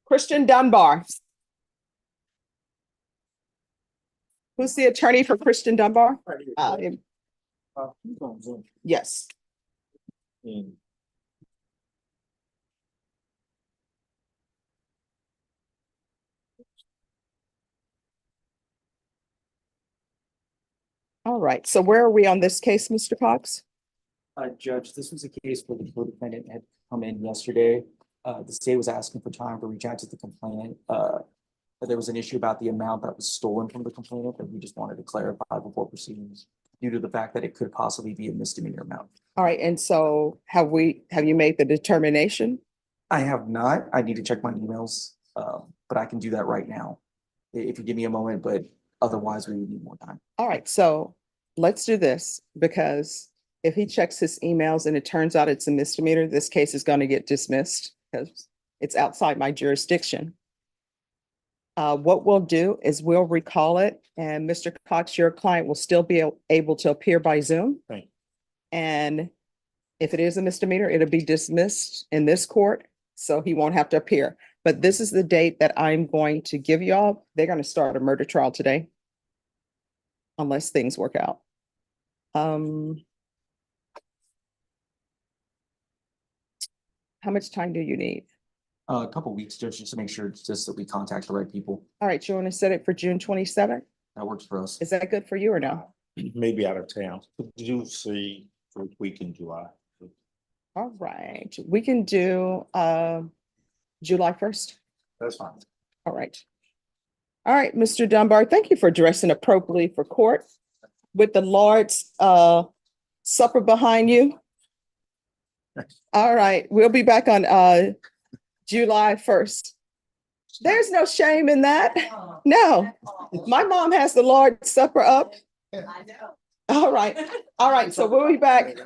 Christian Dunbar. Who's the attorney for Christian Dunbar? Yes. All right, so where are we on this case, Mr. Cox? Judge, this was a case where the co-defendant had come in yesterday. The state was asking for time to reach out to the complainant. There was an issue about the amount that was stolen from the complainant that we just wanted to clarify before proceedings due to the fact that it could possibly be a misdemeanor amount. All right, and so have you made the determination? I have not. I need to check my emails, but I can do that right now if you give me a moment, but otherwise we would need more time. All right, so let's do this because if he checks his emails and it turns out it's a misdemeanor, this case is going to get dismissed because it's outside my jurisdiction. What we'll do is we'll recall it, and Mr. Cox, your client will still be able to appear by Zoom. Thank you. And if it is a misdemeanor, it'll be dismissed in this court, so he won't have to appear. But this is the date that I'm going to give y'all. They're going to start a murder trial today, unless things work out. How much time do you need? A couple weeks, just to make sure, just that we contact the right people. All right, you want to set it for June 27th? That works for us. Is that good for you or no? Maybe out of town. Did you see first week in July? All right, we can do July 1st. That's fine. All right. All right, Mr. Dunbar, thank you for dressing appropriately for court with the Lord's supper behind you. All right, we'll be back on July 1st. There's no shame in that. No, my mom has the Lord's Supper up. All right, so we'll be back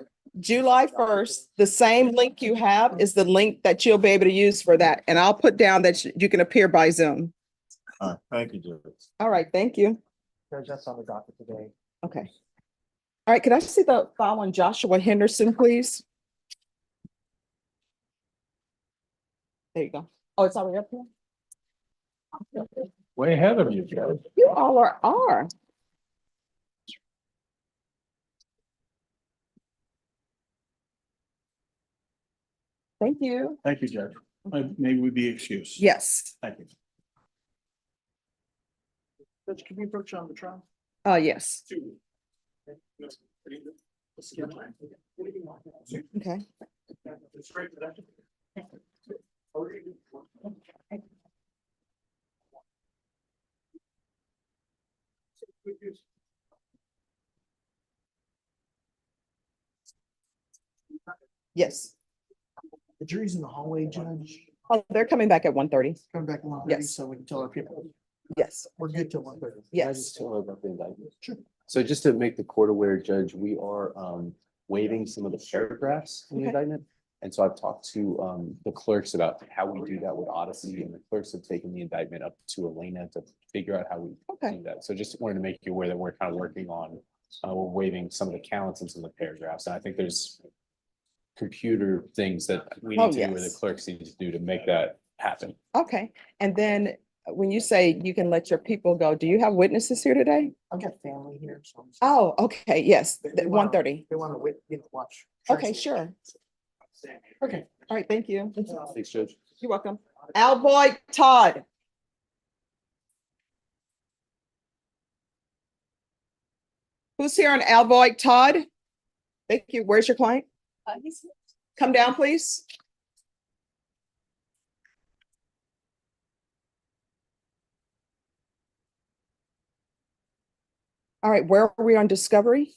July 1st. The same link you have is the link that you'll be able to use for that. And I'll put down that you can appear by Zoom. All right, thank you, Judge. All right, thank you. Judge, that's on the docket today. Okay. All right, can I see the file on Joshua Henderson, please? There you go. Oh, it's already up here? Way ahead of you, Judge. You all are. Thank you. Thank you, Judge. Maybe we be excused. Yes. Thank you. Judge, can we approach on the trial? Yes. Okay. Yes. The jury's in the hallway, Judge. Oh, they're coming back at 1:30. Coming back along, Yes. so we can tell our people. Yes. We're good till 1:30. Yes. Sure. So just to make the court aware, Judge, we are waiving some of the paragraphs in the Okay. indictment. And so I've talked to the clerks about how we do that with Odyssey, and the clerks have taken the indictment up to Elena to figure out how we do that. So just wanted to make you aware that we're kind of working on, we're waiving some of the counts and some of the paragraphs. And I think there's computer things that we Oh, need to do, or the yes. clerks need to do to make that happen. Okay. And then when you say you can let your people go, do you have witnesses here today? I've got family here, so. Oh, okay. Yes. They wanna- 1:30. They want to, watch. Okay, sure. Okay. All right. Thank you. Thanks, Judge. You're welcome. Alboy Todd. Who's here on Alboy Todd? Thank you. Where's your client? Come down, please. All right, where are we on discovery?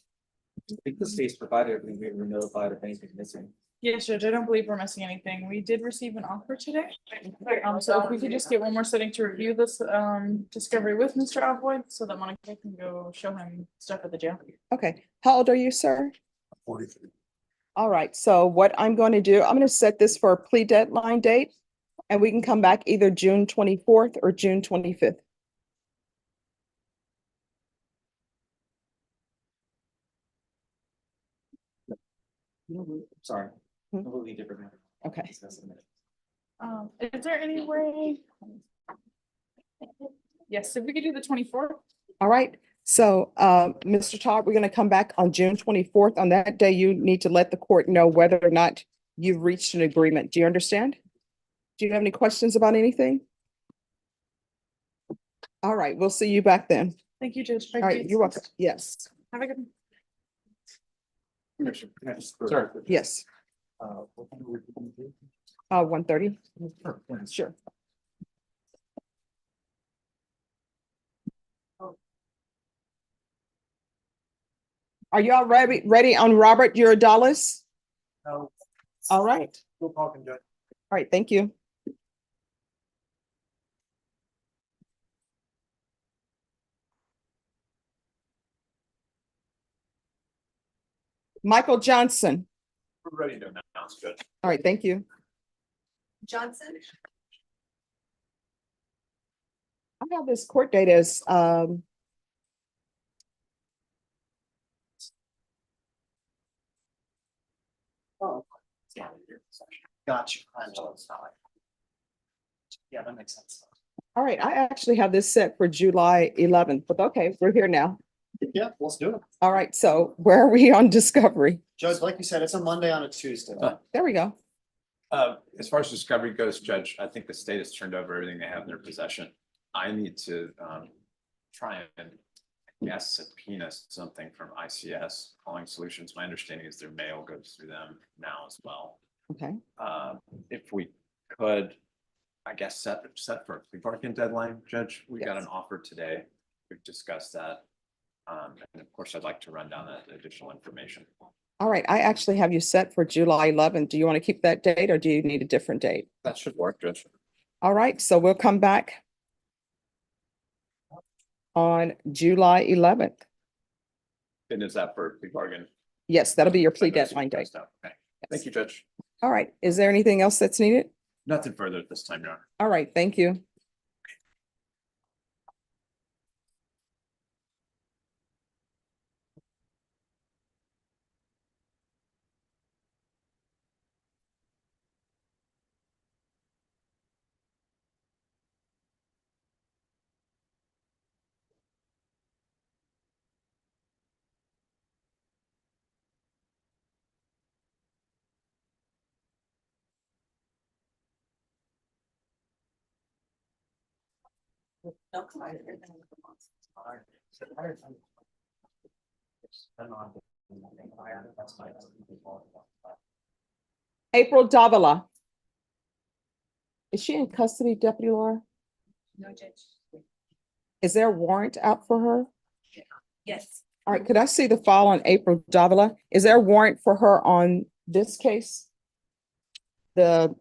I think the state's provided everything, we were notified if anything missing. Yes, Judge, I don't believe we're missing anything. We did receive an offer today. So if we could just get one more setting to review this discovery with Mr. Alvoy so that Monica can go show him stuff at the jail. Okay, how old are you, sir? 43. All right, so what I'm going to do, I'm going to set this for a plea deadline date, and we can come back either June 24th or June 25th. Sorry, Hmm. completely different matter. Okay. Discuss in a minute. Is there any way? Yes, if we could do the 24th. All right, so Mr. Todd, we're going to come back on June 24th. On that day, you need to let the court know whether or not you've reached an agreement. Do you understand? Do you have any questions about anything? All right, we'll see you back then. Thank you, Judge. All right, you're welcome. Yes, Have a good. Commissioner, can I just- yes. What time are we gonna do? 1:30. Sure. Are y'all ready on Robert Uradalis? No. All right. Still talking, Judge. All right, thank you. Michael Johnson. We're ready to announce, Judge. All right, thank you. Johnson? I have this court date as, Oh. Gotcha. I'm so sorry. Yeah, that makes sense. all right, I actually have this set for July 11th, but okay, we're here now. Yeah, let's do it. All right, so where are we on discovery? Judge, like you said, it's a Monday on a Tuesday. There we go. As far as discovery goes, Judge, I think the state has turned over everything they have in their possession. I need to try and subpoena something from ICS Calling Solutions. My understanding is their mail goes through them now as well. Okay. If we could, I guess, set for a plea bargain deadline, Judge. We got Yes. an offer today. We've discussed that. And of course, I'd like to run down that additional information. All right, I actually have you set for July 11th. Do you want to keep that date or do you need a different date? That should work, Judge. All right, so we'll come back on July 11th. And is that for a plea bargain? Yes, that'll be your plea That goes deadline date. okay. Thank you, Judge. All right, is there anything else that's needed? Nothing further at this time, Your Honor. All right, thank you. April Davila. Is she in custody, Deputy Laura? No, Judge. Is there a warrant out for her? Yes. All right, could I see the file on April Davila? Is there a warrant for her on this case? The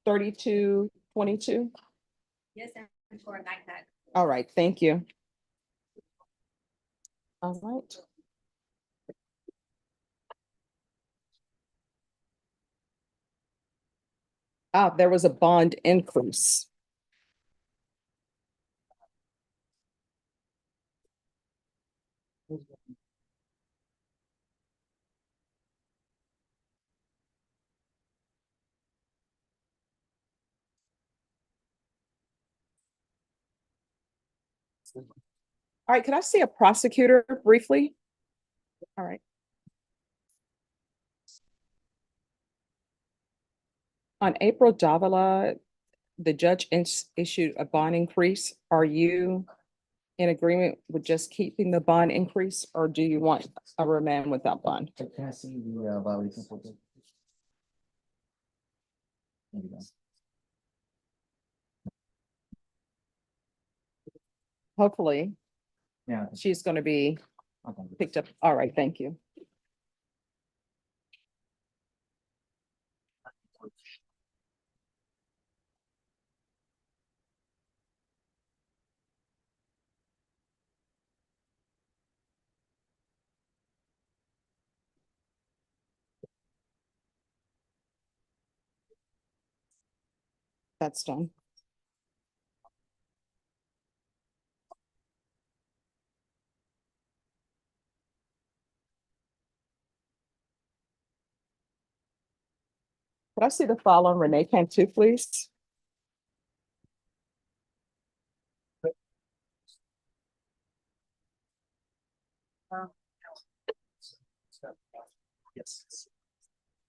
3222? Yes, and for a night that. All right, thank you. All right. There was a bond increase. All right, can I see a prosecutor briefly? All right. On April Davila, the judge issued a bond increase. Are you in agreement with just keeping the bond increase, or do you want a remand without bond? Can I see the violation for this? There you go. Hopefully, Yeah. she's going to be Okay. picked up. All right, thank you. That's done. Could I see the file on Renee Cantu, please? Yes.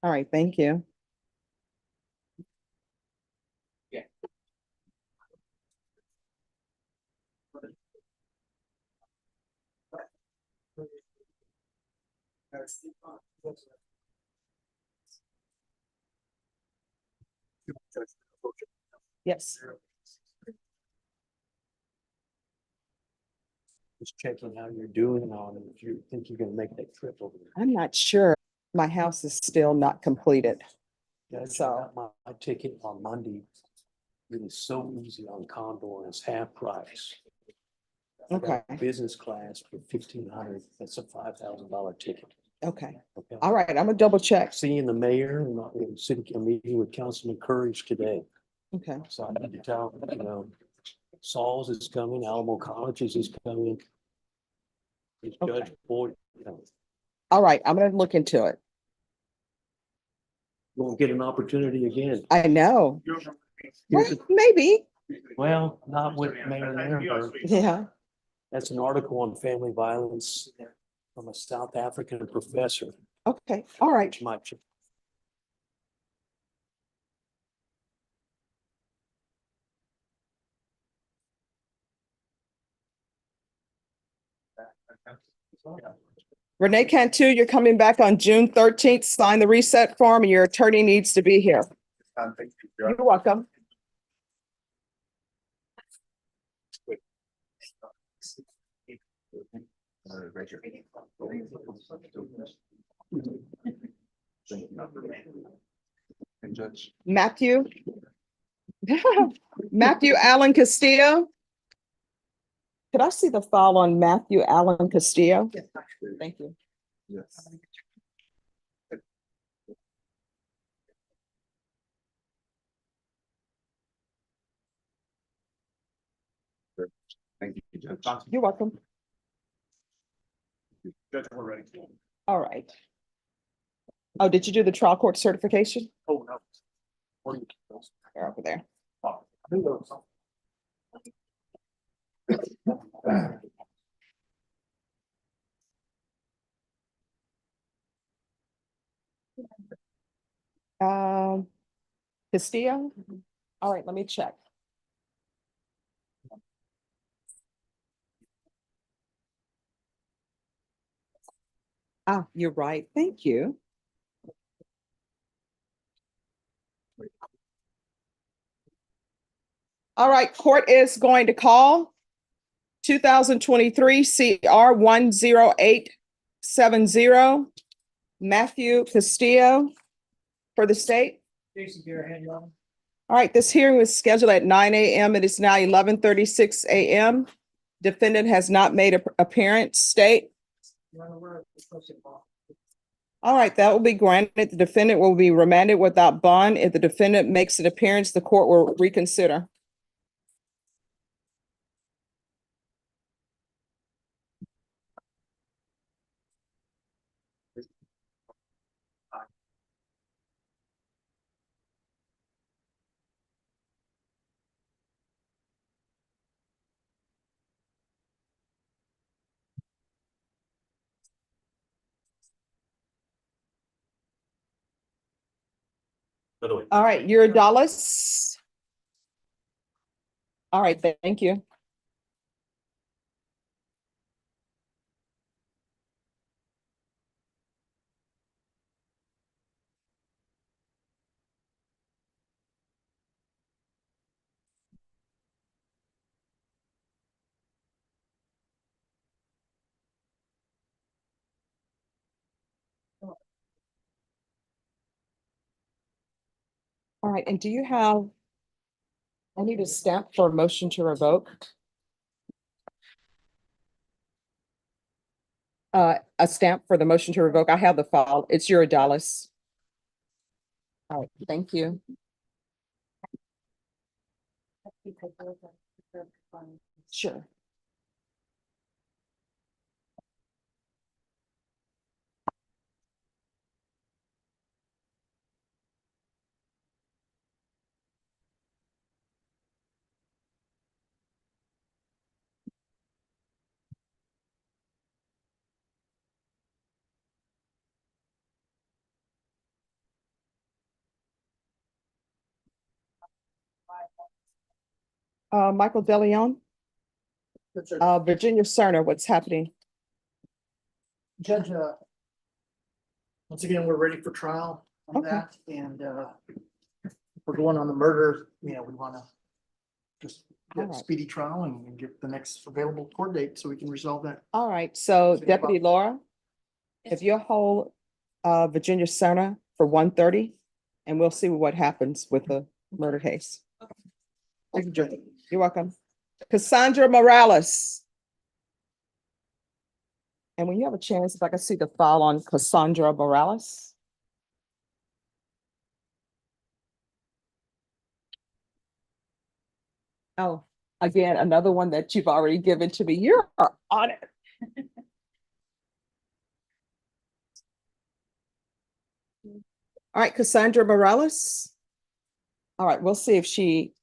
All right, thank you. Yes. Just checking how you're doing on, if you think you're gonna make that trip over there. I'm not sure. My house is still not completed. Judge, I So- got my ticket on Monday. It is so easy on Condor and it's half price. I got Okay. Business class for 1,500. That's a $5,000 ticket. Okay, Okay. all right, I'm gonna double check. Seeing the mayor and city, a meeting with Councilman Courage today. Okay, So I need to tell, Saul's is coming, Alamo College's is coming. Judge Boyd, all right, I'm gonna look into it. won't get an opportunity again. I know. Well, Here's maybe, Well, not with Mayor Navarro. yeah. That's an article on family violence from a South African professor. Okay, all right. Which might Renee Cantu, you're coming back on June 13th. Sign the reset form and your attorney needs to be here. You're welcome. Matthew. Matthew Allen Castillo. Could I see the file on Matthew Allen Castillo? Thank you. Yes. Thank you, Judge. You're welcome. Judge, we're ready. All right. Oh, did you do the trial court certification? Oh, no. They're over there. Castillo? All right, let me check. Ah, you're right. Thank you. All right, court is going to call 2023 CR 10870 Matthew Castillo for the state. Jason Garahan, Your Honor. All right, this hearing was scheduled at 9 a.m. It is now 11:36 a.m. Defendant has not made an appearance. State. Your Honor, we're requesting bond. All right, that will be granted. The defendant will be remanded without bond. If the defendant makes an appearance, the court will reconsider. All right, Dallas. All right, thank you. All right, and do you have, I need a stamp for a motion to revoke. A stamp for the motion to revoke. I have the file. It's Dallas. All right, thank you. Sure. Michael DeLeon. Virginia Cerner, what's happening? Judge, once again, we're ready for trial on Okay. that, and we're going on the murder, we want to just All get right. speedy trial and get the next available court date so we can resolve that. All right, so City Deputy Bob. Laura, if you'll hold Virginia Cerner for 1:30, and we'll see what happens with the murder case. Thank you, Judge. You're welcome. Cassandra Morales. And when you have a chance, if I can see the file on Cassandra Morales. Oh, again, another one that you've already given to me. You're on it. All right, Cassandra Morales. All right, we'll see if she.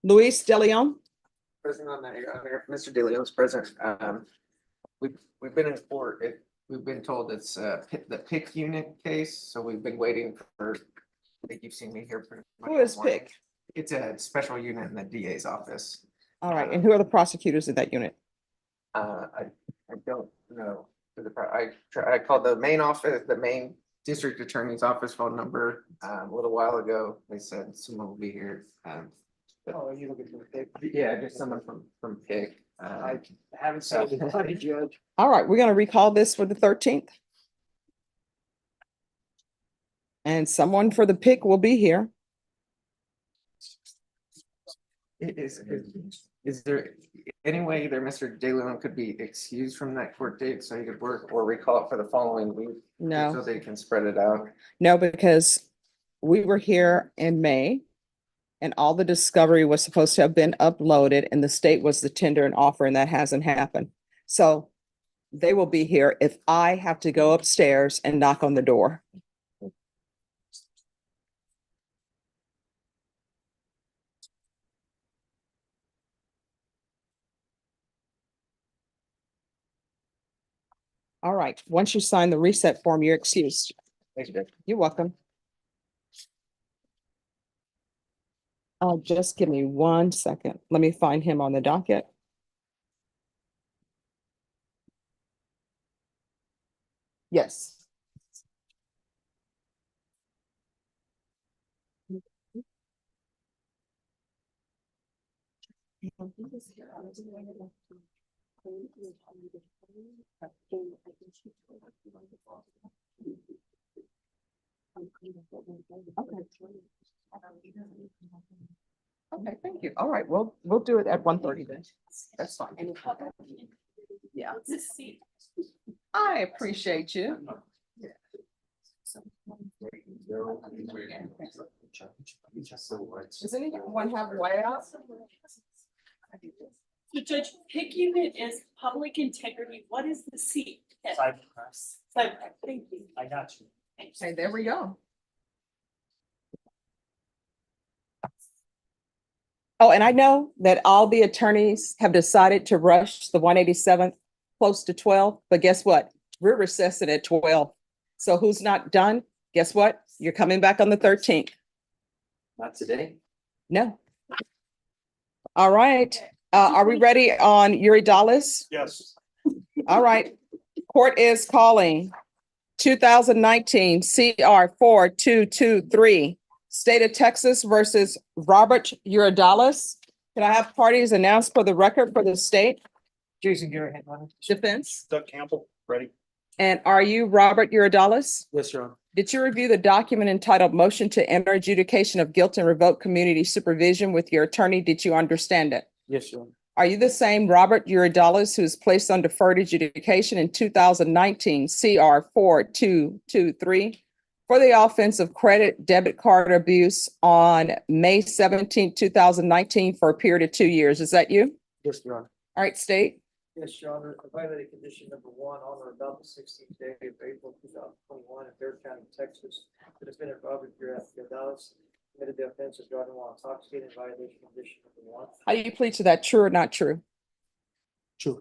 Luis De Leon. President on that, Your Honor, Mr. De Leon's present. We've been in court. We've been told it's the PIC unit case, so we've been waiting for, I think you've seen me here. pretty much Who is all morning. PIC? It's a special unit in the DA's office. All right, and who are the prosecutors in that unit? I don't know. I called the main office, the main district attorney's office phone number a little while ago. They said someone will be here. Oh, you looking for a pic? Yeah, just someone from PIC. I haven't seen anybody, Judge. All right, we're gonna recall this for the 13th. And someone for the PIC will be here. Is there any way either Mr. De Leon could be excused from that court date so he could work or recall it for the following week? No. So they can spread it out. No, because we were here in May and all the discovery was supposed to have been uploaded and the state was the tender and offer and that hasn't happened. So they will be here if I have to go upstairs and knock on the door. All right, once you sign the reset form, you're excused. Thanks, Judge. You're welcome. Just give me 1 second. Let me find him on the docket. Yes. Okay, thank you. All right, we'll do it at 1:30 then. That's fine. Yeah. I appreciate you. Does anyone have layouts? So Judge, PIC unit is public integrity. What is the seat? Cyber. Thank you. I got you. Okay, there we go. Oh, and I know that all the attorneys have decided to rush the 187th close to 12, but guess what? We're recessing at 12. So who's not done? Guess what? You're coming back on the 13th. Not today. No. All right. Are we ready on Yuri Dallas? Yes. All right. Court is calling 2019 CR 4223. State of Texas versus Robert Uradalis. Can I have parties announced for the record for the state? Jason Garrett, Defense. Doug Campbell, ready? And are you Robert Uradalis? Yes, Your Honor. Did you review the document entitled Motion to Enter Adjudication of Guilt and Revoke Community Supervision with your attorney? Did you understand it? Yes, Your Honor. Are you the same Robert Uradalis who was placed on deferred adjudication in 2019 CR 4223 for the offense of credit debit card abuse on May 17, 2019 for a period of 2 years? Is that you? Yes, Your Honor. All right, state. Yes, Your Honor, I violated condition number 1 on or about the 16th day of April 2021 in Bear County, Texas. The defendant Robert Uradalis committed the offense of driving while intoxicated in violation of condition number 1. How do you plead to that? True or not true? True.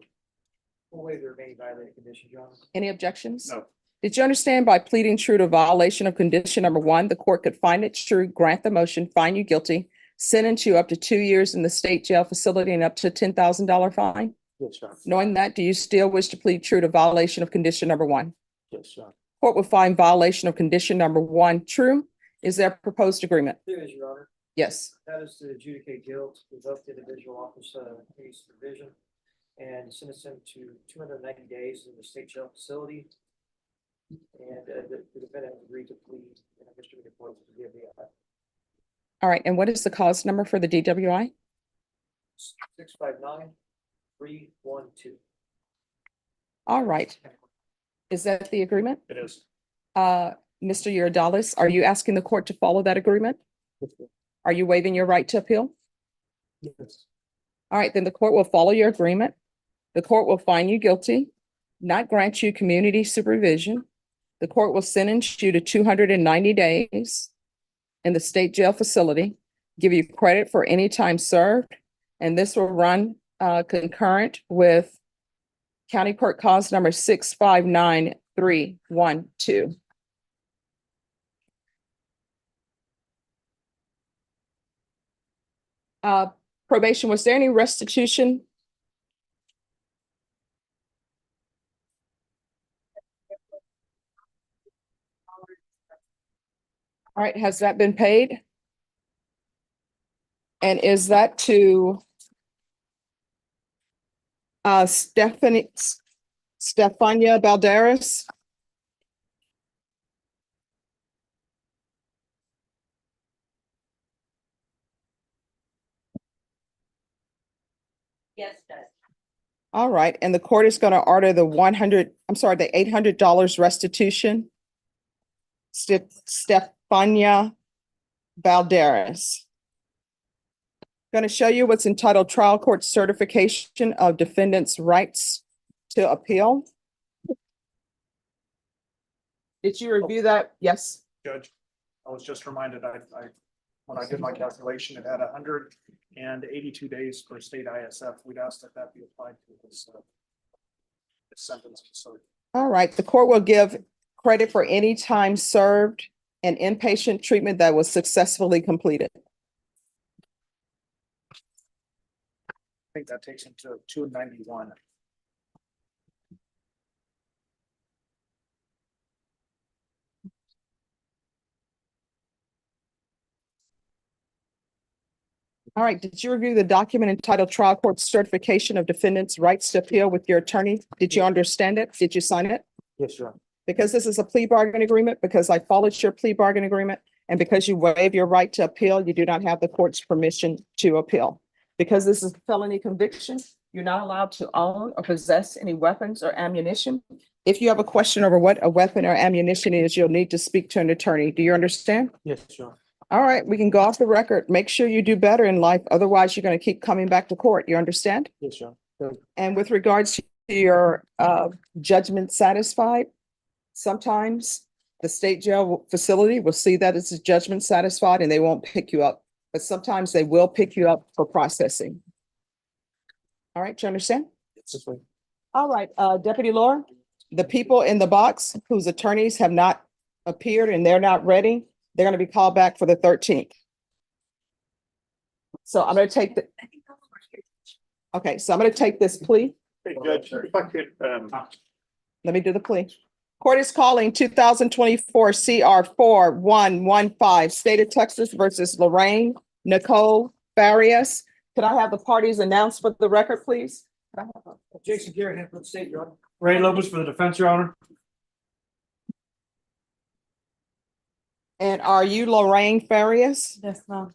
We'll waive the remaining violated conditions, Your Honor. Any objections? No. Did you understand by pleading true to violation of condition number 1, the court could find it true, grant the motion, find you guilty, sentence you up to 2 years in the state jail facility and up to $10,000 fine? Yes, Your Honor. Knowing that, do you still wish to plead true to violation of condition number 1? Yes, Your Honor. Court will find violation of condition number 1 true. Is there a proposed agreement? There is, Your Honor. Yes. That is to adjudicate guilt, revoke the individual office case provision, and sentence him to 290 days in the state jail facility. And the defendant agreed to plead in a misdemeanor point to give the All right, and what is the cause number for the DWI? 659-312. All right. Is that the agreement? It is. Mr. Urdalis, are you asking the court to follow that agreement? Are you waiving your right to appeal? Yes. All right, then the court will follow your agreement. The court will find you guilty, not grant you community supervision. The court will sentence you to 290 days in the state jail facility, give you credit for any time served, and this will run concurrent with County Court Cause number 659312. Probation, was there any restitution? All right, has that been paid? And is that to Stefania Balderas? Yes, Judge. All right, and the court is going to order the the $800 restitution. Stefania Balderas. Going to show you what's entitled Trial Court Certification of Defendant's Rights to Appeal. Did you review that? Yes. Judge, I was just reminded, when I did my calculation, it had 182 days for state ISF. We'd asked that that be applied to this sentence. So All right, the court will give credit for any time served and inpatient treatment that was successfully completed. I think that takes him to 291. All right, did you review the document entitled Trial Court Certification of Defendant's Rights to Appeal with your attorney? Did you understand it? Did you sign it? Yes, Your Honor. Because this is a plea bargain agreement, because I followed your plea bargain agreement, and because you waive your right to appeal, you do not have the court's permission to appeal. Because this is a felony conviction, you're not allowed to own or possess any weapons or ammunition. If you have a question over what a weapon or ammunition is, you'll need to speak to an attorney. Do you understand? Yes, Your Honor. All right, we can go off the record. Make sure you do better in life. Otherwise, you're going to keep coming back to court. You understand? Yes, Your Honor. And with regards to your judgment satisfied, sometimes the state jail facility will see that it's a judgment satisfied and they won't pick you up. But sometimes they will pick you up for processing. All right, do you understand? All right, Deputy Laura, the people in the box whose attorneys have not appeared and they're not ready, they're going to be called back for the 13th. So I'm going to take the. Okay, so I'm going to take this plea. Hey, Judge, if I could, Let me do the plea. Court is calling 2024 CR 4115, State of Texas versus Lorraine Nicole Farias. Could I have the parties announced for the record, please? Jason Garrett, for the state, Your Honor. Ray Lopez for the defense, Your Honor. And are you Lorraine Farias? Yes, ma'am.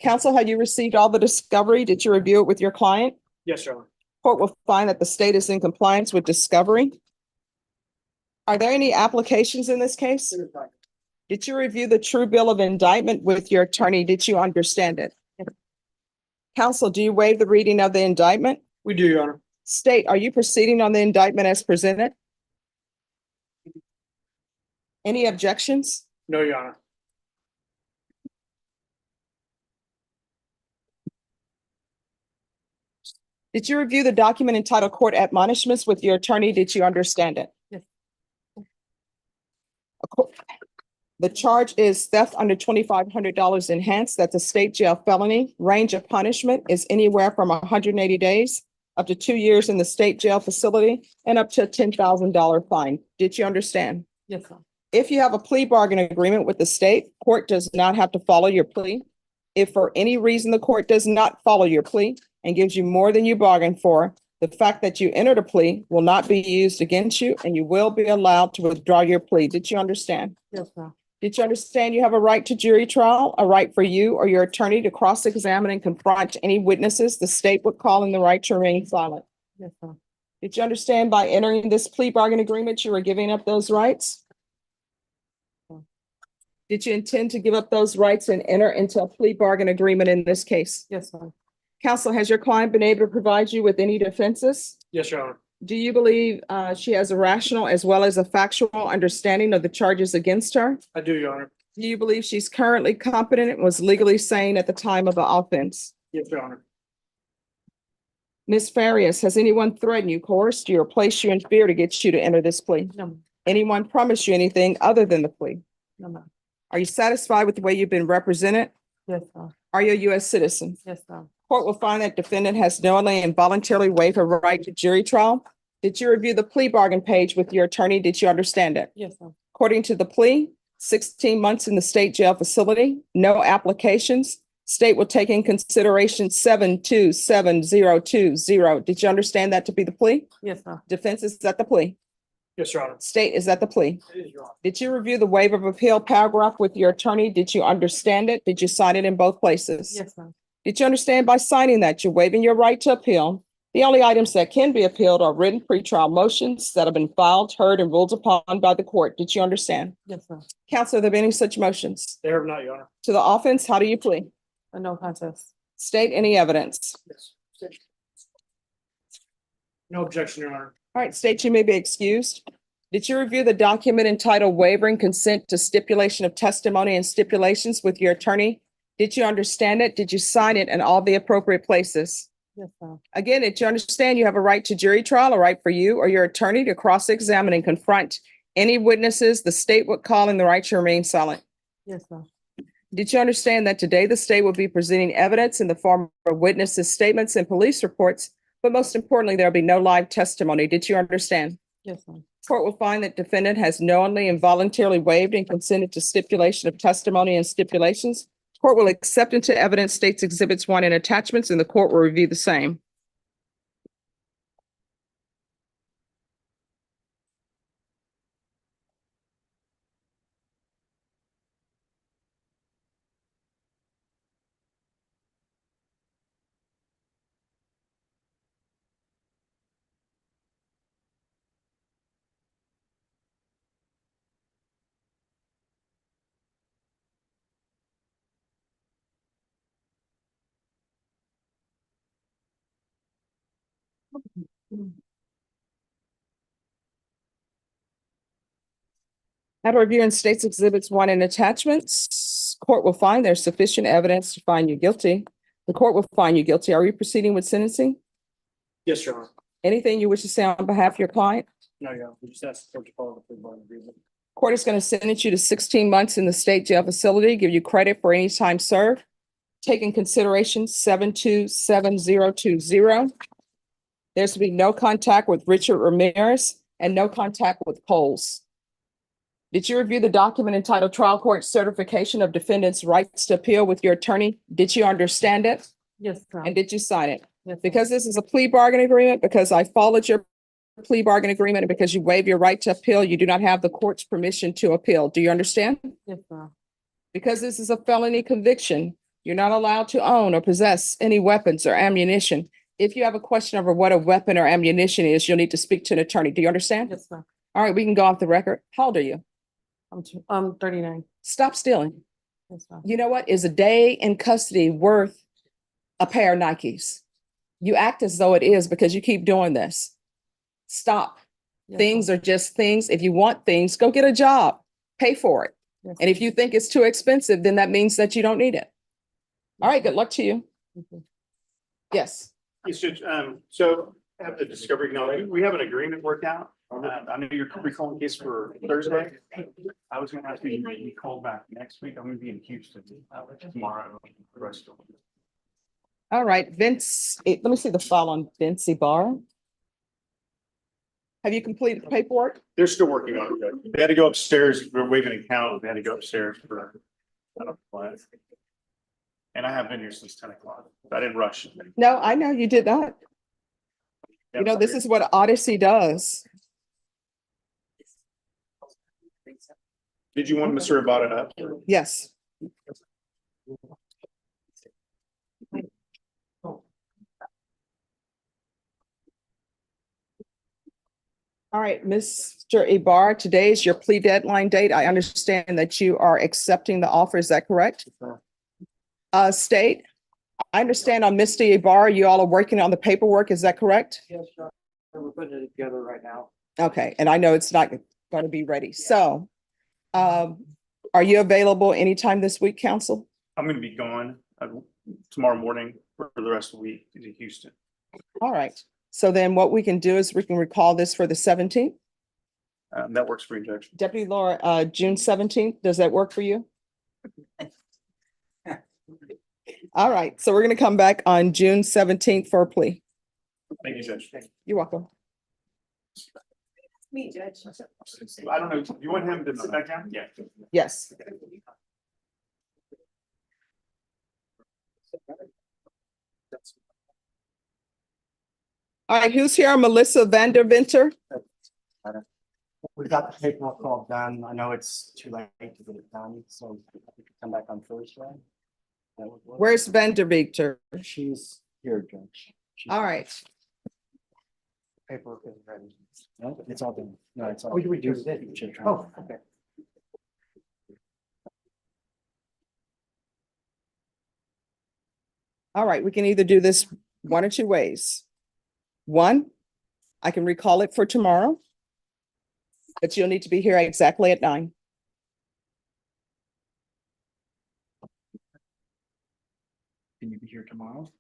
Counsel, have you received all the discovery? Did you review it with your client? yes, Your Honor. Court will find that the state is in compliance with discovery. Are there any applications in this case? Did you review the true bill of indictment with your attorney? Did you understand it? Counsel, do you waive the reading of the indictment? We do, Your Honor. State, are you proceeding on the indictment as presented? Any objections? No, Your Honor. Did you review the document entitled Court Admonishments with your attorney? Did you understand it? Yes. The charge is theft under $2,500 enhanced. That's a state jail felony. Range of punishment is anywhere from 180 days up to 2 years in the state jail facility and up to a $10,000 fine. Did you understand? Yes, ma'am. If you have a plea bargain agreement with the state, court does not have to follow your plea. If for any reason the court does not follow your plea and gives you more than you bargained for, The fact that you entered a plea will not be used against you, and you will be allowed to withdraw your plea. Did you understand? Yes, ma'am. Did you understand you have a right to jury trial, a right for you or your attorney to cross-examine and confront any witnesses the state would call in the right to remain silent? Yes, ma'am. Did you understand by entering this plea bargain agreement, you were giving up those rights? Did you intend to give up those rights and enter into a plea bargain agreement in this case? Yes, ma'am. Counsel, has your client been able to provide you with any defenses? Yes, Your Honor. Do you believe she has a rational as well as a factual understanding of the charges against her? I do, Your Honor. Do you believe she's currently competent and was legally sane at the time of the offense? Yes, Your Honor. Ms. Farias, has anyone threatened you, coerced you, or placed you in fear to get you to enter this plea? No, ma'am. Anyone promised you anything other than the plea? No, ma'am. Are you satisfied with the way you've been represented? Yes, ma'am. Are you a U.S. citizen? Yes, ma'am. Court will find that defendant has knowingly and voluntarily waived her right to jury trial. Did you review the plea bargain page with your attorney? Did you understand it? Yes, ma'am. According to the plea, 16 months in the state jail facility, no applications. State will take in consideration 7270020. Did you understand that to be the plea? Yes, ma'am. Defense is at the plea. Yes, Your Honor. State is at the plea. It is, Your Honor. Did you review the waiver of appeal paragraph with your attorney? Did you understand it? Did you sign it in both places? Yes, ma'am. Did you understand by signing that you're waiving your right to appeal? The only items that can be appealed are written pretrial motions that have been filed, heard, and ruled upon by the court. Did you understand? Yes, ma'am. Counsel, have there been any such motions? There have not, Your Honor. To the offense, how do you plead? A no contest. State any evidence. Yes. No objection, Your Honor. All right, state you may be excused. Did you review the document entitled Wavering Consent to Stipulation of Testimony and Stipulations with your attorney? Did you understand it? Did you sign it in all the appropriate places? Yes, ma'am. Again, did you understand you have a right to jury trial, a right for you or your attorney to cross-examine and confront any witnesses the state would call in the right to remain silent? Yes, ma'am. Did you understand that today the state will be presenting evidence in the form of witnesses' statements and police reports, but most importantly, there'll be no live testimony? Did you understand? Yes, ma'am. Court will find that defendant has knowingly and voluntarily waived and consented to stipulation of testimony and stipulations. Court will accept into evidence states exhibits 1 and attachments, and the court will review the same. After reviewing states exhibits 1 and attachments, court will find there's sufficient evidence to find you guilty. The court will find you guilty. Are you proceeding with sentencing? Yes, Your Honor. Anything you wish to say on behalf of your client? No, Your Honor. We just asked the court to follow the plea bargain agreement. Court is going to sentence you to 16 months in the state jail facility, give you credit for any time served. Take in consideration 7270020. There's to be no contact with Richard Ramirez and no contact with Coles. Did you review the document entitled Trial Court Certification of Defendant's Rights to Appeal with your attorney? Did you understand it? Yes, ma'am. And did you sign it? Yes, ma'am. Because this is a plea bargain agreement, because I followed your plea bargain agreement, and because you waive your right to appeal, you do not have the court's permission to appeal. Do you understand? Yes, ma'am. Because this is a felony conviction, you're not allowed to own or possess any weapons or ammunition. If you have a question over what a weapon or ammunition is, you'll need to speak to an attorney. Do you understand? Yes, ma'am. All right, we can go off the record. How old are you? I'm 39. Stop stealing. Yes, ma'am. You know what? Is a day in custody worth a pair of Nikes? You act as though it is because you keep doing this. Stop. Yes, Things are just things. If you want things, go get a job, pay for it. Yes, And if you think it's too expensive, then that means that you don't need it. All right, good luck to you. ma'am. Yes. Yes, Judge, so have the discovery, we have an agreement worked out. I know you're recalling the case for Thursday. I was gonna ask you to be called back next week. I'm gonna be in Houston tomorrow. All right, Vince, let me see the file on Vince Ibarra. Have you completed the paperwork? They're still working on it. Judge. They had to go upstairs. We're waiving an account. They had to go upstairs for. And I have been here since 10 o'clock. I didn't rush. No, I know you did not. You know, this is what Odyssey does. Did you want Mr. Rabata up? Yes. All right, Mr. Ibar, today is your plea deadline date. I understand that you are accepting the offer. Is that correct? State, I understand on Mr. Ibar, you all are working on the paperwork. Is that correct? Yes, we're putting it together right now. Okay, and I know it's not going to be ready. So, are you available anytime this week, counsel? I'm gonna be gone tomorrow morning for the rest of the week to Houston. All right. So then what we can do is we can recall this for the 17th. That works for you, Judge. Deputy Laura, June 17th, does that work for you? All right, so we're going to come back on June 17th for a plea. Thank you, Judge. You're welcome. Me, Judge. I don't know, do you want him to sit back down? Yeah. Yes. All right, who's here? Melissa Vanderventer. We got the paperwork all done. I know it's too late to get it done, so we can come back on Thursday. That would work. Where's Vanderventer? She's here, Judge. All right. Paperwork is ready. No, it's all done. No, it's all. Oh, we do Should try. Oh, okay. All right, we can either do this one or two ways. One, I can recall it for tomorrow, but you'll need to be here exactly at 9. Can you be here tomorrow?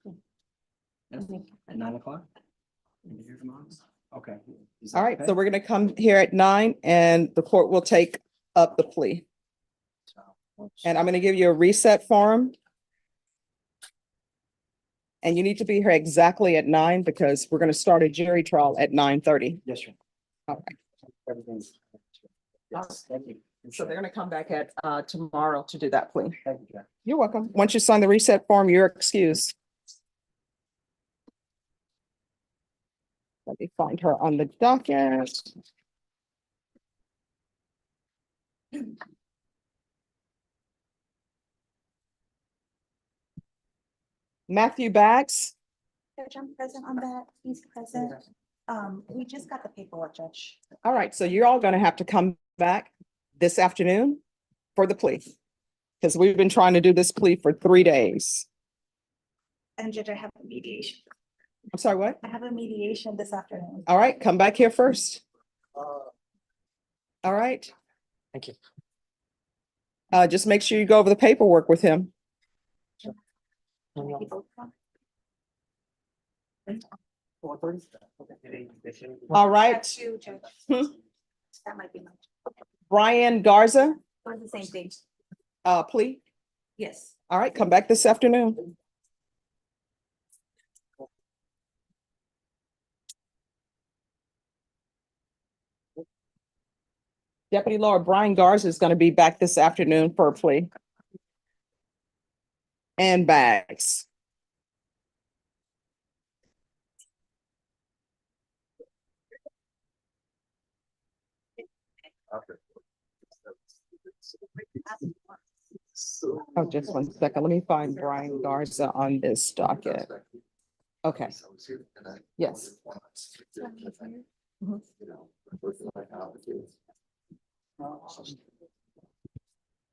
Yes, at 9 o'clock? Can you be here tomorrow? Okay. Is that All right, okay? so we're going to come here at 9 and the court will take up the plea. And I'm going to give you a reset form. And you need to be here exactly at 9 because we're going to start a jury trial at 9:30. Yes, sir. All right. Everything's. Yes, thank you. So they're going to come back at tomorrow to do that plea. Thank you, Jack. You're welcome. Once you sign the reset form, you're excused. Let me find her on the docket. Matthew Bags. Judge, I'm present on that. He's present. We just got the paperwork, Judge. All right, so you're all going to have to come back this afternoon for the plea. Because we've been trying to do this plea for 3 days. And Judge, I have a mediation. I'm sorry, what? I have a mediation this afternoon. All right, come back here first. All right. Thank you. Just make sure you go over the paperwork with him. All right. That's you, Judge. Hmm. That might be much. Brian Garza, Or the same thing. plea. Yes. All right, come back this afternoon. Deputy Laura, Brian Garza is going to be back this afternoon for a plea. And Bags. Oh, just one second. Let me find Brian Garza on this docket. Okay. Yes. Mhm.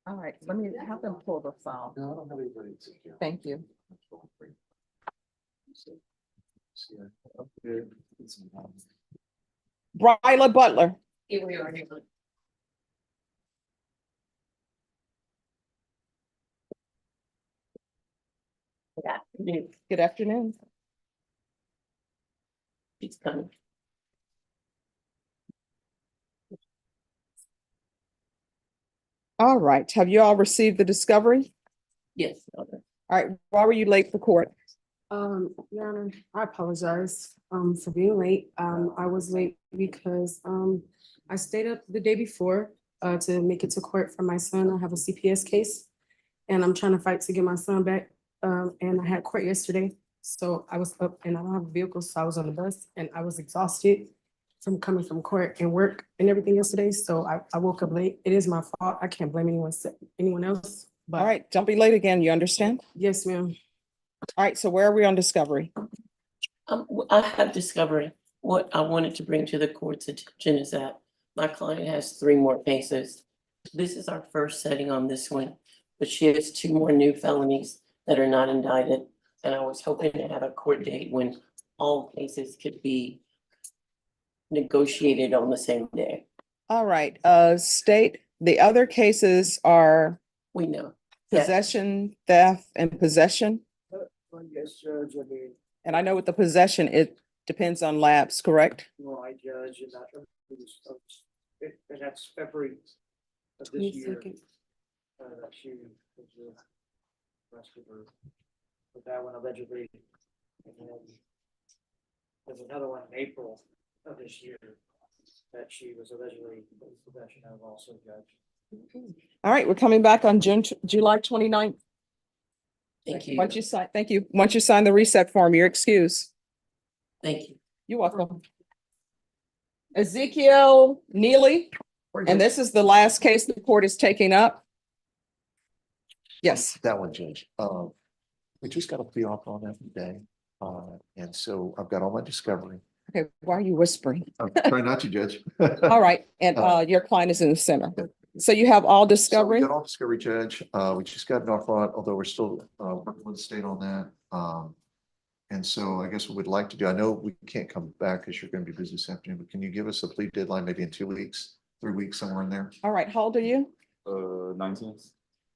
All right, let me have them pull the file. Thank you. Bryla Butler. Here we are. Good afternoon. He's coming. All right, have you all received the discovery? Yes. All right, why were you late for court? Your Honor, I apologize, for being late. I was late because, I stayed up the day before, to make it to court for my son. I have a CPS case. And I'm trying to fight to get my son back. And I had court yesterday. So I was up and I don't have a vehicle, so I was on the bus and I was exhausted from coming from court and work and everything yesterday. So I woke up late. It is my fault. I can't blame anyone else, but. All right, don't be late again. You understand? Yes, ma'am. All right, so where are we on discovery? I have discovery. What I wanted to bring to the court's attention is that my client has 3 more cases. This is our first setting on this one, but she has 2 more new felonies that are not indicted. And I was hoping to have a court date when all cases could be negotiated on the same day. All right, state, the other cases are We know. possession, theft, and possession. Yes, Judge, I mean, And I know with the possession, it depends on labs, correct? no, I judge, and and that's February of this year. That she was arrested for that one allegedly. And then there's another one in April of this year that she was allegedly in possession of also, Judge. All right, we're coming back on July 29th. Thank you. Once you sign, thank you. Once you sign the reset form, you're excused. Thank you. You're welcome. Ezekiel Neely, and this is the last case the court is taking up. Yes. That one, Judge. We just got a plea offer on that today. And so I've got all my discovery. Okay, why are you whispering? I'm trying not to, Judge. All right, and your client is in the center. So you have all So we discovery? got all discovery, Judge. We just got an offer, although we're still working with the state on that. And so I guess what we'd like to do, I know we can't come back because you're going to be busy this afternoon, but can you give us a plea deadline maybe in 2 weeks, 3 weeks, somewhere in there? All right, how old are you? 19.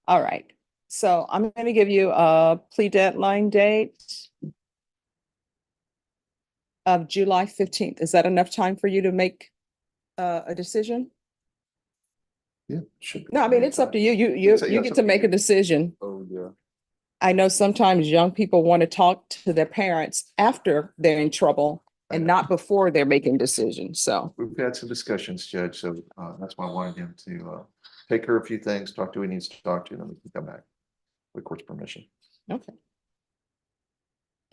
All right, so I'm going to give you a plea deadline date of July 15th. Is that enough time for you to make a decision? Yeah, should. No, I mean, it's up to you. You get to make a decision. Oh, yeah. I know sometimes young people want to talk to their parents after they're in trouble and not before they're making decisions, so. We've had some discussions, Judge, so that's why I wanted him to take her a few things, talk to who he needs to talk to, and then we can come back with court's permission. Okay.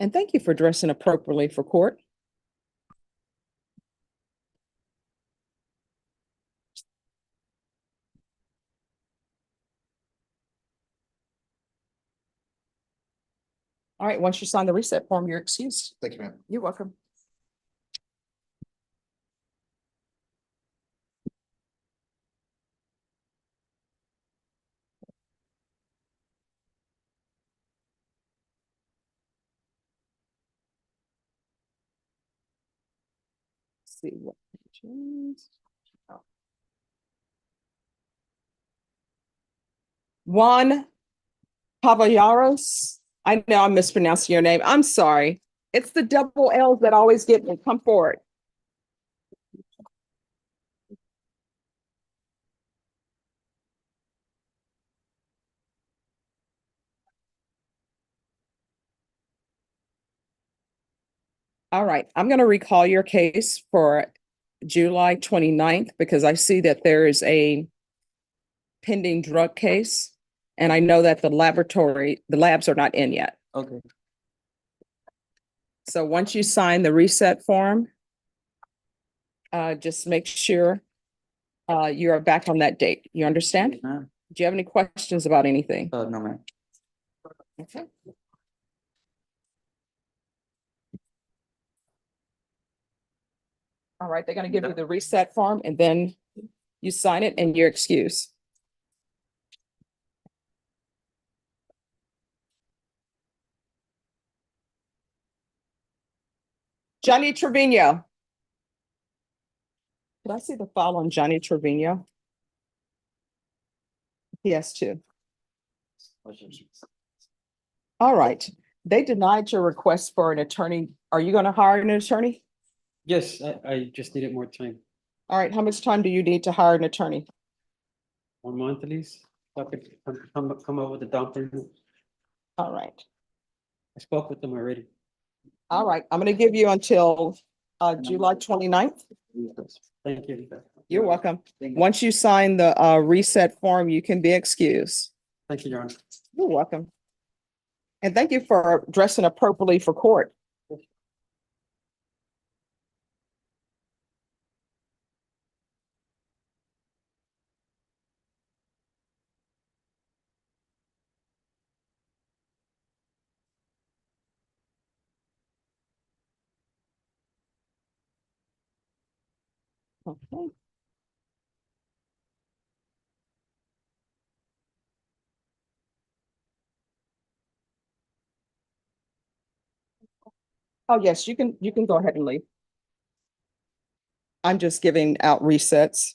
And thank you for dressing appropriately for court. All right, once you sign the reset form, you're excused. Thank you, ma'am. You're welcome. See what pages. Oh. Juan Pavallaros. I know I'm mispronouncing your name. I'm sorry. It's the double L's that always get me. Come forward. All right, I'm going to recall your case for July 29th because I see that there is a pending drug case. And I know that the labs are not in yet. Okay. So once you sign the reset form, just make sure you are back on that date. You understand? Do you have any questions about anything? No, ma'am. Okay. All right, they're going to give you the reset form and then you sign it and you're excused. Johnny Trevino. Did I see the file on Johnny Trevino? He has 2. All right. They denied your request for an attorney. Are you going to hire an attorney? Yes, I just needed more time. All right. How much time do you need to hire an attorney? 1 month at least. So I could come up with a down payment. All right. I spoke with them already. All right. I'm going to give you until July 29th. Thank you. You're welcome. Once you sign the reset form, you can be excused. Thank you, Your Honor. You're welcome. And thank you for dressing appropriately for court. Okay. Oh, yes, you can go ahead and leave. I'm just giving out resets.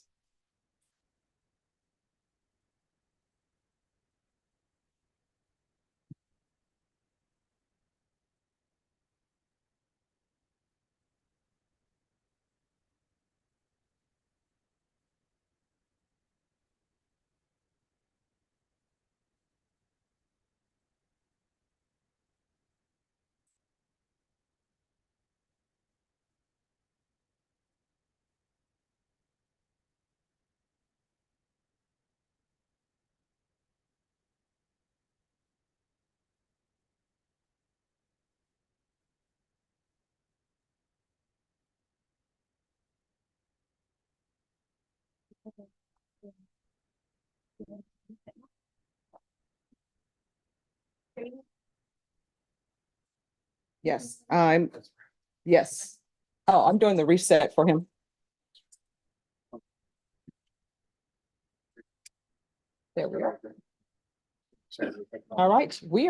Yes, yes. Oh, I'm doing the reset for him. There we are. All right, we are.